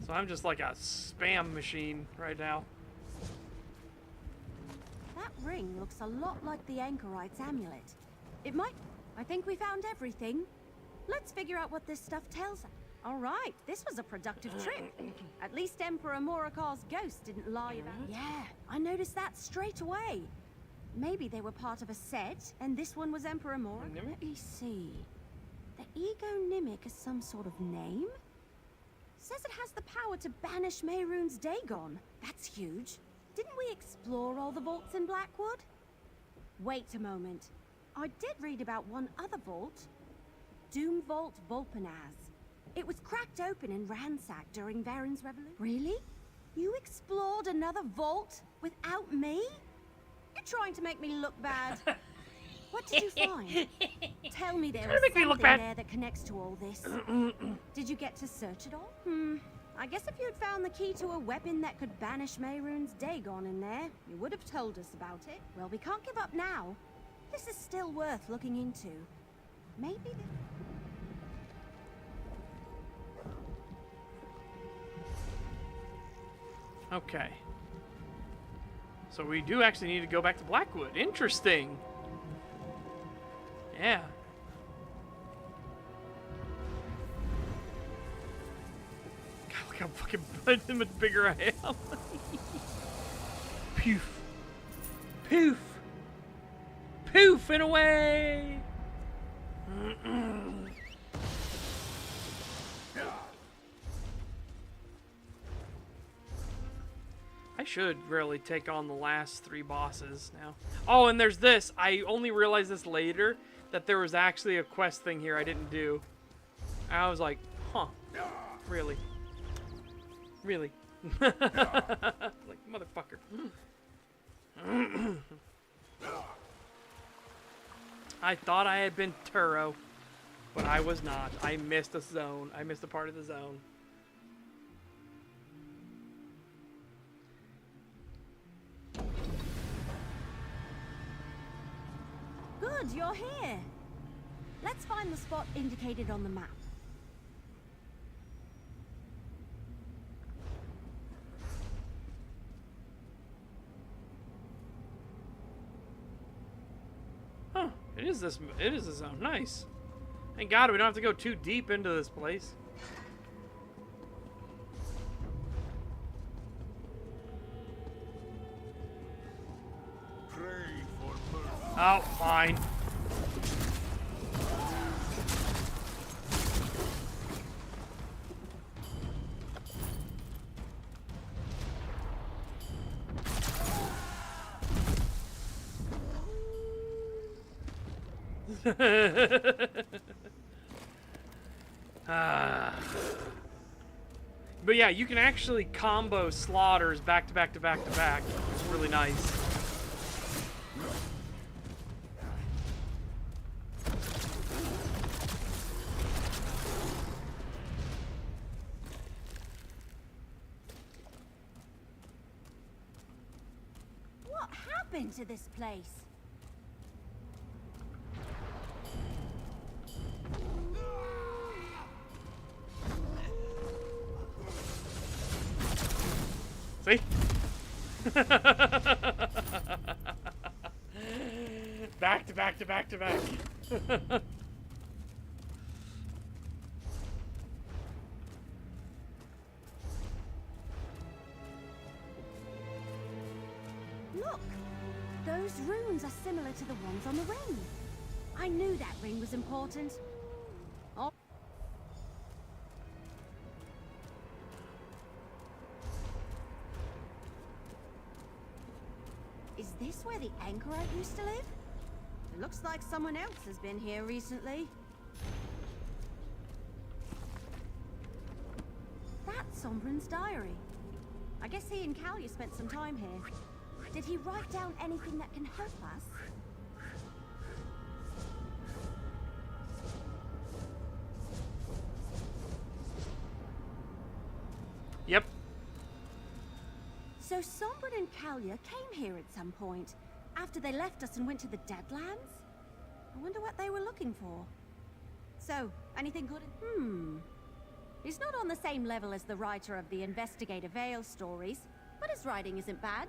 So I'm just like a spam machine right now. That ring looks a lot like the Anchorite's amulet. It might... I think we found everything. Let's figure out what this stuff tells us. All right, this was a productive trip. At least Emperor Morikar's ghost didn't lie about it. Yeah, I noticed that straight away. Maybe they were part of a set, and this one was Emperor Morik. Let me see. The Ego Nimic is some sort of name? Says it has the power to banish Mehrunes Dagon. That's huge. Didn't we explore all the vaults in Blackwood? Wait a moment. I did read about one other vault. Doom Vault Volpanaz. It was cracked open and ransacked during Varen's Revolution. Really? You explored another vault without me? You're trying to make me look bad. What did you find? Tell me there was something there that connects to all this. Did you get to search it all? I guess if you'd found the key to a weapon that could banish Mehrunes Dagon in there, you would have told us about it. Well, we can't give up now. This is still worth looking into. Maybe... Okay. So we do actually need to go back to Blackwood. Interesting. Yeah. God, look how fucking much bigger I am. Poof. Poof. Poof and away. I should really take on the last 3 bosses now. Oh, and there's this. I only realized this later, that there was actually a quest thing here I didn't do. I was like, huh, really? Really? Like, motherfucker. I thought I had been Turo, but I was not. I missed a zone. I missed a part of the zone. Good, you're here. Let's find the spot indicated on the map. Huh, it is this zone. Nice. Thank God we don't have to go too deep into this place. Oh, fine. But yeah, you can actually combo slaughters back to back to back to back. It's really nice. What happened to this place? See? Back to back to back to back. Look! Those runes are similar to the ones on the ring. I knew that ring was important. Oh. Is this where the Anchorite used to live? It looks like someone else has been here recently. That's Sombrin's diary. I guess he and Kalia spent some time here. Did he write down anything that can help us? Yep. So Sombrin and Kalia came here at some point, after they left us and went to the Deadlands? I wonder what they were looking for. So, anything good? He's not on the same level as the writer of the Investigator Vale stories, but his writing isn't bad.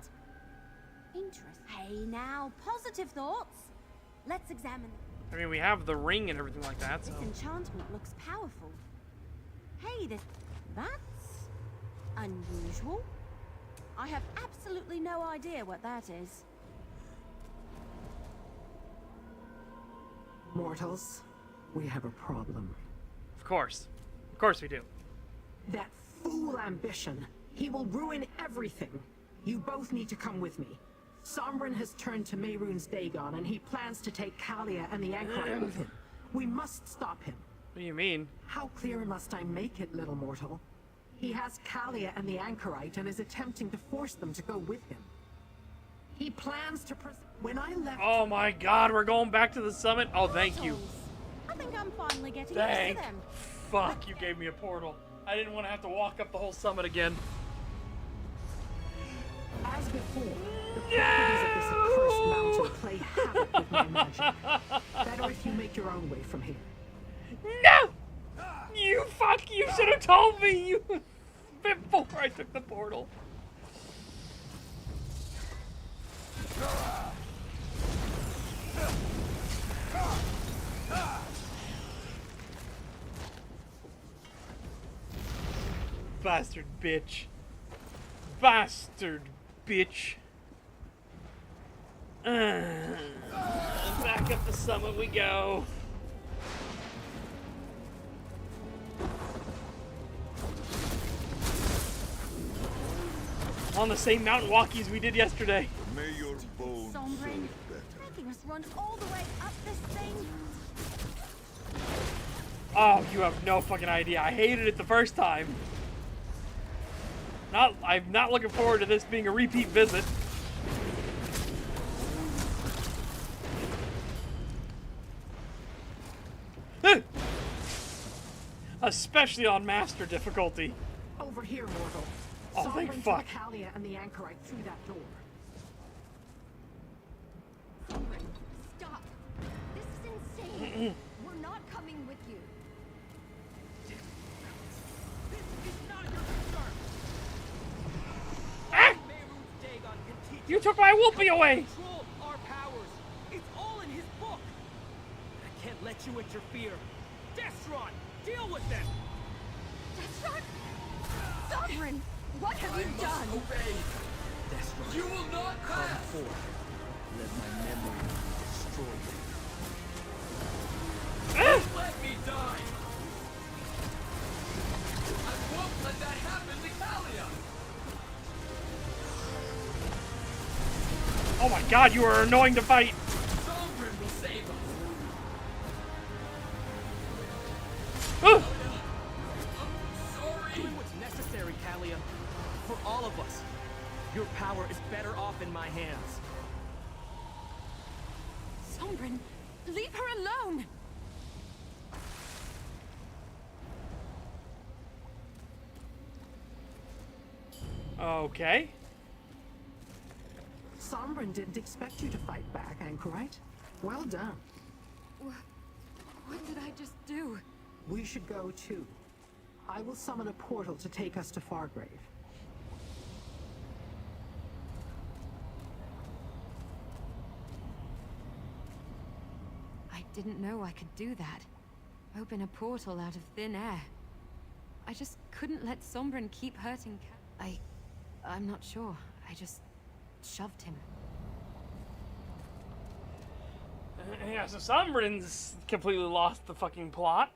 Interesting. Hey now, positive thoughts. Let's examine them. I mean, we have the ring and everything like that, so... This enchantment looks powerful. Hey, that's unusual. I have absolutely no idea what that is. Mortals, we have a problem. Of course. Of course we do. That fool ambition. He will ruin everything. You both need to come with me. Sombrin has turned to Mehrunes Dagon, and he plans to take Kalia and the Anchorite with him. We must stop him. What do you mean? How clear must I make it, little mortal? He has Kalia and the Anchorite and is attempting to force them to go with him. He plans to when I left... Oh my god, we're going back to the summit? Oh, thank you. I think I'm finally getting used Thank to them. fuck, you gave me a portal. I didn't want to have to walk up the whole summit again. As before, the properties of this accursed mountain play havoc with my magic. Better if you make your own way from here. No! You fuck! You should have told me you before I took the portal. Bastard bitch. Bastard bitch. Back up the summit we go. On the same mountain walkies we did yesterday. May your bones Sombrin, making us run all the way up this thing. Oh, you have no fucking idea. I hated it the first time. I'm not looking forward to this being a repeat visit. Especially on master difficulty. Over here, mortal. Oh, thank Sombrin fuck. took Kalia and the Anchorite through that door. Sombrin, stop. This is insane. We're not coming with you. Ah! You took my whoopee away! Control our powers. It's all in his book. I can't let you interfere. Destron, deal with them. Destron? Sombrin, what have you done? Obey. Destron, You will not come pass. forth. Let my memory destroy you. Let me die. I won't let that happen to Kalia. Oh my god, you are annoying to fight! Sombrin will save us. Ooh. Do what's necessary, Kalia. For all of us. Your power is better off in my hands. Sombrin, leave her alone. Okay. Sombrin didn't expect you to fight back, Anchorite. Well done. What did I just do? We should go too. I will summon a portal to take us to Fargrave. I didn't know I could do that. Open a portal out of thin air. I just couldn't let Sombrin keep hurting I'm not sure. I just shoved him. Yeah, so Sombrin's completely lost the fucking plot.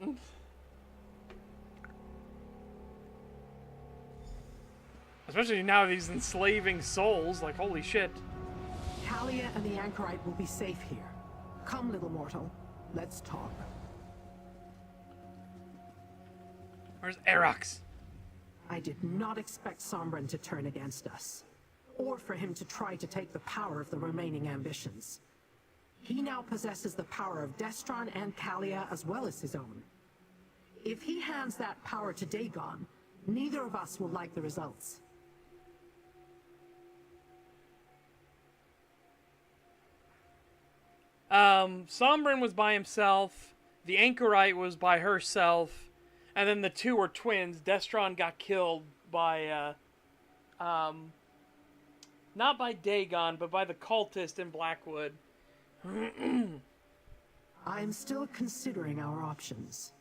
Especially now that he's enslaving souls, like holy shit. Kalia and the Anchorite will be safe here. Come, little mortal. Let's talk. Where's Erox? I did not expect Sombrin to turn against us, or for him to try to take the power of the remaining ambitions. He now possesses the power of Destron and Kalia as well as his own. If he hands that power to Dagon, neither of us will like the results. Sombrin was by himself, the Anchorite was by herself, and then the two were twins. Destron got killed by, not by Dagon, but by the cultist in Blackwood. I'm still considering our options.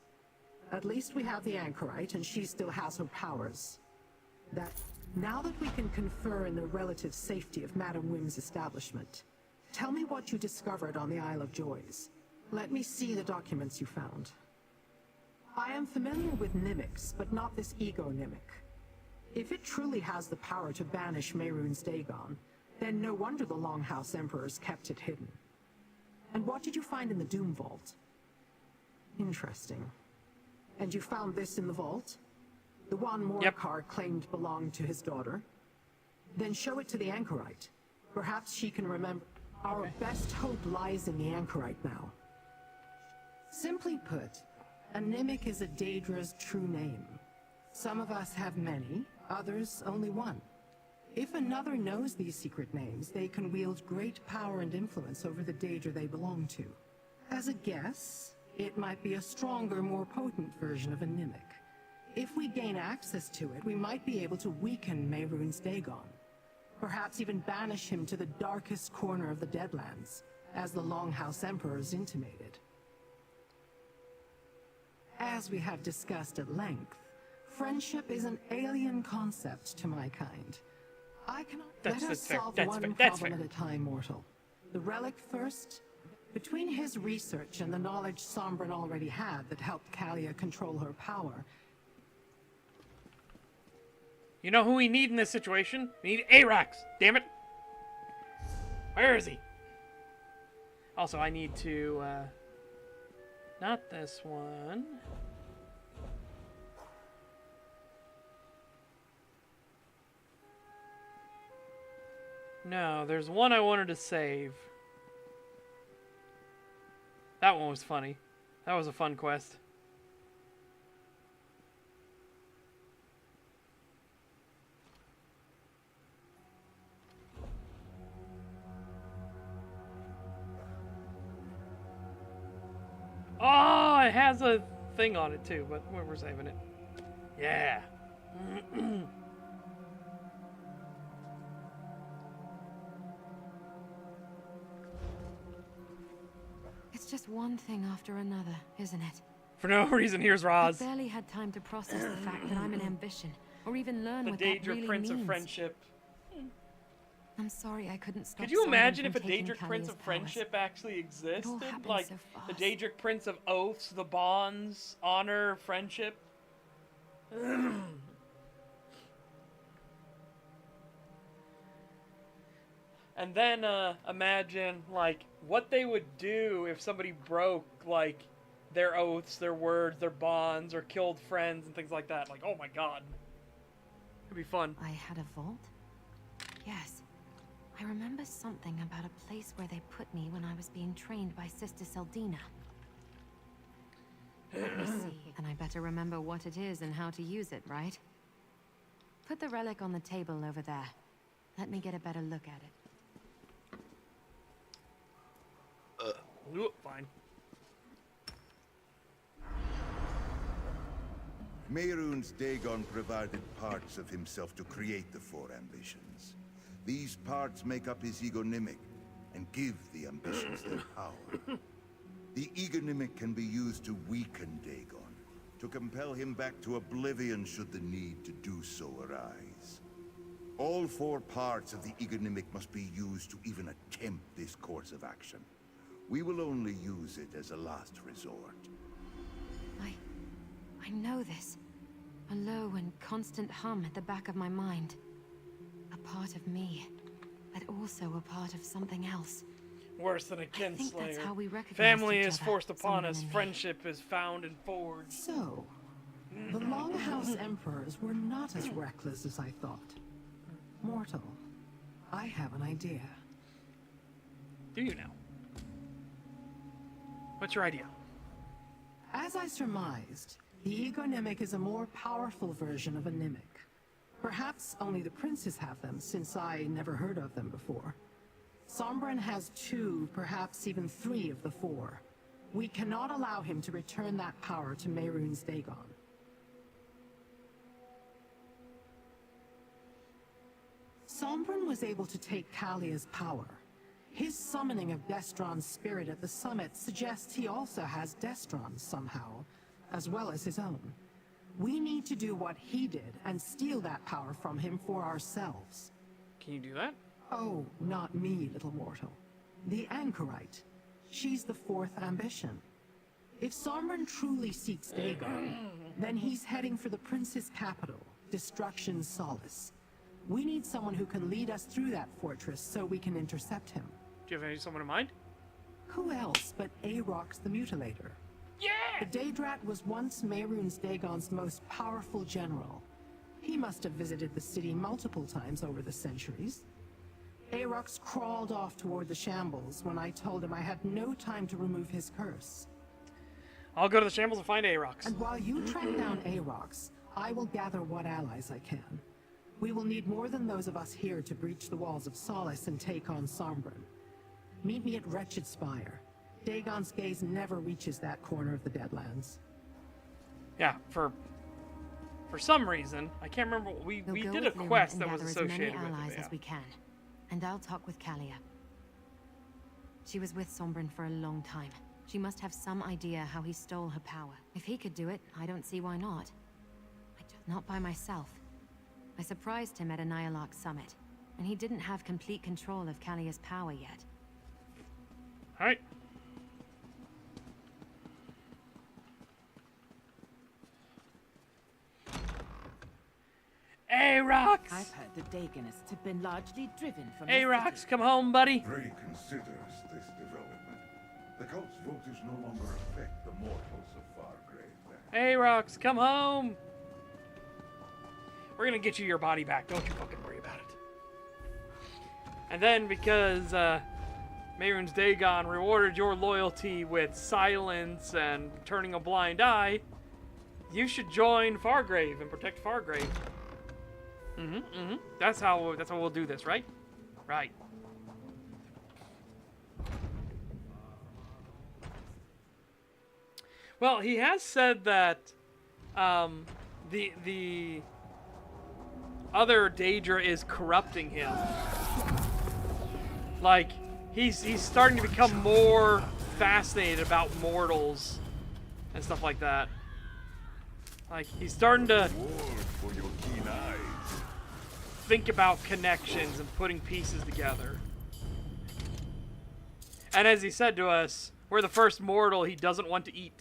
At least we have the Anchorite, and she still has her powers. Now that we can confer in the relative safety of Madame Wim's establishment, tell me what you discovered on the Isle of Joys. Let me see the documents you found. I am familiar with mimics, but not this ego mimic. If it truly has the power to banish Mehrunes Dagon, then no wonder the Longhouse Emperors kept it hidden. And what did you find in the Doom Vault? Interesting. And you found this in the vault? The one Morcar claimed belonged to his daughter? Then show it to the Anchorite. Perhaps she can remember. Our best hope lies in the Anchorite now. Simply put, a Nimic is a Daedra's true name. Some of us have many, others only one. If another knows these secret names, they can wield great power and influence over the Daedra they belong to. As a guess, it might be a stronger, more potent version of a Nimic. If we gain access to it, we might be able to weaken Mehrunes Dagon. Perhaps even banish him to the darkest corner of the Deadlands, as the Longhouse Emperors intimated. As we have discussed at length, friendship is an alien concept to my kind. I cannot let us solve one problem at a time, mortal. The relic first. Between his research and the knowledge Sombrin already had that helped Kalia control her power. You know who we need in this situation? We need Arax. Damn it. Where is he? Also, I need to, not this one. No, there's one I wanted to save. That one was funny. That was a fun quest. Oh, it has a thing on it too, but we're saving it. Yeah. It's just one thing after another, isn't it? For no reason, here's Roz. I barely had time to process the fact that I'm an ambition, or even learn what that Daedra really Prince means. of Friendship. I'm sorry I couldn't stop. Could you imagine if a taking Daedric Prince of Kalia's Friendship actually existed? happened Like so the Daedric Prince of Oaths, the bonds, honor, friendship. And then imagine like what they would do if somebody broke like their oaths, their words, their bonds, or killed friends and things like that. Like, oh my god. It'd be fun. I had a vault? Yes. I remember something about a place where they put me when I was being trained by Sister Seldina. Let me see. And I better remember what it is and how to use it, right? Put the relic on the table over there. Let me get a better look at it. Fine. Mehrunes Dagon provided parts of himself to create the four ambitions. These parts make up his egonymic and give the ambitions their power. The egonymic can be used to weaken Dagon, to compel him back to oblivion should the need to do so arise. All four parts of the egonymic must be used to even attempt this course of action. We will only use it as a last resort. I know this. A low and constant hum at the back of my mind. A part of me, but also a part of something else. Worse than a I think kinslayer. that's how we recognize Family each is other, forced upon Sombrin us. and me. Friendship is found and forged. So, the Longhouse Emperors were not as reckless as I thought. Mortal, I have an idea. Do you now? What's your idea? As I surmised, the egonymic is a more powerful version of a Nimic. Perhaps only the princes have them, since I never heard of them before. Sombren has 2, perhaps even 3 of the 4. We cannot allow him to return that power to Mehrunes Dagon. Sombren was able to take Kalia's power. His summoning of Destron's spirit at the summit suggests he also has Destron's somehow, as well as his own. We need to do what he did and steal that power from him for ourselves. Can you do that? Oh, not me, little mortal. The Anchorite. She's the 4th ambition. If Sombren truly seeks Dagon, then he's heading for the prince's capital, Destruction's Solace. We need someone who can lead us through that fortress so we can intercept him. Do you have someone in mind? Who else but Aarox the Mutilator? Yeah! The Daedrat was once Mehrunes Dagon's most powerful general. He must have visited the city multiple times over the centuries. Aarox crawled off toward the shambles when I told him I had no time to remove his curse. I'll go to the shambles and find Aarox. And while you track down Aarox, I will gather what allies I can. We will need more than those of us here to breach the walls of Solace and take on Sombren. Meet me at Wretched Spire. Dagon's gaze never reaches that corner of the Deadlands. Yeah, for some reason, I can't remember. We did a quest that was associated with it. Allies as we can, and I'll talk with Kalia. She was with Sombren for a long time. She must have some idea how he stole her power. If he could do it, I don't see why not. Not by myself. I surprised him at a Nyalak summit, and he didn't have complete control of Kalia's power yet. Alright. Aarox! I've heard the Dagonists have been largely driven from Aarox, come home, buddy. Prey considers this development. The cult's votes no longer affect the mortals of Fargrave. Aarox, come home. We're gonna get you your body back. Don't you fucking worry about it. And then because Mehrunes Dagon rewarded your loyalty with silence and turning a blind eye, you should join Fargrave and protect Fargrave. That's how we'll do this, right? Right. Well, he has said that the other Daedra is corrupting him. Like, he's starting to become more fascinated about mortals and stuff like that. Like, he's starting to think about connections and putting pieces together. And as he said to us, we're the first mortal he doesn't want to eat.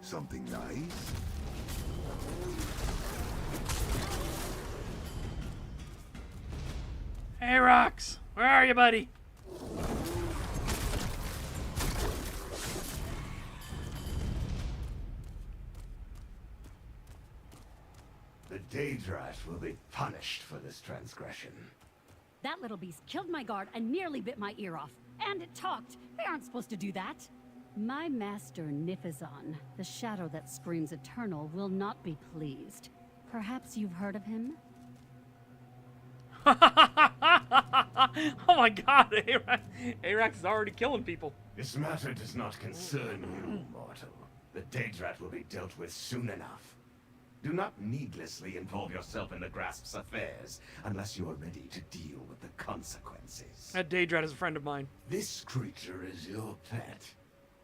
Something nice. Aarox, where are you, buddy? The Daedrat will be punished for this transgression. That little beast killed my guard and nearly bit my ear off. And it talked. They aren't supposed to do that. My master, Nifazon, the shadow that screams eternal, will not be pleased. Perhaps you've heard of him? Oh my god, Aarox is already killing people. This matter does not concern you, mortal. The Daedrat will be dealt with soon enough. Do not needlessly involve yourself in the Grasp's affairs unless you are ready to deal with the consequences. That Daedrat is a friend of mine. This creature is your pet.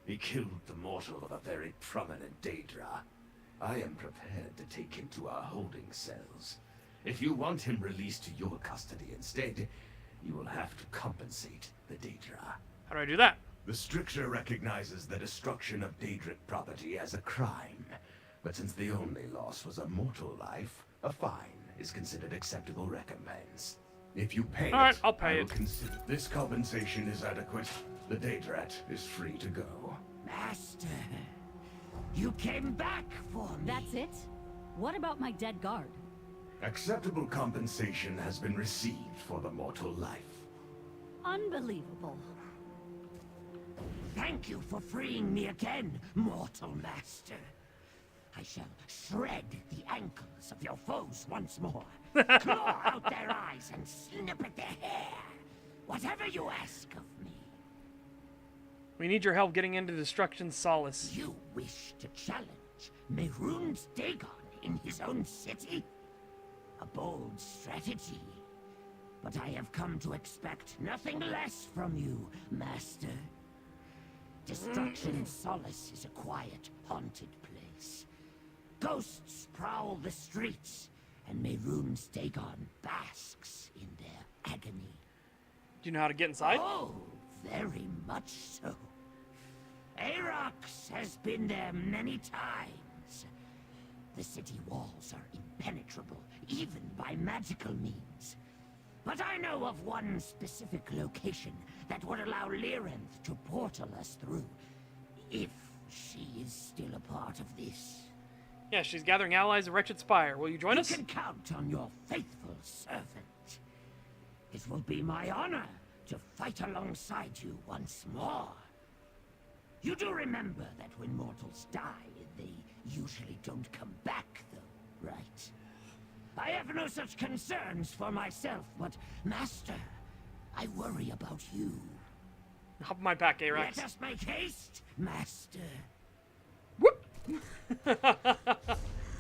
He killed the mortal of a very prominent Daedra. I am prepared to take him to our holding cells. If you want him released to your custody instead, you will have to compensate the Daedra. How do I do that? The stricture recognizes the destruction of Daedric property as a crime. But since the only loss was a mortal life, a fine is considered acceptable recompense. If you pay All right, it, I'll pay I will it. consider this compensation is adequate. The Daedrat is free to go. Master, you came back for me. That's it? What about my dead guard? Acceptable compensation has been received for the mortal life. Unbelievable. Thank you for freeing me again, mortal master. I shall shred the ankles of your foes once more. Claw out their eyes and snip at their hair. Whatever you ask of me. We need your help getting into Destruction Solace. You wish to challenge Mehrunes Dagon in his own city? A bold strategy. But I have come to expect nothing less from you, Master. Destruction Solace is a quiet, haunted place. Ghosts prowl the streets, and Mehrunes Dagon basks in their agony. Do you know how to get inside? Oh, very much so. Arox has been there many times. The city walls are impenetrable, even by magical means. But I know of one specific location that would allow Lyranth to portal us through, if she is still a part of this. Yeah, she's gathering allies of Wretched Spire. Will you join us? You can count on your faithful servant. It will be my honor to fight alongside you once more. You do remember that when mortals die, they usually don't come back, though, right? I have no such concerns for myself, but, Master, I worry about you. Hop on my back, Arax. Let us make haste, Master.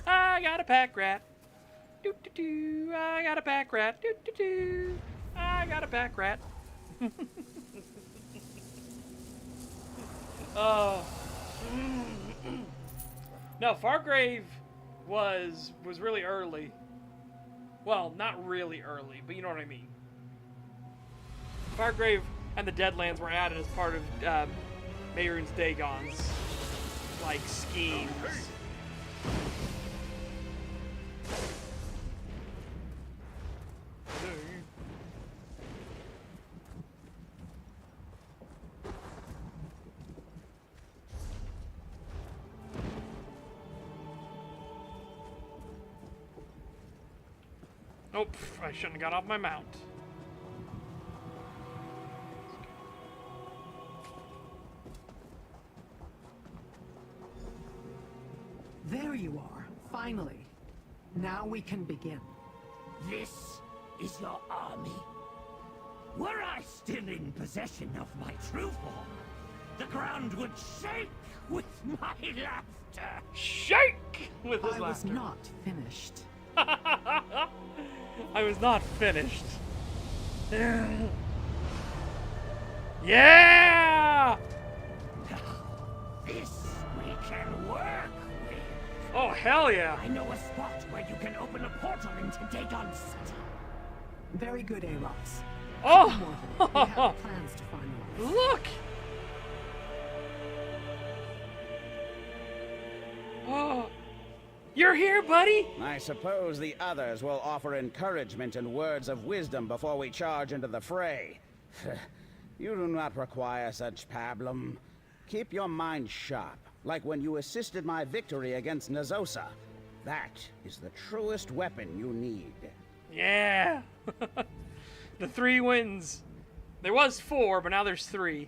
I got a pack rat. Doo doo doo. I got a pack rat. Doo doo doo. I got a pack rat. No, Fargrave was really early. Well, not really early, but you know what I mean. Fargrave and the Deadlands were added as part of Mehrunes Dagon's like schemes. Nope, I shouldn't have got off my mount. There you are, finally. Now we can begin. This is your army? Were I still in possession of my true form, the ground would shake with my laughter. Shake with his laughter. I was not finished. I was not finished. Yeah! This we can work with. Oh, hell yeah. I know a spot where you can open a portal into Dagon City. Very good, Arox. Oh! We have plans to finalize. Look! Oh! You're here, buddy? I suppose the others will offer encouragement and words of wisdom before we charge into the fray. You do not require such pablum. Keep your mind sharp, like when you assisted my victory against Nazosa. That is the truest weapon you need. Yeah! The 3 wins. There was 4, but now there's 3.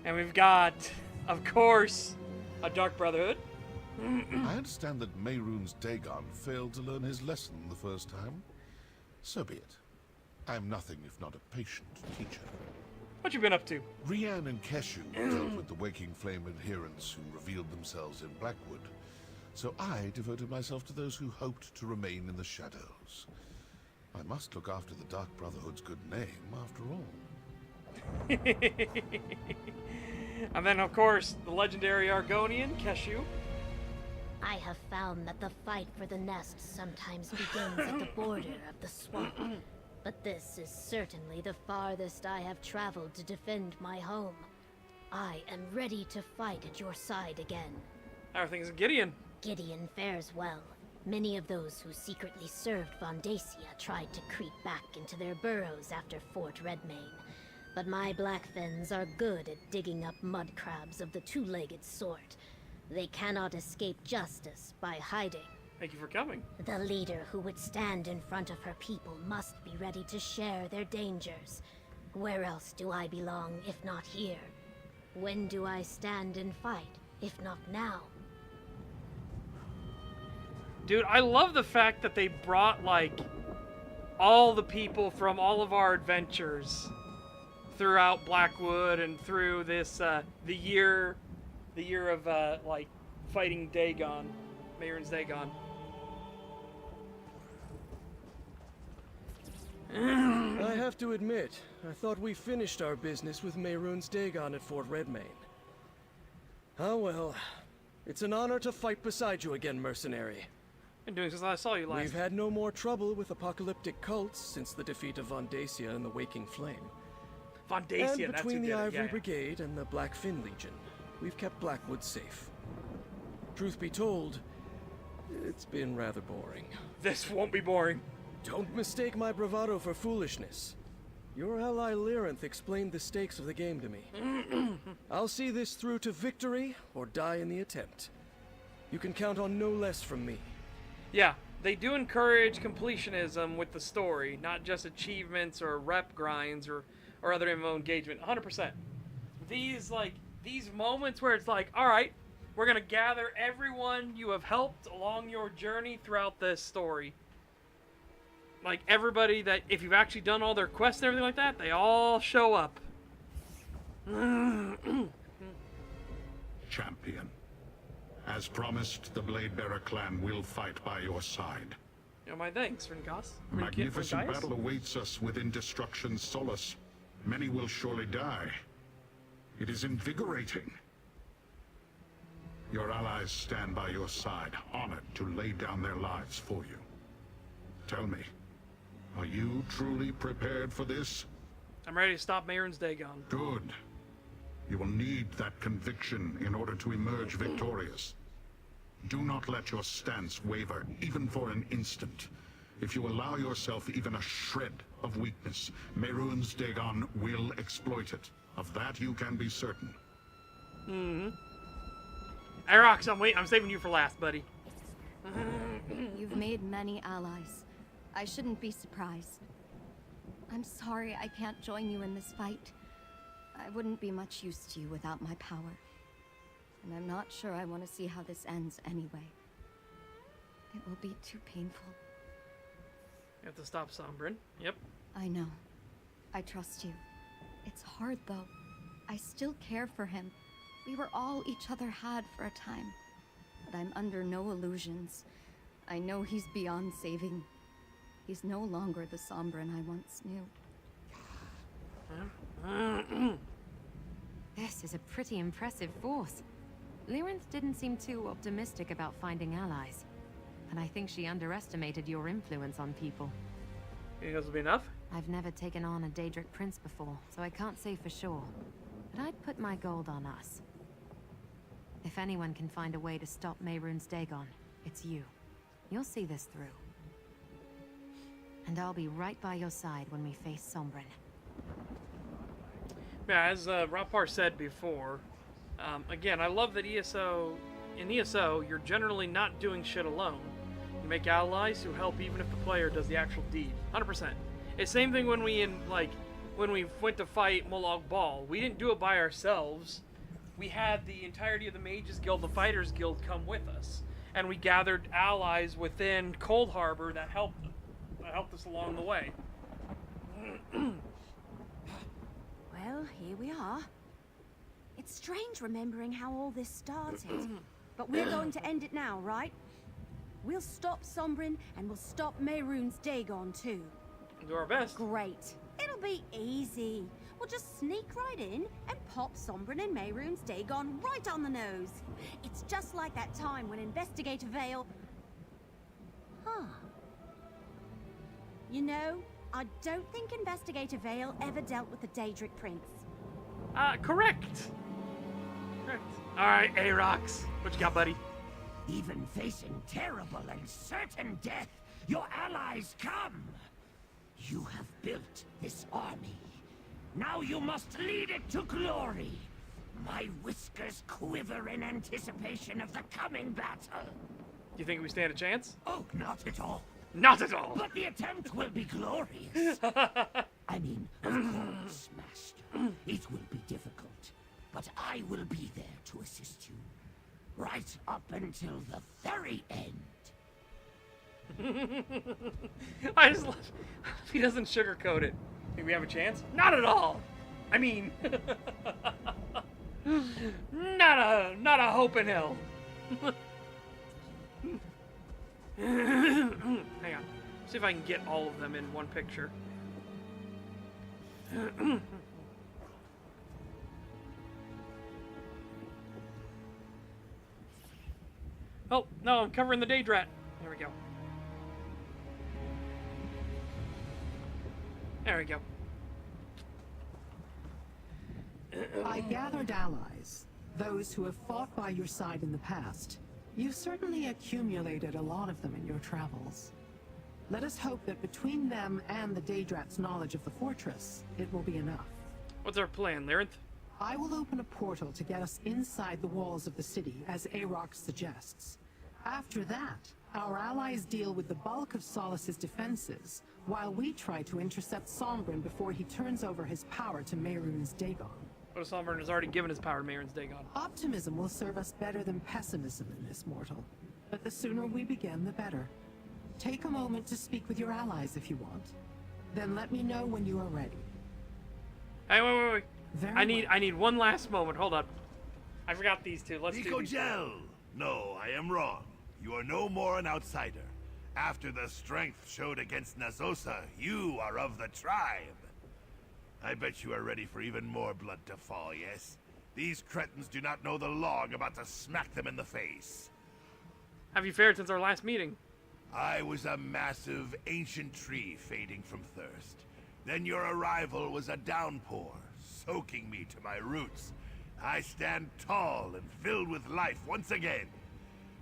And we've got, of course, a Dark Brotherhood. I understand that Mehrunes Dagon failed to learn his lesson the first time. So be it. I am nothing if not a patient teacher. What you been up to? Rian and Keshu dealt with the Waking Flame adherents who revealed themselves in Blackwood. So I devoted myself to those who hoped to remain in the shadows. I must look after the Dark Brotherhood's good name, after all. And then, of course, the legendary Argonian, Keshu. I have found that the fight for the nest sometimes begins at the border of the swamp. But this is certainly the farthest I have traveled to defend my home. I am ready to fight at your side again. How are things in Gideon? Gideon fares well. Many of those who secretly served Vondacia tried to creep back into their burrows after Fort Redmane. But my Blackfens are good at digging up mud crabs of the two-legged sort. They cannot escape justice by hiding. Thank you for coming. The leader who would stand in front of her people must be ready to share their dangers. Where else do I belong if not here? When do I stand and fight, if not now? Dude, I love the fact that they brought, like, all the people from all of our adventures throughout Blackwood and through this, the year of, like, fighting Dagon, Mehrunes Dagon. I have to admit, I thought we finished our business with Mehrunes Dagon at Fort Redmane. Oh well, it's an honor to fight beside you again, mercenary. Been doing since I saw you last. We've had no more trouble with apocalyptic cults since the defeat of Vondacia and the Waking Flame. Vondacia, and that's between who the did it, Ivory yeah. Brigade and the Blackfin Legion, we've kept Blackwood safe. Truth be told, it's been rather boring. This won't be boring. Don't mistake my bravado for foolishness. Your ally Lyranth explained the stakes of the game to me. I'll see this through to victory or die in the attempt. You can count on no less from me. Yeah, they do encourage completionism with the story, not just achievements or rep grinds or other MMO engagement. 100%. These moments where it's like, alright, we're gonna gather everyone you have helped along your journey throughout this story. Like, everybody that, if you've actually done all their quests and everything like that, they all show up. Champion. As promised, the Bladebearer clan will fight by your side. You know, my thanks, Rinkas. Magnificent battle awaits us within Destruction's solace. Many will surely die. It is invigorating. Your allies stand by your side, honored to lay down their lives for you. Tell me, are you truly prepared for this? I'm ready to stop Mehrunes Dagon. Good. You will need that conviction in order to emerge victorious. Do not let your stance waver, even for an instant. If you allow yourself even a shred of weakness, Mehrunes Dagon will exploit it. Of that you can be certain. Arox, I'm saving you for last, buddy. You've made many allies. I shouldn't be surprised. I'm sorry I can't join you in this fight. I wouldn't be much use to you without my power. And I'm not sure I want to see how this ends anyway. It will be too painful. You have to stop Sombrin. Yep. I know. I trust you. It's hard, though. I still care for him. We were all each other had for a time. But I'm under no illusions. I know he's beyond saving. He's no longer the Sombrin I once knew. This is a pretty impressive force. Lyranth didn't seem too optimistic about finding allies. And I think she underestimated your influence on people. You think this will be enough? I've never taken on a Daedric prince before, so I can't say for sure. But I'd put my gold on us. If anyone can find a way to stop Mehrunes Dagon, it's you. You'll see this through. And I'll be right by your side when we face Sombrin. Yeah, as Rapar said before, again, I love that in ESO, you're generally not doing shit alone. You make allies who help even if the player does the actual deed. 100%. It's the same thing when we went to fight Molag Bal. We didn't do it by ourselves. We had the entirety of the Mages Guild, the Fighters Guild, come with us. And we gathered allies within Cold Harbor that helped us along the way. Well, here we are. It's strange remembering how all this started. But we're going to end it now, right? We'll stop Sombrin, and we'll stop Mehrunes Dagon too. Do our best. Great. It'll be easy. We'll just sneak right in and pop Sombrin and Mehrunes Dagon right on the nose. It's just like that time when Investigator Vale... Huh. You know, I don't think Investigator Vale ever dealt with the Daedric Prince. Correct. Correct. Alright, Arox. What you got, buddy? Even facing terrible and certain death, your allies come. You have built this army. Now you must lead it to glory. My whiskers quiver in anticipation of the coming battle. Do you think we stand a chance? Oh, not at all. Not at all. But the attempt will be glorious. I mean, of course, Master. It will be difficult, but I will be there to assist you. Right up until the very end. I just love he doesn't sugarcoat it. Think we have a chance? Not at all. I mean, not a hope in hell. Hang on. See if I can get all of them in one picture. Oh, no, I'm covering the Daedrat. There we go. There we go. I gathered allies, those who have fought by your side in the past. You've certainly accumulated a lot of them in your travels. Let us hope that between them and the Daedrat's knowledge of the fortress, it will be enough. What's our plan, Lyrinth? I will open a portal to get us inside the walls of the city, as Arox suggests. After that, our allies deal with the bulk of Solus's defenses, while we try to intercept Sombrin before he turns over his power to Mehrunes Dagon. But Sombrin has already given his power to Mehrunes Dagon. Optimism will serve us better than pessimism in this, mortal. But the sooner we begin, the better. Take a moment to speak with your allies if you want. Then let me know when you are ready. Hey, wait. I need one last moment. Hold up. I forgot these two. Let's do these. Gel! No, I am wrong. You are no more an outsider. After the strength showed against Nazosa, you are of the tribe. I bet you are ready for even more blood to fall, yes? These cretins do not know the law. I'm about to smack them in the face. Have you fared since our last meeting? I was a massive, ancient tree fading from thirst. Then your arrival was a downpour, soaking me to my roots. I stand tall and filled with life once again.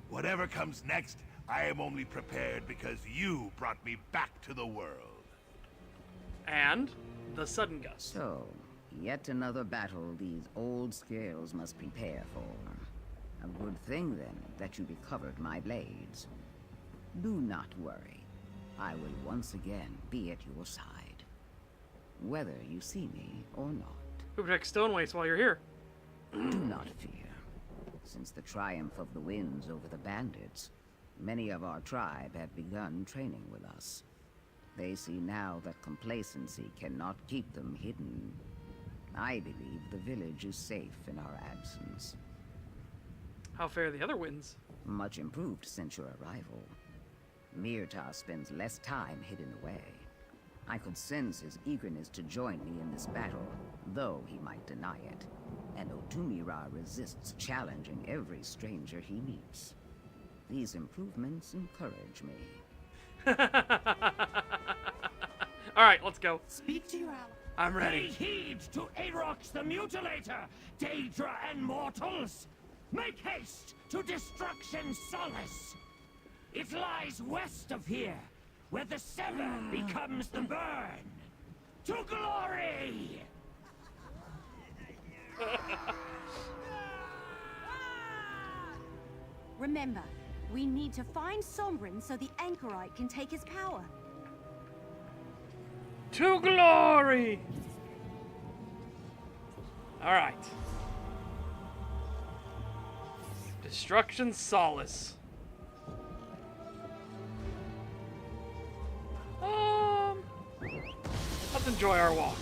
Whatever comes next, I am only prepared because you brought me back to the world. And the sudden gust. So, yet another battle these old scales must prepare for. A good thing, then, that you recovered my blades. Do not worry. I will once again be at your side. Whether you see me or not. Who protects Stonewaste while you're here? Do not fear. Since the triumph of the winds over the bandits, many of our tribe have begun training with us. They see now that complacency cannot keep them hidden. I believe the village is safe in our absence. How fare the other winds? Much improved since your arrival. Mirta spends less time hidden away. I could sense his eagerness to join me in this battle, though he might deny it. And Otumira resists challenging every stranger he meets. These improvements encourage me. Alright, let's go. Speak to your ally. I'm ready. Pay heed to Arox the Mutilator, Daedra and mortals! Make haste to Destruction Solace! It lies west of here, where the Sever becomes the Burn! To glory! Remember, we need to find Sombrin so the Anchorite can take his power. To glory! Alright. Destruction Solace. Let's enjoy our walk.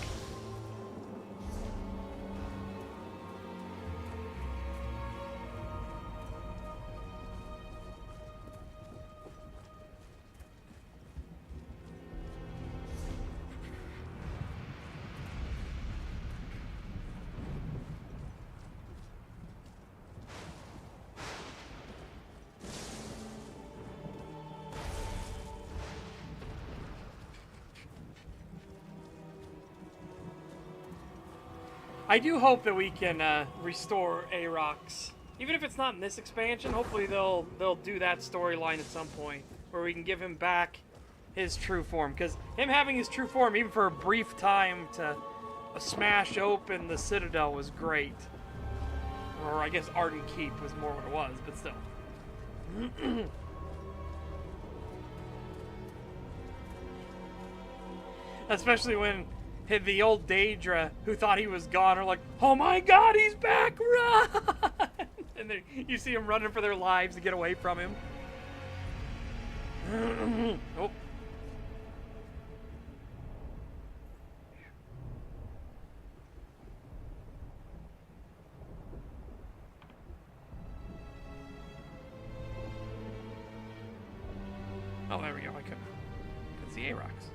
I do hope that we can restore Arox. Even if it's not in this expansion, hopefully they'll do that storyline at some point where we can give him back his true form. Because him having his true form, even for a brief time to smash open the Citadel, was great. Or I guess Arden Keep was more what it was, but still. Especially when the old Daedra, who thought he was gone, are like, oh my god, he's back, run! And then you see them running for their lives to get away from him. Oh. Oh, there we go. I can see A-Rocks.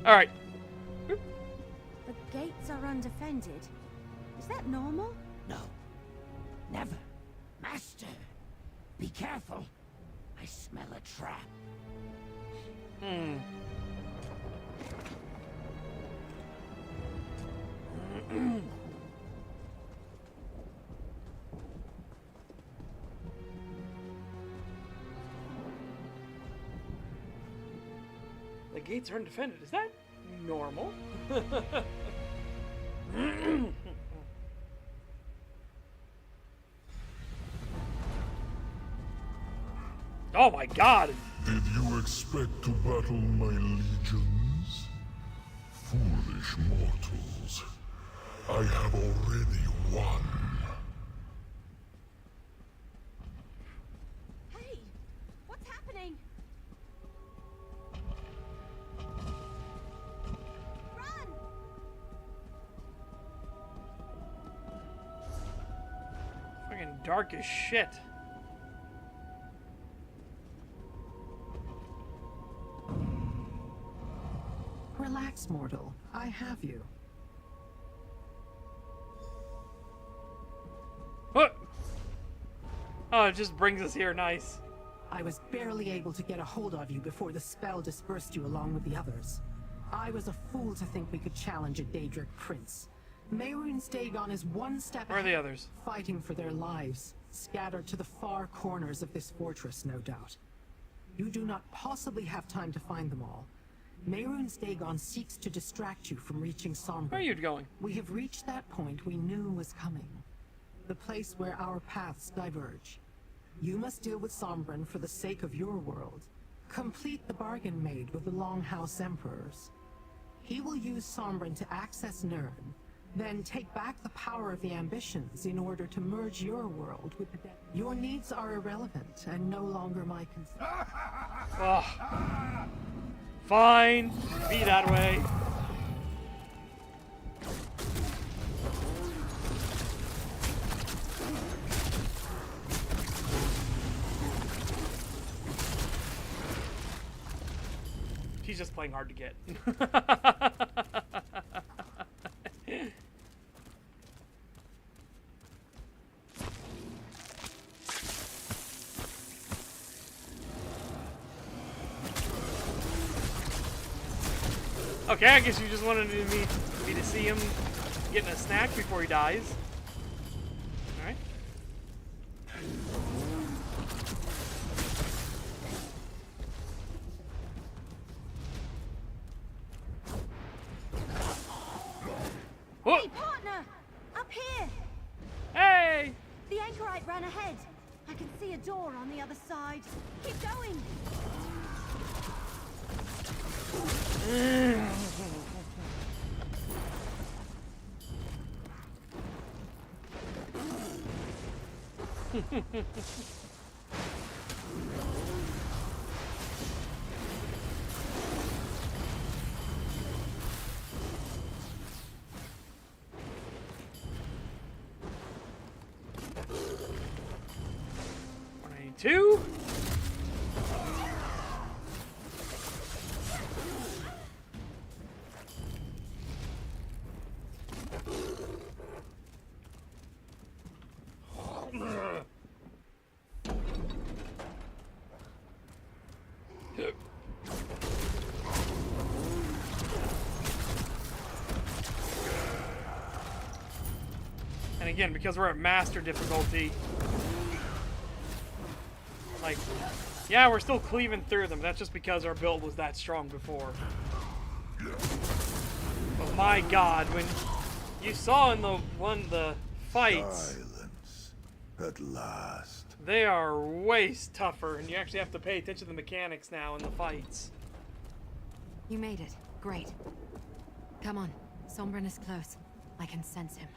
All right. The gates are undefended. Is that normal? No. Never. Master! Be careful. I smell a trap. The gates are undefended. Is that normal? Oh my god! Did you expect to battle my legions? Foolish mortals. I have already won. Hey! What's happening? Run! Fucking dark as shit. Relax, mortal. I have you. What? Oh, it just brings us here. Nice. I was barely able to get a hold of you before the spell dispersed you along with the others. I was a fool to think we could challenge a Daedric prince. Mehrunes Dagon is one step Where are the ahead, others? fighting for their lives, scattered to the far corners of this fortress, no doubt. You do not possibly have time to find them all. Mehrunes Dagon seeks to distract you from reaching Sombra. Where are you going? We have reached that point we knew was coming. The place where our paths diverge. You must deal with Sombran for the sake of your world. Complete the bargain made with the Longhouse Emperors. He will use Sombran to access Nirn, then take back the power of the Ambitions in order to merge your world with the dead. Your needs are irrelevant and no longer my concern. Oh. Fine. Be that way. She's just playing hard to get. Okay, I guess you just wanted me to see him getting a snack before he dies. Alright. Hey, partner! Up here! Hey! The anchorite ran ahead. I can see a door on the other side. Keep going! Two. And again, because we're at master difficulty, like, yeah, we're still cleaving through them. That's just because our build was that strong before. But my God, when you saw in the fights, Silence. At last. they are way tougher, and you actually have to pay attention to the mechanics now in the fights. You made it. Great. Come on. Sombran is close. I can sense him.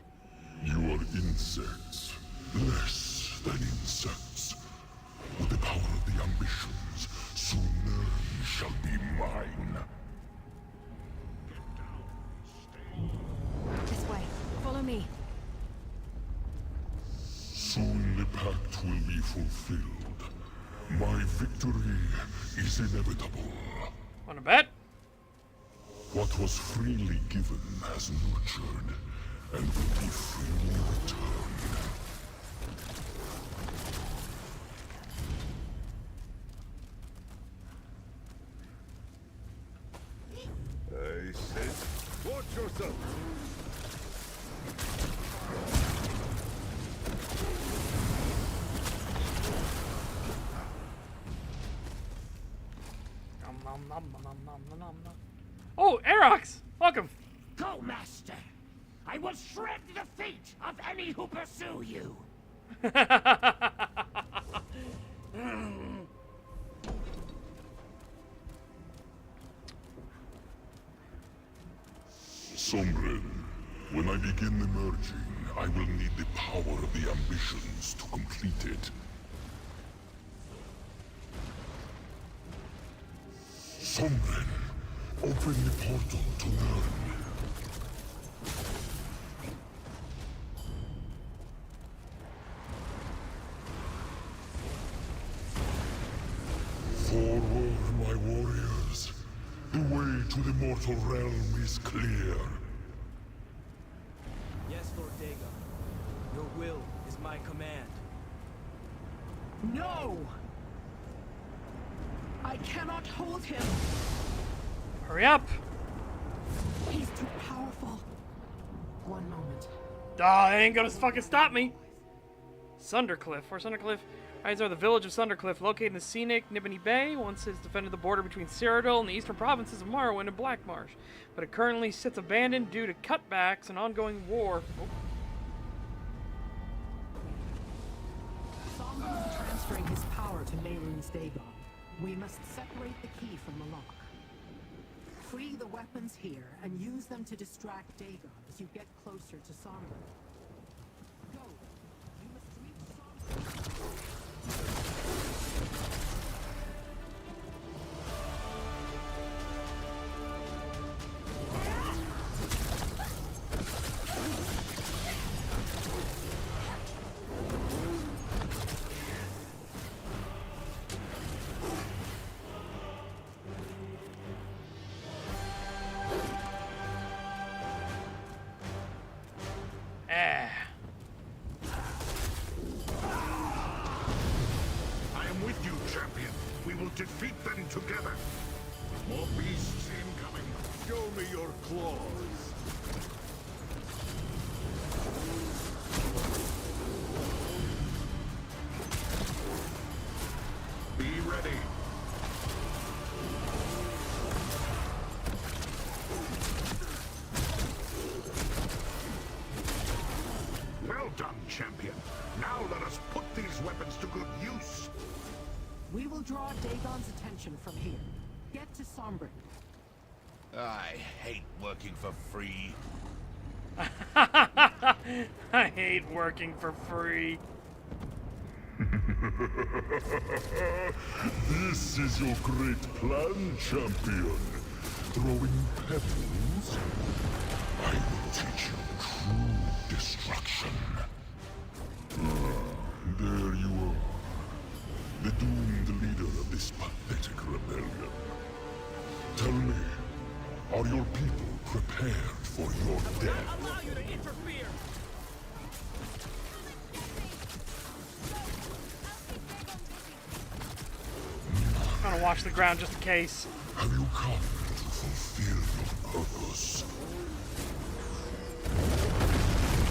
You are insects. Less than insects. With the power of the ambitions, soon Nern shall be mine. This way. Follow me. Soon the pact will be fulfilled. My victory is inevitable. Wanna bet? What was freely given has nurtured, and will be freely returned. I said, watch yourself! Oh, Aerox! Welcome! Go, Master! I will shred the feet of any who pursue you! Sombren, when I begin the merging, I will need the power of the ambitions to complete it. Sombren, open the portal to Nern. Forward, my warriors. The way to the mortal realm is clear. Yes, Lord Dagon. Your will is my command. No! I cannot hold him. Hurry up! He's too powerful. One moment. They ain't gonna fucking stop me! Sundercliff. Where's Sundercliff? Eyes are the village of Sundercliff, located in the scenic Nibony Bay. Once has defended the border between Cyrodiil and the eastern provinces of Morrowind and Blackmarsh, but it currently sits abandoned due to cutbacks and ongoing war. Somber is transferring his power to Maelun's Dagon. We must separate the key from the lock. Free the weapons here and use them to distract Dagon as you get closer to Somber. Go. You must reach Somber. Defeat them together. More beasts incoming. Show me your claws. Be ready. Well done, champion. Now let us put these weapons to good use. We will draw Dagon's attention from here. Get to Sombren. I hate working for free. I hate working for free. This is your great plan, champion. Throwing pebbles? I will teach you true destruction. There you are. The doomed leader of this pathetic rebellion. Tell me, are your people prepared for your death? Allow you to interfere! I'm gonna watch the ground just in case. Have you come to fulfill your purpose?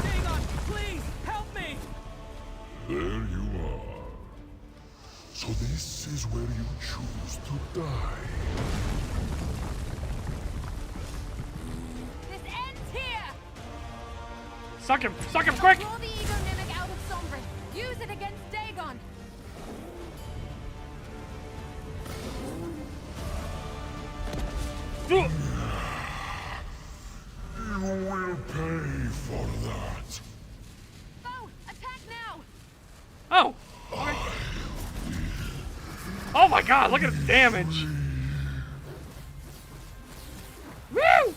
Dagon, please, help me! There you are. So this is where you choose to die. This ends here! Suck him! Suck him quick! Draw the ego mimic out of Sombren. Use it against Dagon. You will pay for that. Oh! Okay. Oh my god, look at the damage! Woo!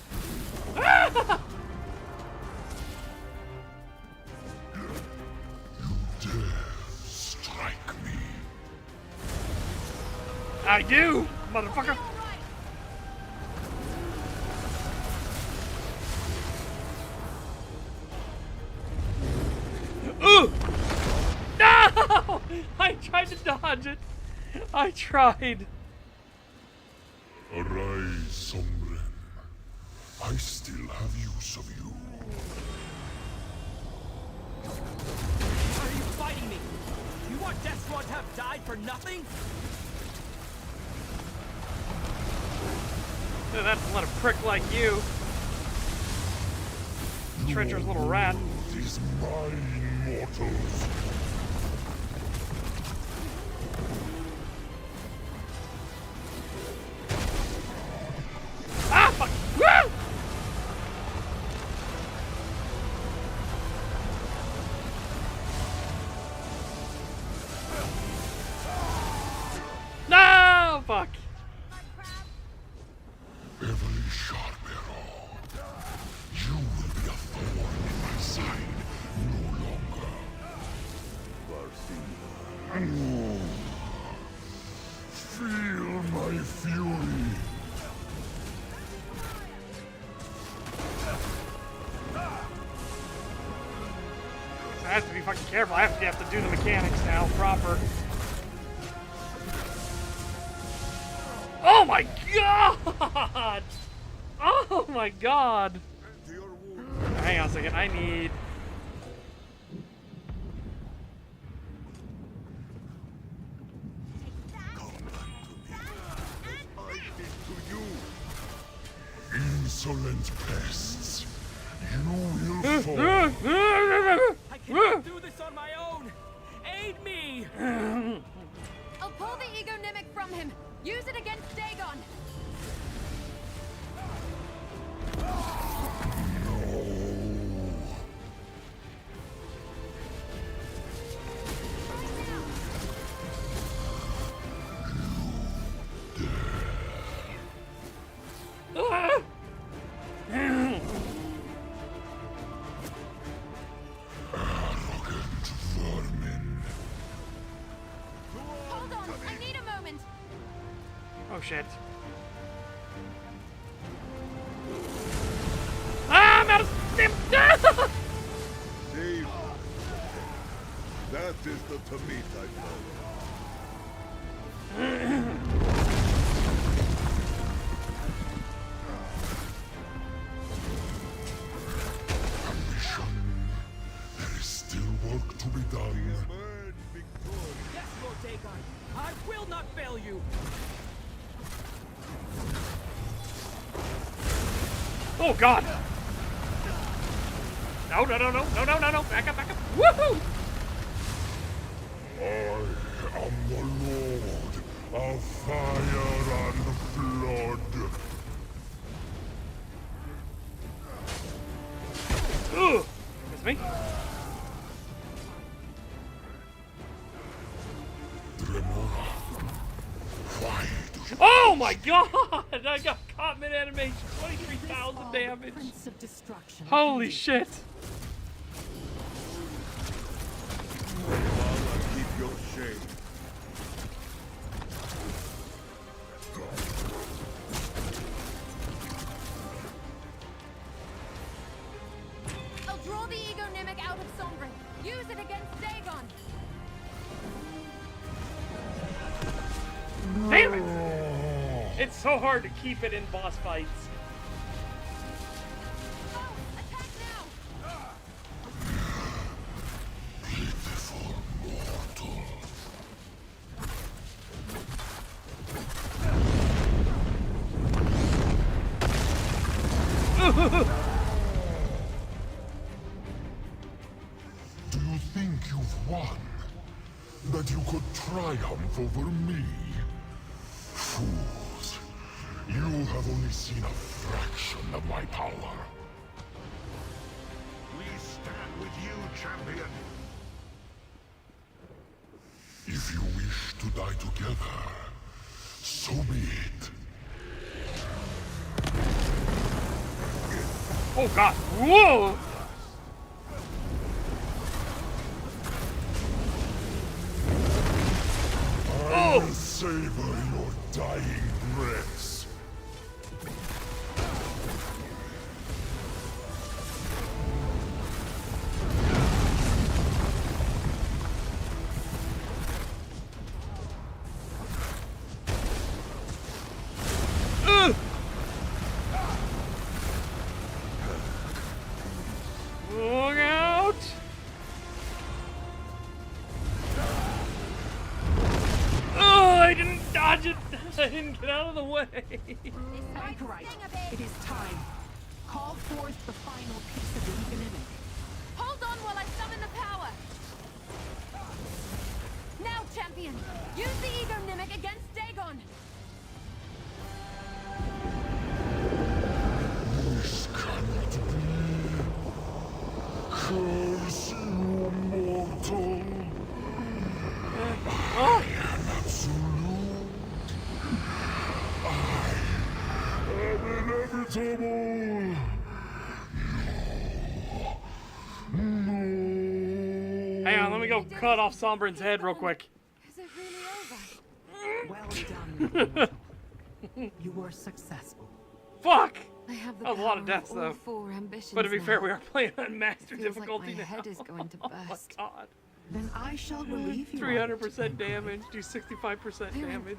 Ah! Strike me. I do, motherfucker! Ooh! No! I tried to dodge it. I tried. Arise, Sombren. I still have use of you. Why are you fighting me? You want Death Squad to have died for nothing? That's let a prick like you. Treacherous little rat. These mine mortals. Ah, fuck! Woo! No, fuck! Beverly Sharp Arrow. You will be a thorn in my side no longer. Feel my fury. I have to be fucking careful. I have to do the mechanics now proper. Oh my god! Oh my god! Hang on a second. I need. Insolent pests. You will fall. I cannot do this on my own. Aid me. I'll pull the ego mimic from him. Use it against Dagon. Arrogant vermin. Hold on, I need a moment. Oh shit. Ah, I'm out of stim. Dave. That is the Tamit I Ambition. There is still work to be done. Yes, Lord Dagon. I will not fail you. Oh god! No, no, no, no, no, no, no, no! Back up, back up! Woohoo! I am the Lord of Fire and Blood. Ugh! It's me? Oh my god! I got caught mid-animation. 23,000 damage. Prince of Destruction. Holy shit! keep your shame. I'll draw the ego mimic out of Sombren. Use it against Dagon. Damn it! It's so hard to keep it in boss fights. Do you think you've won? That you could triumph over me? Fools. You have only seen a fraction of my power. We stand with you, champion. If you wish to die together, so be it. Oh god! Whoa! I will savor your dying breaths. Look out! Oh, I didn't dodge it! I didn't get out of the way! Anchorite, it is time. Call forth the final piece of the economic. Hold on while I summon the power! Now, champion! Use the ego mimic against Dagon! This cannot be. Curse you, mortal. I am absolute. I am inevitable. Hang on, let me go cut off Sombrin's head real quick. Is it really over? Well done, mortal. You were successful. Fuck! I have the That was a lot of power deaths, all though. 4 ambitions But to be fair, now. we are playing on master It feels difficulty like my now. head is going to burst. Oh my god. Then I shall relieve you. 300% damage, do 65% damage.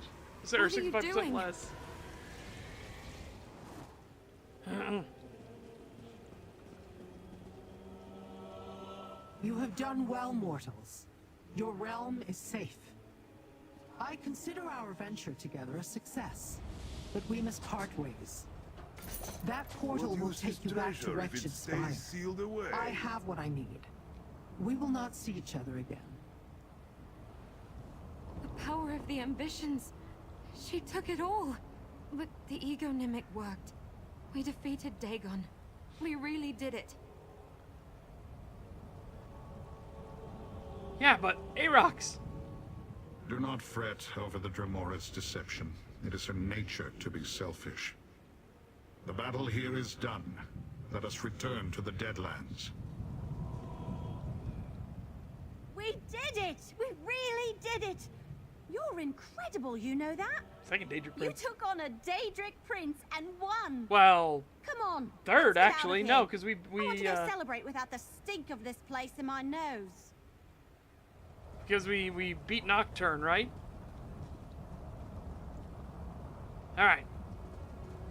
Or what are you 65% doing? less. You have done well, mortals. Your realm is safe. I consider our venture together a success, but we must part ways. That portal What will use take is you back to treasure if it Wretched stays Spire. sealed away? I have what I need. We will not see each other again. The power of the ambitions. She took it all. But the ego mimic worked. We defeated Dagon. We really did it. Yeah, but Aarox! Do not fret over the Dremora's deception. It is her nature to be selfish. The battle here is done. Let us return to the Deadlands. We did it! We really did it! You're incredible, you know that? Second Daedric You Prince. took on a Daedric prince and won! Well, Come on! third let's get out actually. of No, here. because I want to go celebrate without the stink of this place in my nose. because we beat Nocturne, right? All right.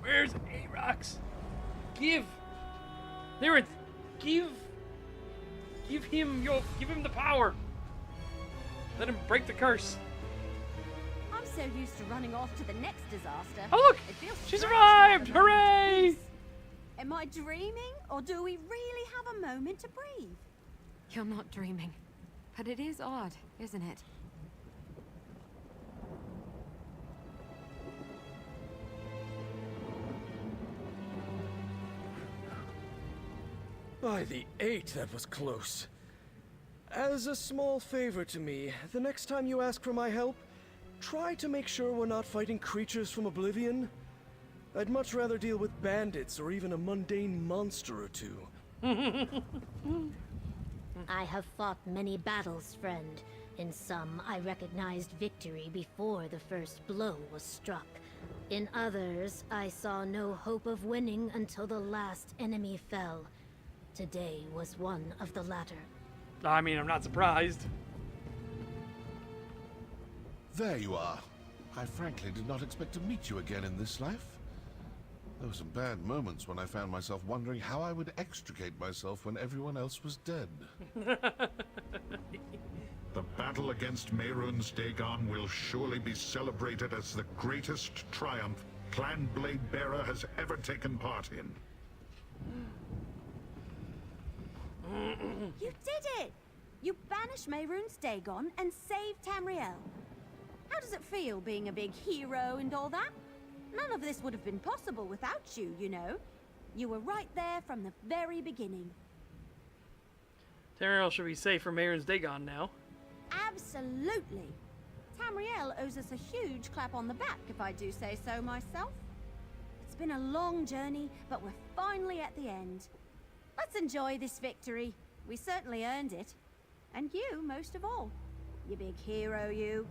Where's Aarox? Give him the power. Let him break the curse. I'm so used to running off to the next disaster. Oh look, It feels she strange survived! to have a moment of Hooray! peace. Am I dreaming, or do we really have a moment to breathe? You're not dreaming. But it is odd, isn't it? By the 8, that was close. As a small favor to me, the next time you ask for my help, try to make sure we're not fighting creatures from Oblivion. I'd much rather deal with bandits or even a mundane monster or two. I have fought many battles, friend. In some, I recognized victory before the first blow was struck. In others, I saw no hope of winning until the last enemy fell. Today was one of the latter. I mean, I'm not surprised. There you are. I frankly did not expect to meet you again in this life. There were some bad moments when I found myself wondering how I would extricate myself when everyone else was dead. The battle against Mehrunes Dagon will surely be celebrated as the greatest triumph Clan Bladebearer has ever taken part in. You did it! You banished Mehrunes Dagon and saved Tamriel. How does it feel being a big hero and all that? None of this would have been possible without you, you know. You were right there from the very beginning. Tamriel should be safe from Mehrunes Dagon now. Absolutely. Tamriel owes us a huge clap on the back, if I do say so myself. It's been a long journey, but we're finally at the end. Let's enjoy this victory. We certainly earned it. And you, most of all. You big hero, you.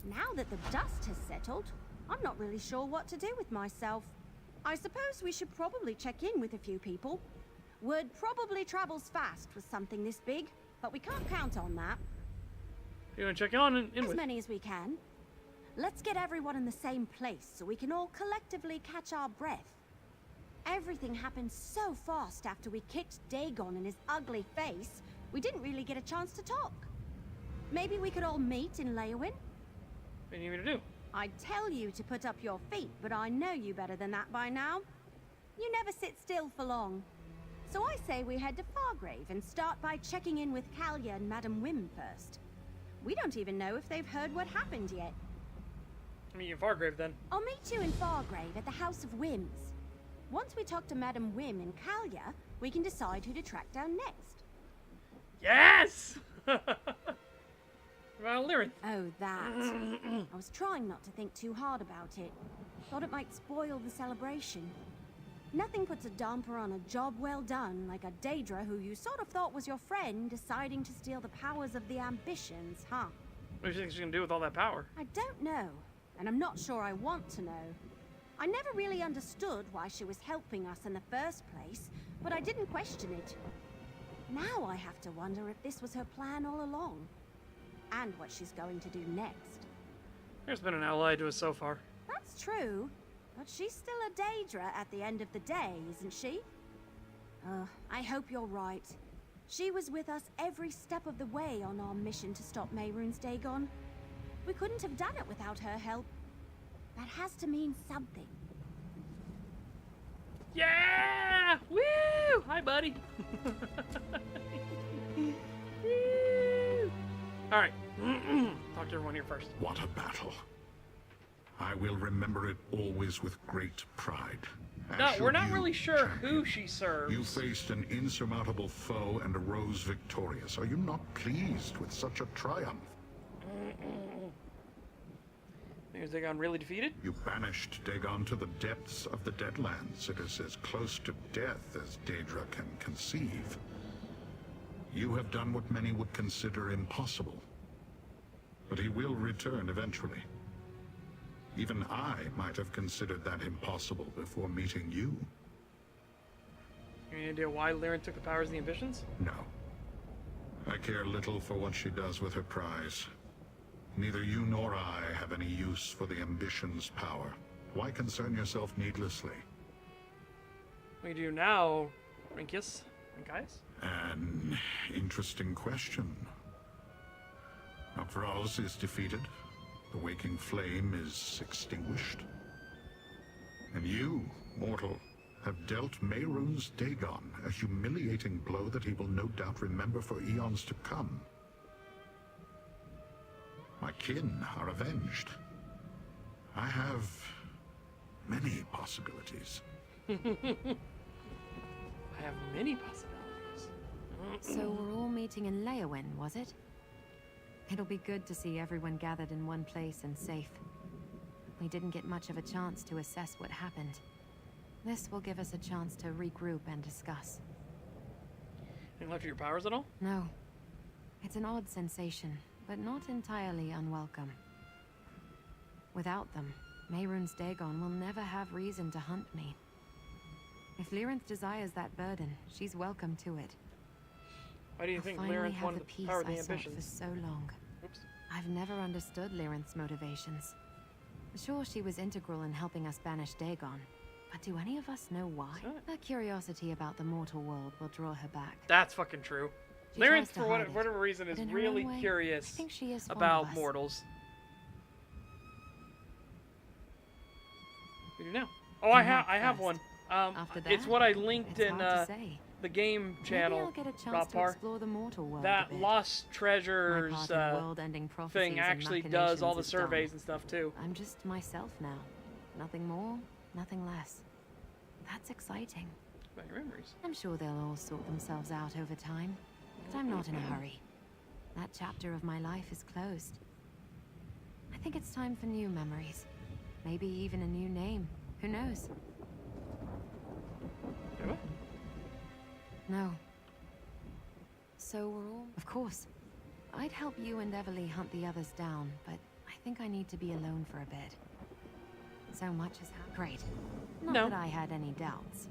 Now that the dust has settled, I'm not really sure what to do with myself. I suppose we should probably check in with a few people. Word probably travels fast with something this big, but we can't count on that. You want to check on in As with? many as we can. Let's get everyone in the same place so we can all collectively catch our breath. Everything happened so fast after we kicked Dagon in his ugly face, we didn't really get a chance to talk. Maybe we could all meet in Leowin? What do you need me to do? I'd tell you to put up your feet, but I know you better than that by now. You never sit still for long. So I say we head to Fargrave and start by checking in with Kalia and Madam Wim first. We don't even know if they've heard what happened yet. Meet you in Fargrave then. I'll meet you in Fargrave at the House of Wims. Once we talk to Madam Wim and Kalia, we can decide who to track down next. Yes! Well, Lyran. Oh, that. I was trying not to think too hard about it. Thought it might spoil the celebration. Nothing puts a damper on a job well done like a Daedra who you sort of thought was your friend deciding to steal the powers of the ambitions, huh? What do you think she's gonna do with all that power? I don't know, and I'm not sure I want to know. I never really understood why she was helping us in the first place, but I didn't question it. Now I have to wonder if this was her plan all along, and what she's going to do next. There's been an ally to us so far. That's true, but she's still a Daedra at the end of the day, isn't she? I hope you're right. She was with us every step of the way on our mission to stop Mehrunes Dagon. We couldn't have done it without her help. That has to mean something. Yeah! Woo! Hi, buddy. All right. Talk to everyone here first. What a battle. I will remember it always with great pride. No, As we're should not you, really sure champion. who she serves. You faced an insurmountable foe and arose victorious. Are you not pleased with such a triumph? Is Dagon really defeated? You banished Dagon to the depths of the Deadlands. It is as close to death as Daedra can conceive. You have done what many would consider impossible. But he will return eventually. Even I might have considered that impossible before meeting you. Any idea why Lyran took the powers and the ambitions? No. I care little for what she does with her prize. Neither you nor I have any use for the ambition's power. Why concern yourself needlessly? We do now, Rinkius. Rinkius? An interesting question. Nokvros is defeated. The waking flame is extinguished. And you, mortal, have dealt Mehrunes Dagon a humiliating blow that he will no doubt remember for eons to come. My kin are avenged. I have many possibilities. I have many possibilities. So we're all meeting in Leowin, was it? It'll be good to see everyone gathered in one place and safe. We didn't get much of a chance to assess what happened. This will give us a chance to regroup and discuss. Any left of your powers at all? No. It's an odd sensation, but not entirely unwelcome. Without them, Mehrunes Dagon will never have reason to hunt me. If Lyranth desires that burden, she's welcome to it. Why do you I'll think finally Lyranth have wanted the the peace power of the I sought ambitions? for so long. Oops. I've never understood Lyranth's motivations. Sure, she was integral in helping us banish Dagon, but do any of us know why? Her curiosity about the mortal world will draw her back. That's fucking true. She Lyranth, tries to for hide it, whatever reason, but is in her really own way, curious I think she is fond about of us. mortals. What do you know? Oh, I have one. After It's that, what I linked it's in hard to say. the game channel. Maybe I'll get a chance to Rapar. explore the mortal world That a bit. Lost My Treasures part in world-ending prophecies thing and actually does all the machinations is done. surveys and stuff too. I'm just myself now. Nothing more, nothing less. That's exciting. About your memories. I'm sure they'll all sort themselves out over time, but I'm not in a hurry. That chapter of my life is closed. I think it's time for new memories. Maybe even a new name. Who knows? No. So we're all... Of course. I'd help you and Everly hunt the others down, but I think I need to be alone for a bit. So much has happened. Great. Not that I had any doubts.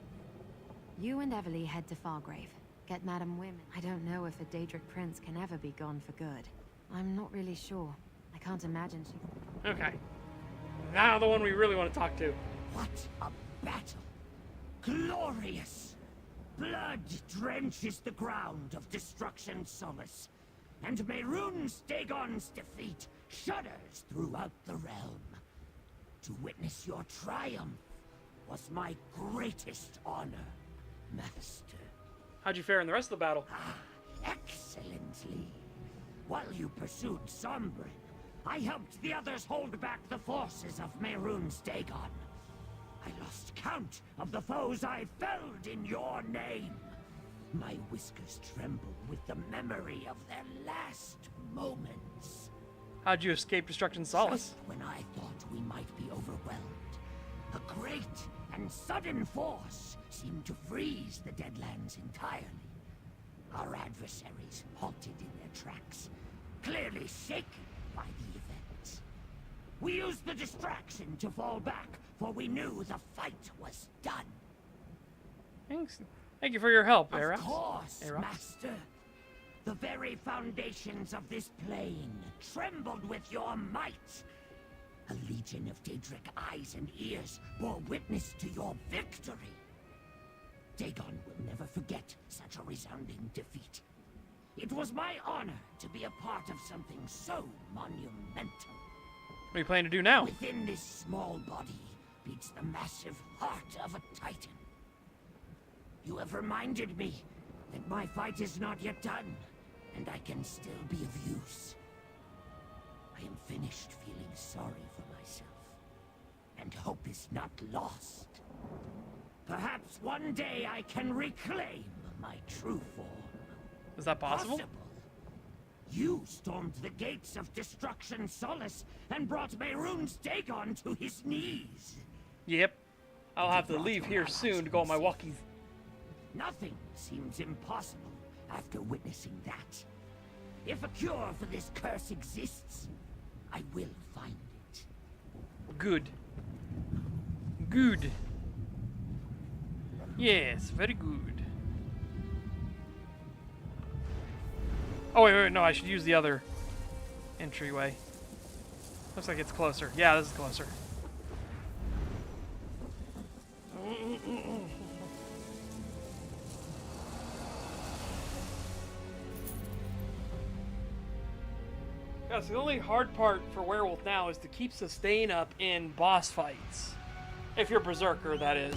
You and Everly head to Fargrave. Get Madame Women. I don't know if a Daedric prince can ever be gone for good. I'm not really sure. I can't imagine she... Okay. Now the one we really want to talk to. What a battle! Glorious! Blood drenches the ground of Destruction Solace, and Mehrunes Dagon's defeat shudders throughout the realm. To witness your triumph was my greatest honor, Master. How'd you fare in the rest of the battle? Excellently. While you pursued Sombrin, I helped the others hold back the forces of Mehrunes Dagon. I lost count of the foes I felled in your name. My whiskers tremble with the memory of their last moments. How'd you escape Destruction Solace? Just when I thought we might be overwhelmed, a great and sudden force seemed to freeze the Deadlands entirely. Our adversaries halted in their tracks, clearly shaken by the event. We used the distraction to fall back, for we knew the fight was done. Thanks. Thank you for your help, Eros. Of course, Master. The very foundations of this plane trembled with your might. A legion of Daedric eyes and ears bore witness to your victory. Dagon will never forget such a resounding defeat. It was my honor to be a part of something so monumental. What are you planning to do now? Within this small body beats the massive heart of a titan. You have reminded me that my fight is not yet done, and I can still be of use. I am finished feeling sorry for myself, and hope is not lost. Perhaps one day I can reclaim my true form. Is that possible? You stormed the gates of Destruction Solace and brought Mehrunes Dagon to his knees. Yep. I'll have to leave here soon to go on my walkies. Nothing seems impossible after witnessing that. If a cure for this curse exists, I will find it. Good. Good. Yes, very good. Oh, wait, no, I should use the other entryway. Looks like it's closer. Yeah, this is closer. Yeah, so the only hard part for Werewolf now is to keep sustain up in boss fights. If you're Berserker, that is.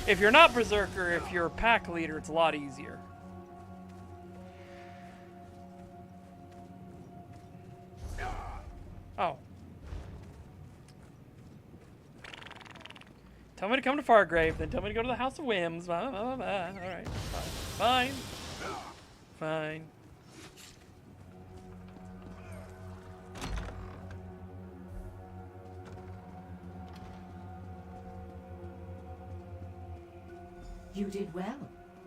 If you're not Berserker, if you're a pack leader, it's a lot easier. Oh. Tell me to come to Fargrave, then tell me to go to the House of Whims. Blah, blah, blah, blah. Alright, fine. Fine. You did well,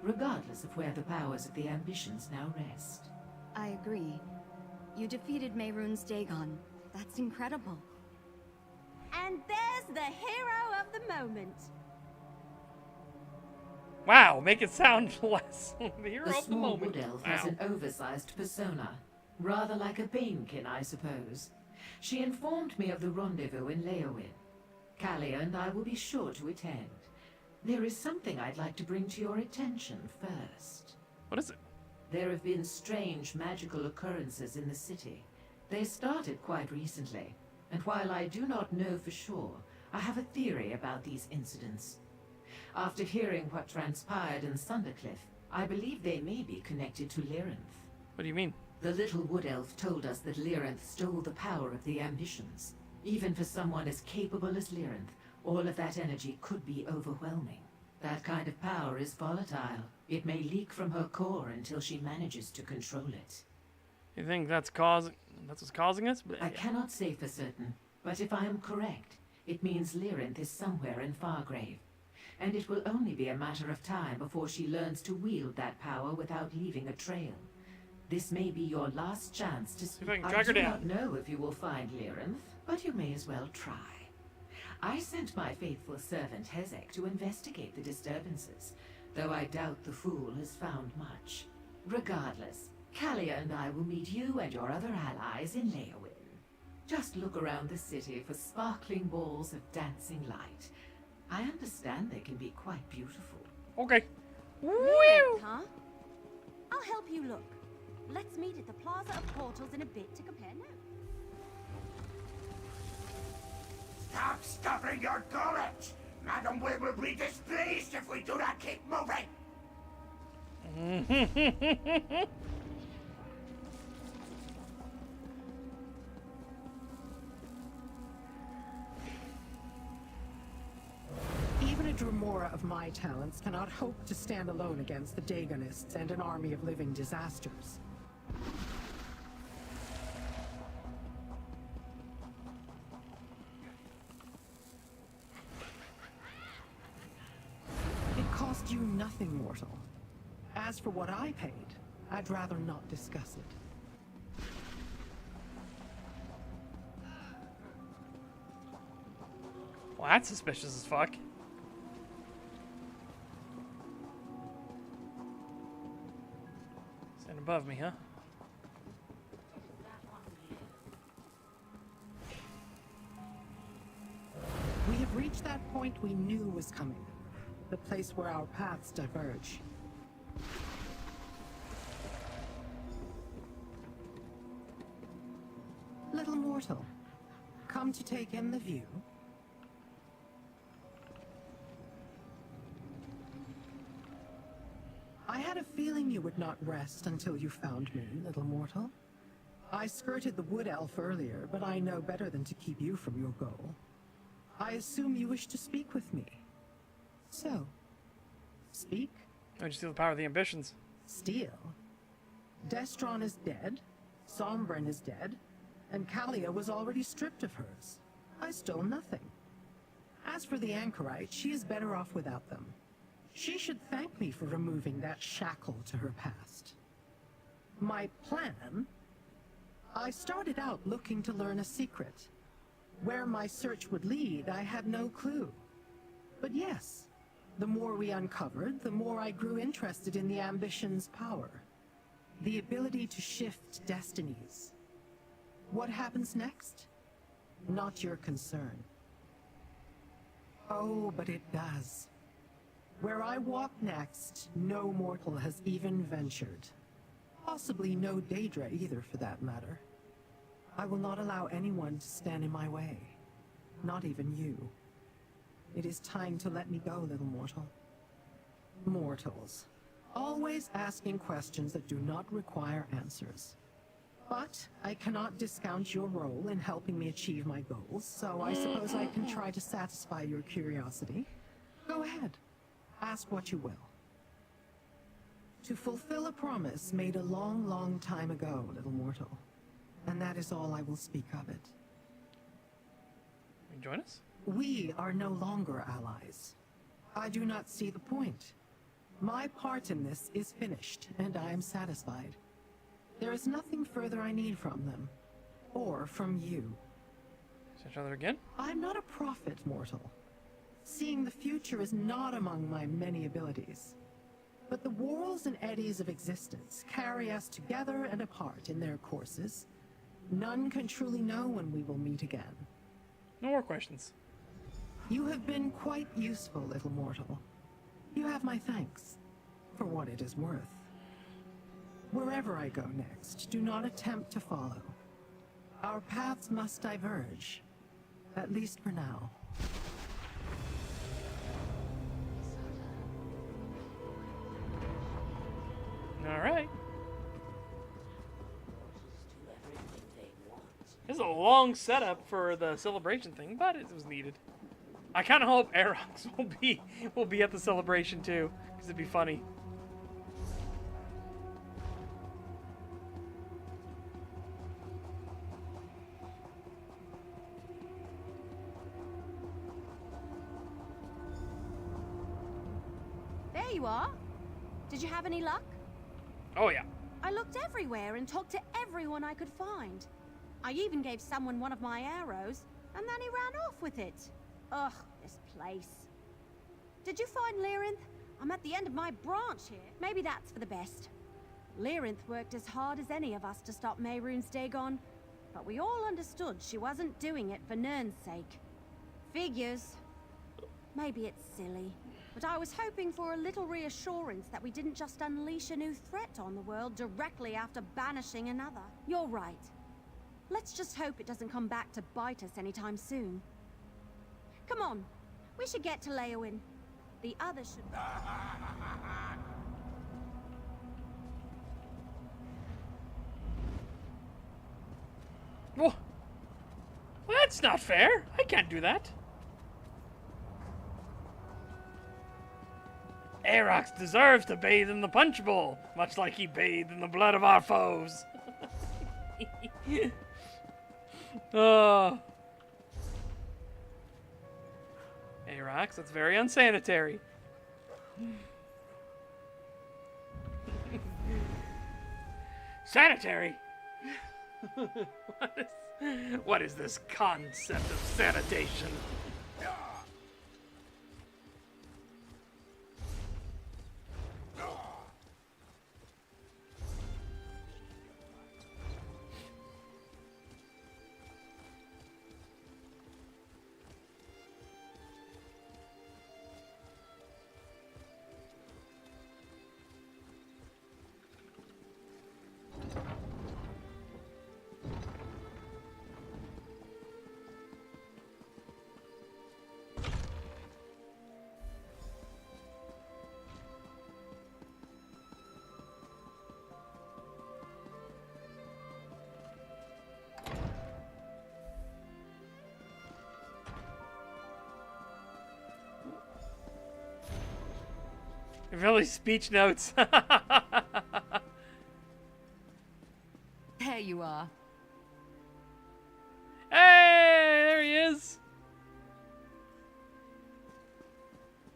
regardless of where the powers of the ambitions now rest. I agree. You defeated Mehrunes Dagon. That's incredible. And there's the hero of the moment. Wow, make it sound less. The hero The of the small moment. wood elf Wow. has an oversized persona, rather like a Banekin, I suppose. She informed me of the rendezvous in Leowin. Kalia and I will be sure to attend. There is something I'd like to bring to your attention first. What is it? There have been strange magical occurrences in the city. They started quite recently, and while I do not know for sure, I have a theory about these incidents. After hearing what transpired in Sundercliff, I believe they may be connected to Lyranth. What do you mean? The little wood elf told us that Lyranth stole the power of the ambitions. Even for someone as capable as Lyranth, all of that energy could be overwhelming. That kind of power is volatile. It may leak from her core until she manages to control it. You think that's what's causing us? I cannot say for certain, but if I am correct, it means Lyrinth is somewhere in Fargrave. And it will only be a matter of time before she learns to wield that power without leaving a trail. This may be your last chance to speak. I do not know if you will find Lyrinth, but you may as well try. I sent my faithful servant Hezek to investigate the disturbances, though I doubt the fool has found much. Regardless, Kalia and I will meet you and your other allies in Leowin. Just look around the city for sparkling balls of dancing light. I understand they can be quite beautiful. Okay. Lyrinth, huh? I'll help you look. Let's meet at the Plaza of Portals in a bit to compare notes. Stop stuffing your gullet! Madam, we will be displeased if we do not keep moving! Even a Dremora of my talents cannot hope to stand alone against the Dagonists and an army of living disasters. It cost you nothing, mortal. As for what I paid, I'd rather not discuss it. Well, that's suspicious as fuck. Stand above me, huh? We have reached that point we knew was coming. The place where our paths diverge. Little mortal, come to take in the view. I had a feeling you would not rest until you found me, little mortal. I skirted the wood elf earlier, but I know better than to keep you from your goal. I assume you wish to speak with me. So, speak. I just steal the power of the ambitions. Steal? Destron is dead, Sombren is dead, and Kalia was already stripped of hers. I stole nothing. As for the anchorite, she is better off without them. She should thank me for removing that shackle to her past. My plan? I started out looking to learn a secret. Where my search would lead, I had no clue. But yes, the more we uncovered, the more I grew interested in the ambition's power. The ability to shift destinies. What happens next? Not your concern. Oh, but it does. Where I walk next, no mortal has even ventured. Possibly no Daedra either, for that matter. I will not allow anyone to stand in my way. Not even you. It is time to let me go, little mortal. Mortals. Always asking questions that do not require answers. But I cannot discount your role in helping me achieve my goals, so I suppose I can try to satisfy your curiosity. Go ahead. Ask what you will. To fulfill a promise made a long, long time ago, little mortal. And that is all I will speak of it. Can you join us? We are no longer allies. I do not see the point. My part in this is finished, and I am satisfied. There is nothing further I need from them. Or from you. See each other again? I'm not a prophet, mortal. Seeing the future is not among my many abilities. But the whirls and eddies of existence carry us together and apart in their courses. None can truly know when we will meet again. No more questions. You have been quite useful, little mortal. You have my thanks, for what it is worth. Wherever I go next, do not attempt to follow. Our paths must diverge, at least for now. All right. This is a long setup for the celebration thing, but it was needed. I kind of hope Aerox will be at the celebration too, because it'd be funny. you are. Did you have any luck? Oh, yeah. I looked everywhere and talked to everyone I could find. I even gave someone one of my arrows, and then he ran off with it. Ugh, this place. Did you find Lyrinth? I'm at the end of my branch here. Maybe that's for the best. Lyrinth worked as hard as any of us to stop Mehrunes Dagon, but we all understood she wasn't doing it for Nirn's sake. Figures. Maybe it's silly, but I was hoping for a little reassurance that we didn't just unleash a new threat on the world directly after banishing another. You're right. Let's just hope it doesn't come back to bite us anytime soon. Come on, we should get to Leowin. The others should... Well, that's not fair. I can't do that. Arox deserves to bathe in the punch bowl, much like he bathed in the blood of our foes. Oh. Arox, that's very unsanitary. Sanitary? What is this concept of sanitation? Really, speech notes. There you are. Hey, there he is.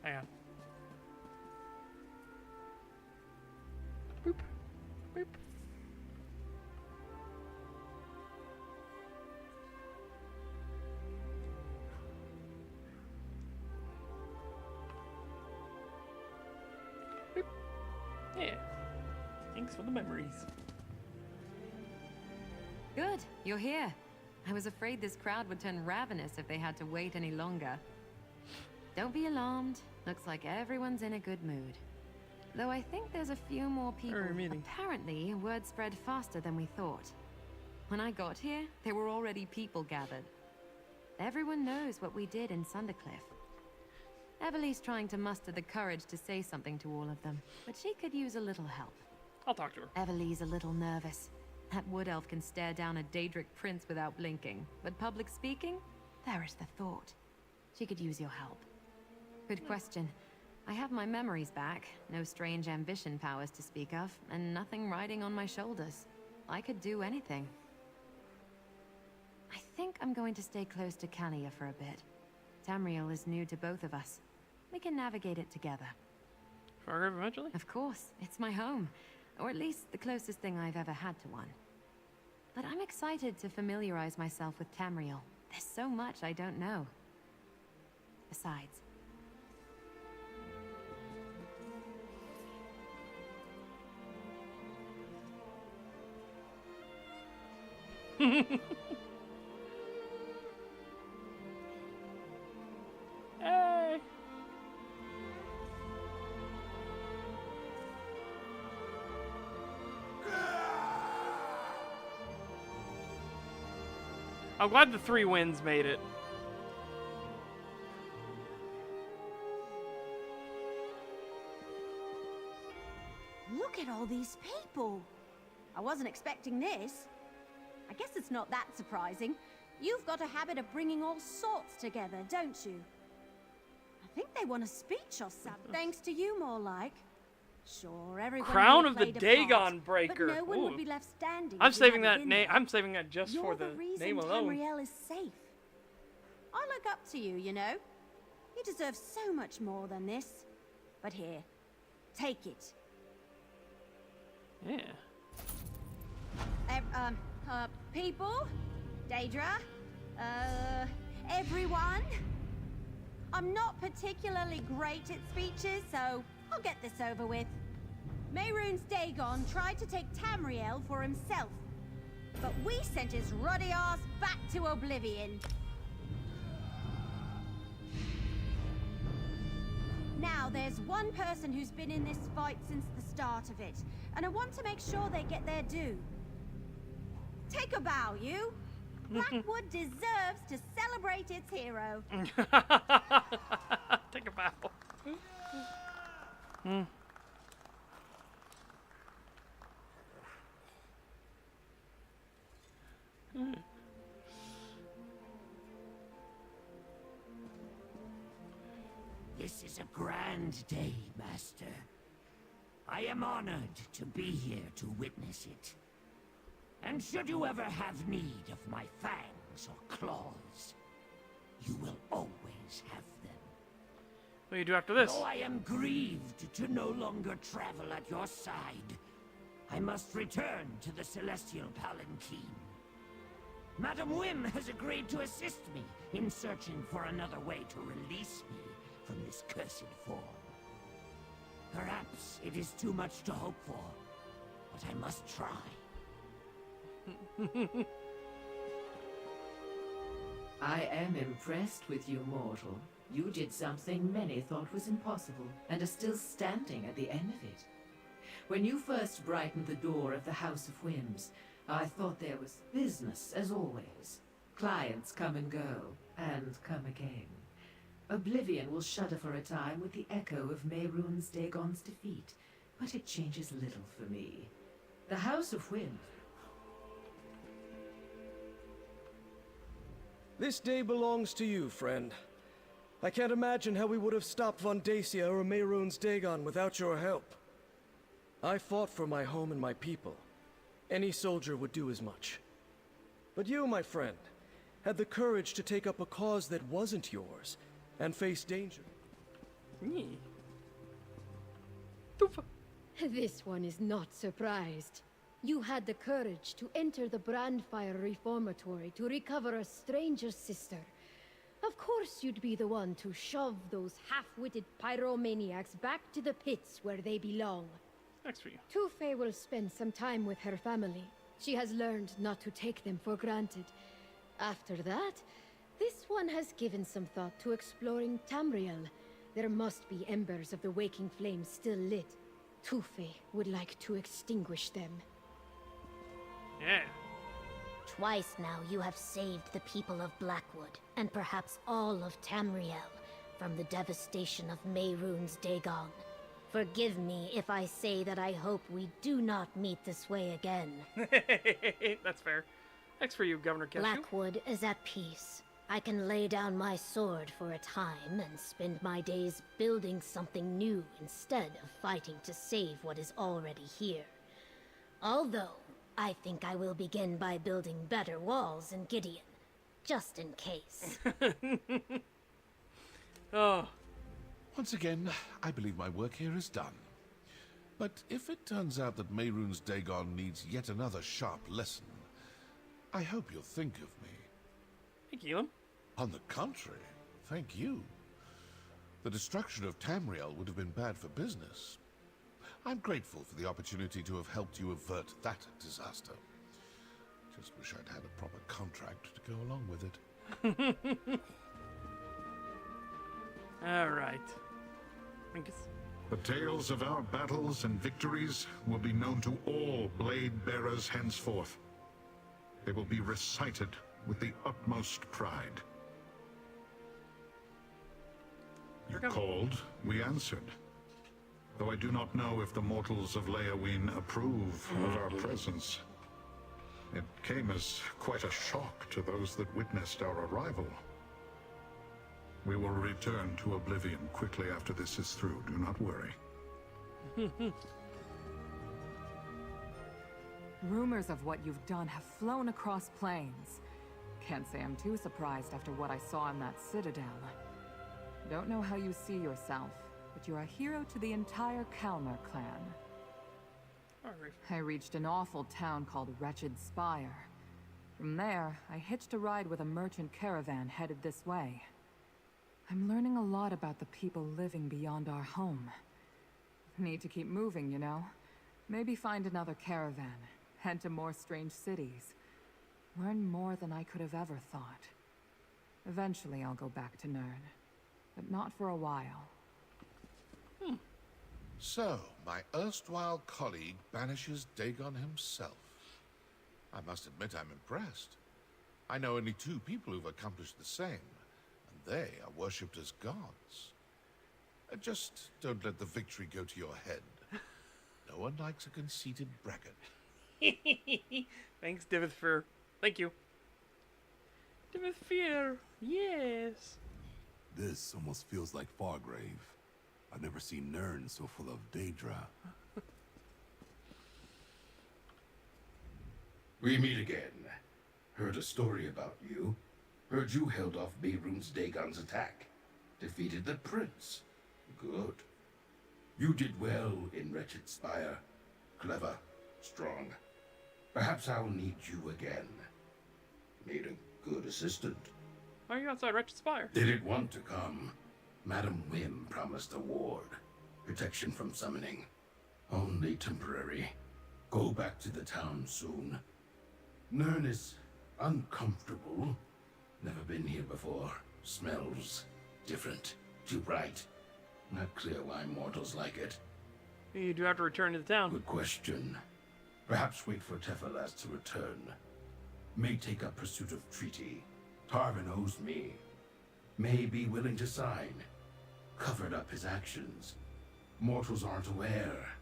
Hang on. Boop. Boop. Boop. Yeah. Thanks for the memories. Good, you're here. I was afraid this crowd would turn ravenous if they had to wait any longer. Don't be alarmed. Looks like everyone's in a good mood. Though I think there's a few more people. Apparently, word spread faster than we thought. When I got here, there were already people gathered. Everyone knows what we did in Sundercliff. Everly's trying to muster the courage to say something to all of them, but she could use a little help. I'll talk to her. Everly's a little nervous. That wood elf can stare down a Daedric prince without blinking, but public speaking? There is the thought. She could use your help. Good question. I have my memories back, no strange ambition powers to speak of, and nothing riding on my shoulders. I could do anything. I think I'm going to stay close to Kalia for a bit. Tamriel is new to both of us. We can navigate it together. Fargo eventually? Of course, it's my home. Or at least the closest thing I've ever had to one. But I'm excited to familiarize myself with Tamriel. There's so much I don't know. Besides... Hey! I'm glad the 3 Winds made it. Look at all these people. I wasn't expecting this. I guess it's not that surprising. You've got a habit of bringing all sorts together, don't you? I think they want a speech or something. Thanks to you, more like. Sure, everyone Crown here of the played a Dagon part, Breaker. But no one Ooh. would be left standing. I'm if you saving that hadn't been name. there. I'm saving that just You're for the reason name alone. Tamriel is safe. I look up to you, you know. You deserve so much more than this. But here, Take it. Yeah. People? Daedra? Everyone? I'm not particularly great at speeches, so I'll get this over with. Mehrunes Dagon tried to take Tamriel for himself, but we sent his ruddy ass back to oblivion. Now, there's one person who's been in this fight since the start of it, and I want to make sure they get their due. Take a bow, you. Blackwood deserves to celebrate its hero. Take a bow. This is a grand day, Master. I am honored to be here to witness it. And should you ever have need of my fangs or claws, you will always have them. What do you do after this? Though I am grieved to no longer travel at your side, I must return to the Celestial Palanquin. Madam Wim has agreed to assist me in searching for another way to release me from this cursed form. Perhaps it is too much to hope for, but I must try. I am impressed with you, mortal. You did something many thought was impossible, and are still standing at the end of it. When you first brightened the door of the House of Whims, I thought there was business, as always. Clients come and go, and come again. Oblivion will shudder for a time with the echo of Mehrunes Dagon's defeat, but it changes little for me. The House of Whims... This day belongs to you, friend. I can't imagine how we would have stopped Von Dacia or Mehrunes Dagon without your help. I fought for my home and my people. Any soldier would do as much. But you, my friend, had the courage to take up a cause that wasn't yours, and face danger. This one is not surprised. You had the courage to enter the Brandfire Reformatory to recover a stranger's sister. Of course you'd be the one to shove those half-witted pyromaniacs back to the pits where they belong. Thanks for you. Tufe will spend some time with her family. She has learned not to take them for granted. After that, this one has given some thought to exploring Tamriel. There must be embers of the waking flame still lit. Tufe would like to extinguish them. Yeah. Twice now you have saved the people of Blackwood, and perhaps all of Tamriel, from the devastation of Mehrunes Dagon. Forgive me if I say that I hope we do not meet this way again. That's fair. Thanks for you, Governor Cashew. Blackwood is at peace. I can lay down my sword for a time and spend my days building something new instead of fighting to save what is already here. Although, I think I will begin by building better walls in Gideon, just in case. Oh. Once again, I believe my work here is done. But if it turns out that Mehrunes Dagon needs yet another sharp lesson, I hope you'll think of me. Thank you. On the contrary, thank you. The destruction of Tamriel would have been bad for business. I'm grateful for the opportunity to have helped you avert that disaster. Just wish I'd had a proper contract to go along with it. All right. The tales of our battles and victories will be known to all blade bearers henceforth. They will be recited with the utmost pride. You called, we answered. Though I do not know if the mortals of Leowyn approve of our presence. It came as quite a shock to those that witnessed our arrival. We will return to Oblivion quickly after this is through, do not worry. Rumors of what you've done have flown across plains. Can't say I'm too surprised after what I saw in that citadel. Don't know how you see yourself, but you're a hero to the entire Kalmar clan. Alright. I reached an awful town called Wretched Spire. From there, I hitched a ride with a merchant caravan headed this way. I'm learning a lot about the people living beyond our home. Need to keep moving, you know? Maybe find another caravan, head to more strange cities. Learn more than I could have ever thought. Eventually I'll go back to Nern, but not for a while. So, my erstwhile colleague banishes Dagon himself. I must admit I'm impressed. I know only 2 people who've accomplished the same, and they are worshipped as gods. Just don't let the victory go to your head. No one likes a conceited braggart. Thanks, Divithfir. Thank you. Divithfir, yes. This almost feels like Fargrave. I've never seen Nern so full of Daedra. We meet again. Heard a story about you. Heard you held off Beirun's Dagon's attack. Defeated the prince. Good. You did well in Wretched Spire. Clever. Strong. Perhaps I'll need you again. Made a good assistant. Why are you outside Wretched Spire? Didn't want to come. Madam Wim promised a ward. Protection from summoning. Only temporary. Go back to the town soon. Nern is uncomfortable. Never been here before. Smells different. Too bright. Not clear why mortals like it. You do have to return to the town. Good question. Perhaps wait for Tephalas to return. May take up pursuit of treaty. Tarvin owes me. May be willing to sign. Covered up his actions. Mortals aren't aware.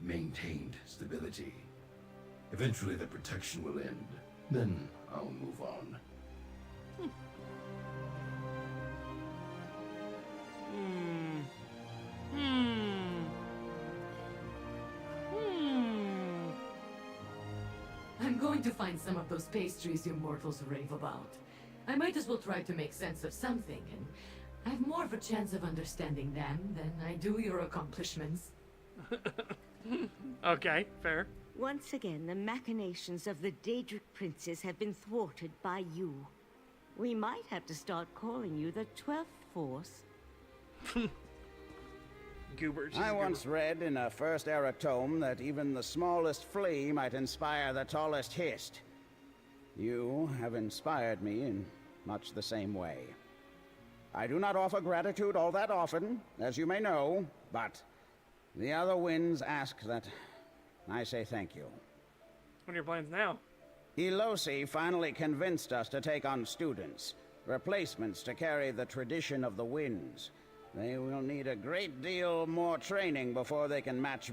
Maintained stability. Eventually the protection will end. Then I'll move on. I'm going to find some of those pastries you mortals rave about. I might as well try to make sense of something, and I have more of a chance of understanding them than I do your accomplishments. Okay, fair. Once again, the machinations of the Daedric princes have been thwarted by you. We might have to start calling you the 12th Force. Goobers. I once read in a First Era tome that even the smallest flea might inspire the tallest hist. You have inspired me in much the same way. I do not offer gratitude all that often, as you may know, but the other winds ask that I say thank you. What are your plans now? Elosi finally convinced us to take on students, replacements to carry the tradition of the winds. They will need a great deal more training before they can match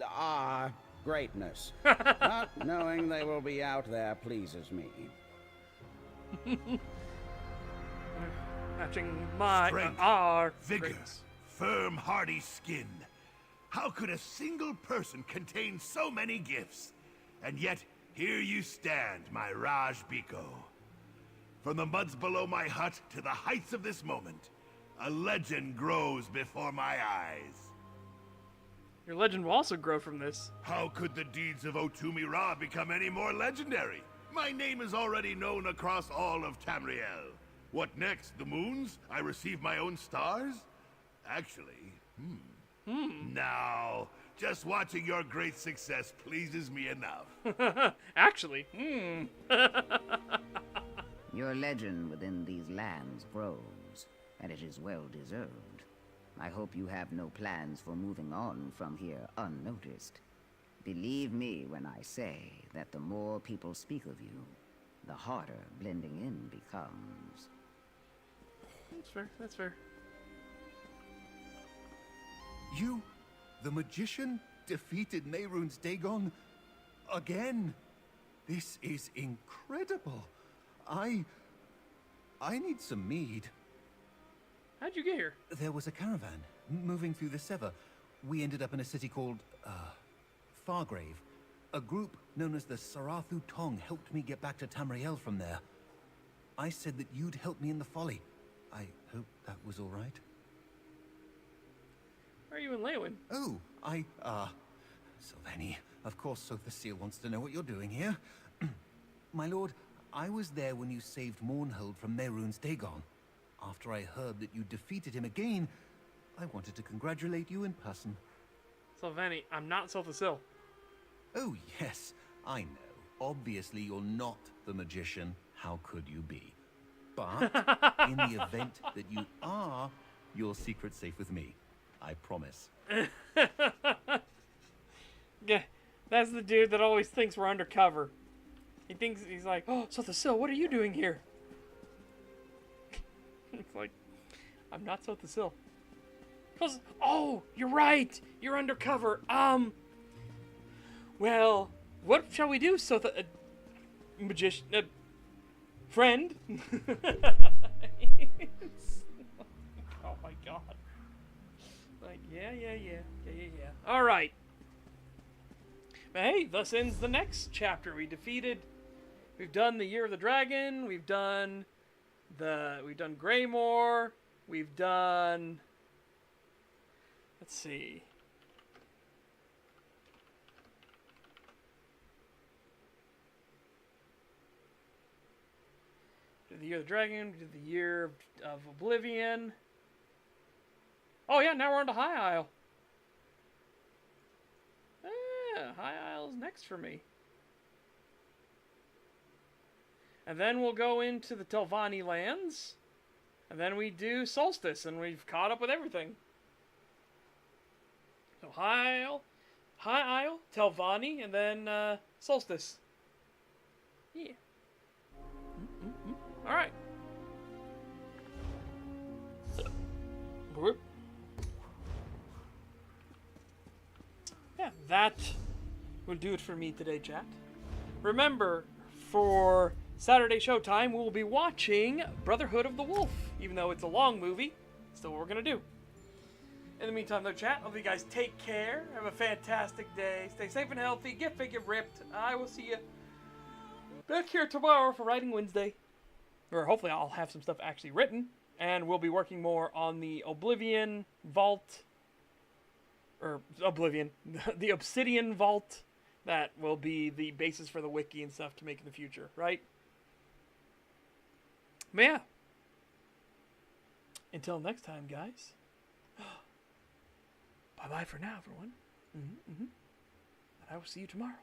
our greatness. But knowing they will be out there pleases me. Matching my Strength, our vigor, greatness. firm, hardy skin. How could a single person contain so many gifts? And yet, here you stand, my Raj Biko. From the muds below my hut to the heights of this moment, a legend grows before my eyes. Your legend will also grow from this. How could the deeds of Otumi Ra become any more legendary? My name is already known across all of Tamriel. What next? The moons? I receive my own stars? Actually, Now, just watching your great success pleases me enough. Actually, Your legend within these lands grows, and it is well deserved. I hope you have no plans for moving on from here unnoticed. Believe me when I say that the more people speak of you, the harder blending in becomes. That's fair. That's fair. You, the magician, defeated Nehrun's Dagon again. This is incredible. I need some mead. How'd you get here? There was a caravan moving through the Sever. We ended up in a city called, Fargrave. A group known as the Sarathu Tong helped me get back to Tamriel from there. I said that you'd help me in the folly. I hope that was all right. Why are you in Leywin? Oh, Sylvani, of course Sotha Seal wants to know what you're doing here. My lord, I was there when you saved Mournhold from Mehrunes Dagon. After I heard that you defeated him again, I wanted to congratulate you in person. Sylvani, I'm not Sotha Seal. Oh, yes, I know. Obviously, you're not the magician. How could you be? But in the event that you are, your secret's safe with me. I promise. Yeah, that's the dude that always thinks we're undercover. He thinks, he's like, oh, Sotha Seal, what are you doing here? It's like, I'm not Sotha Seal. Because, oh, you're right. You're undercover. Well, what shall we do, Sotha, magician, friend? Oh my god. Like, yeah. All right. Hey, thus ends the next chapter. We've done the Year of the Dragon. We've done Greymoor. We've done, let's see. We did the Year of the Dragon. We did the Year of Oblivion. Oh yeah, now we're on to High Isle. High Isle's next for me. And then we'll go into the Telvanni lands. And then we do Solstice, and we've caught up with everything. So High Isle, Telvanni, and then Solstice. Yeah. Alright. Whoop. Yeah, that will do it for me today, chat. Remember, for Saturday Showtime, we will be watching Brotherhood of the Wolf. Even though it's a long movie, it's still what we're going to do. In the meantime, though, chat, I hope you guys take care. Have a fantastic day. Stay safe and healthy. Get fit, get ripped. I will see you back here tomorrow for Writing Wednesday. Or hopefully I'll have some stuff actually written. And we'll be working more on the Oblivion Vault. Or Oblivion. The Obsidian Vault. That will be the basis for the wiki and stuff to make in the future, right? But yeah. Until next time, guys. Bye-bye for now, everyone. And I will see you tomorrow.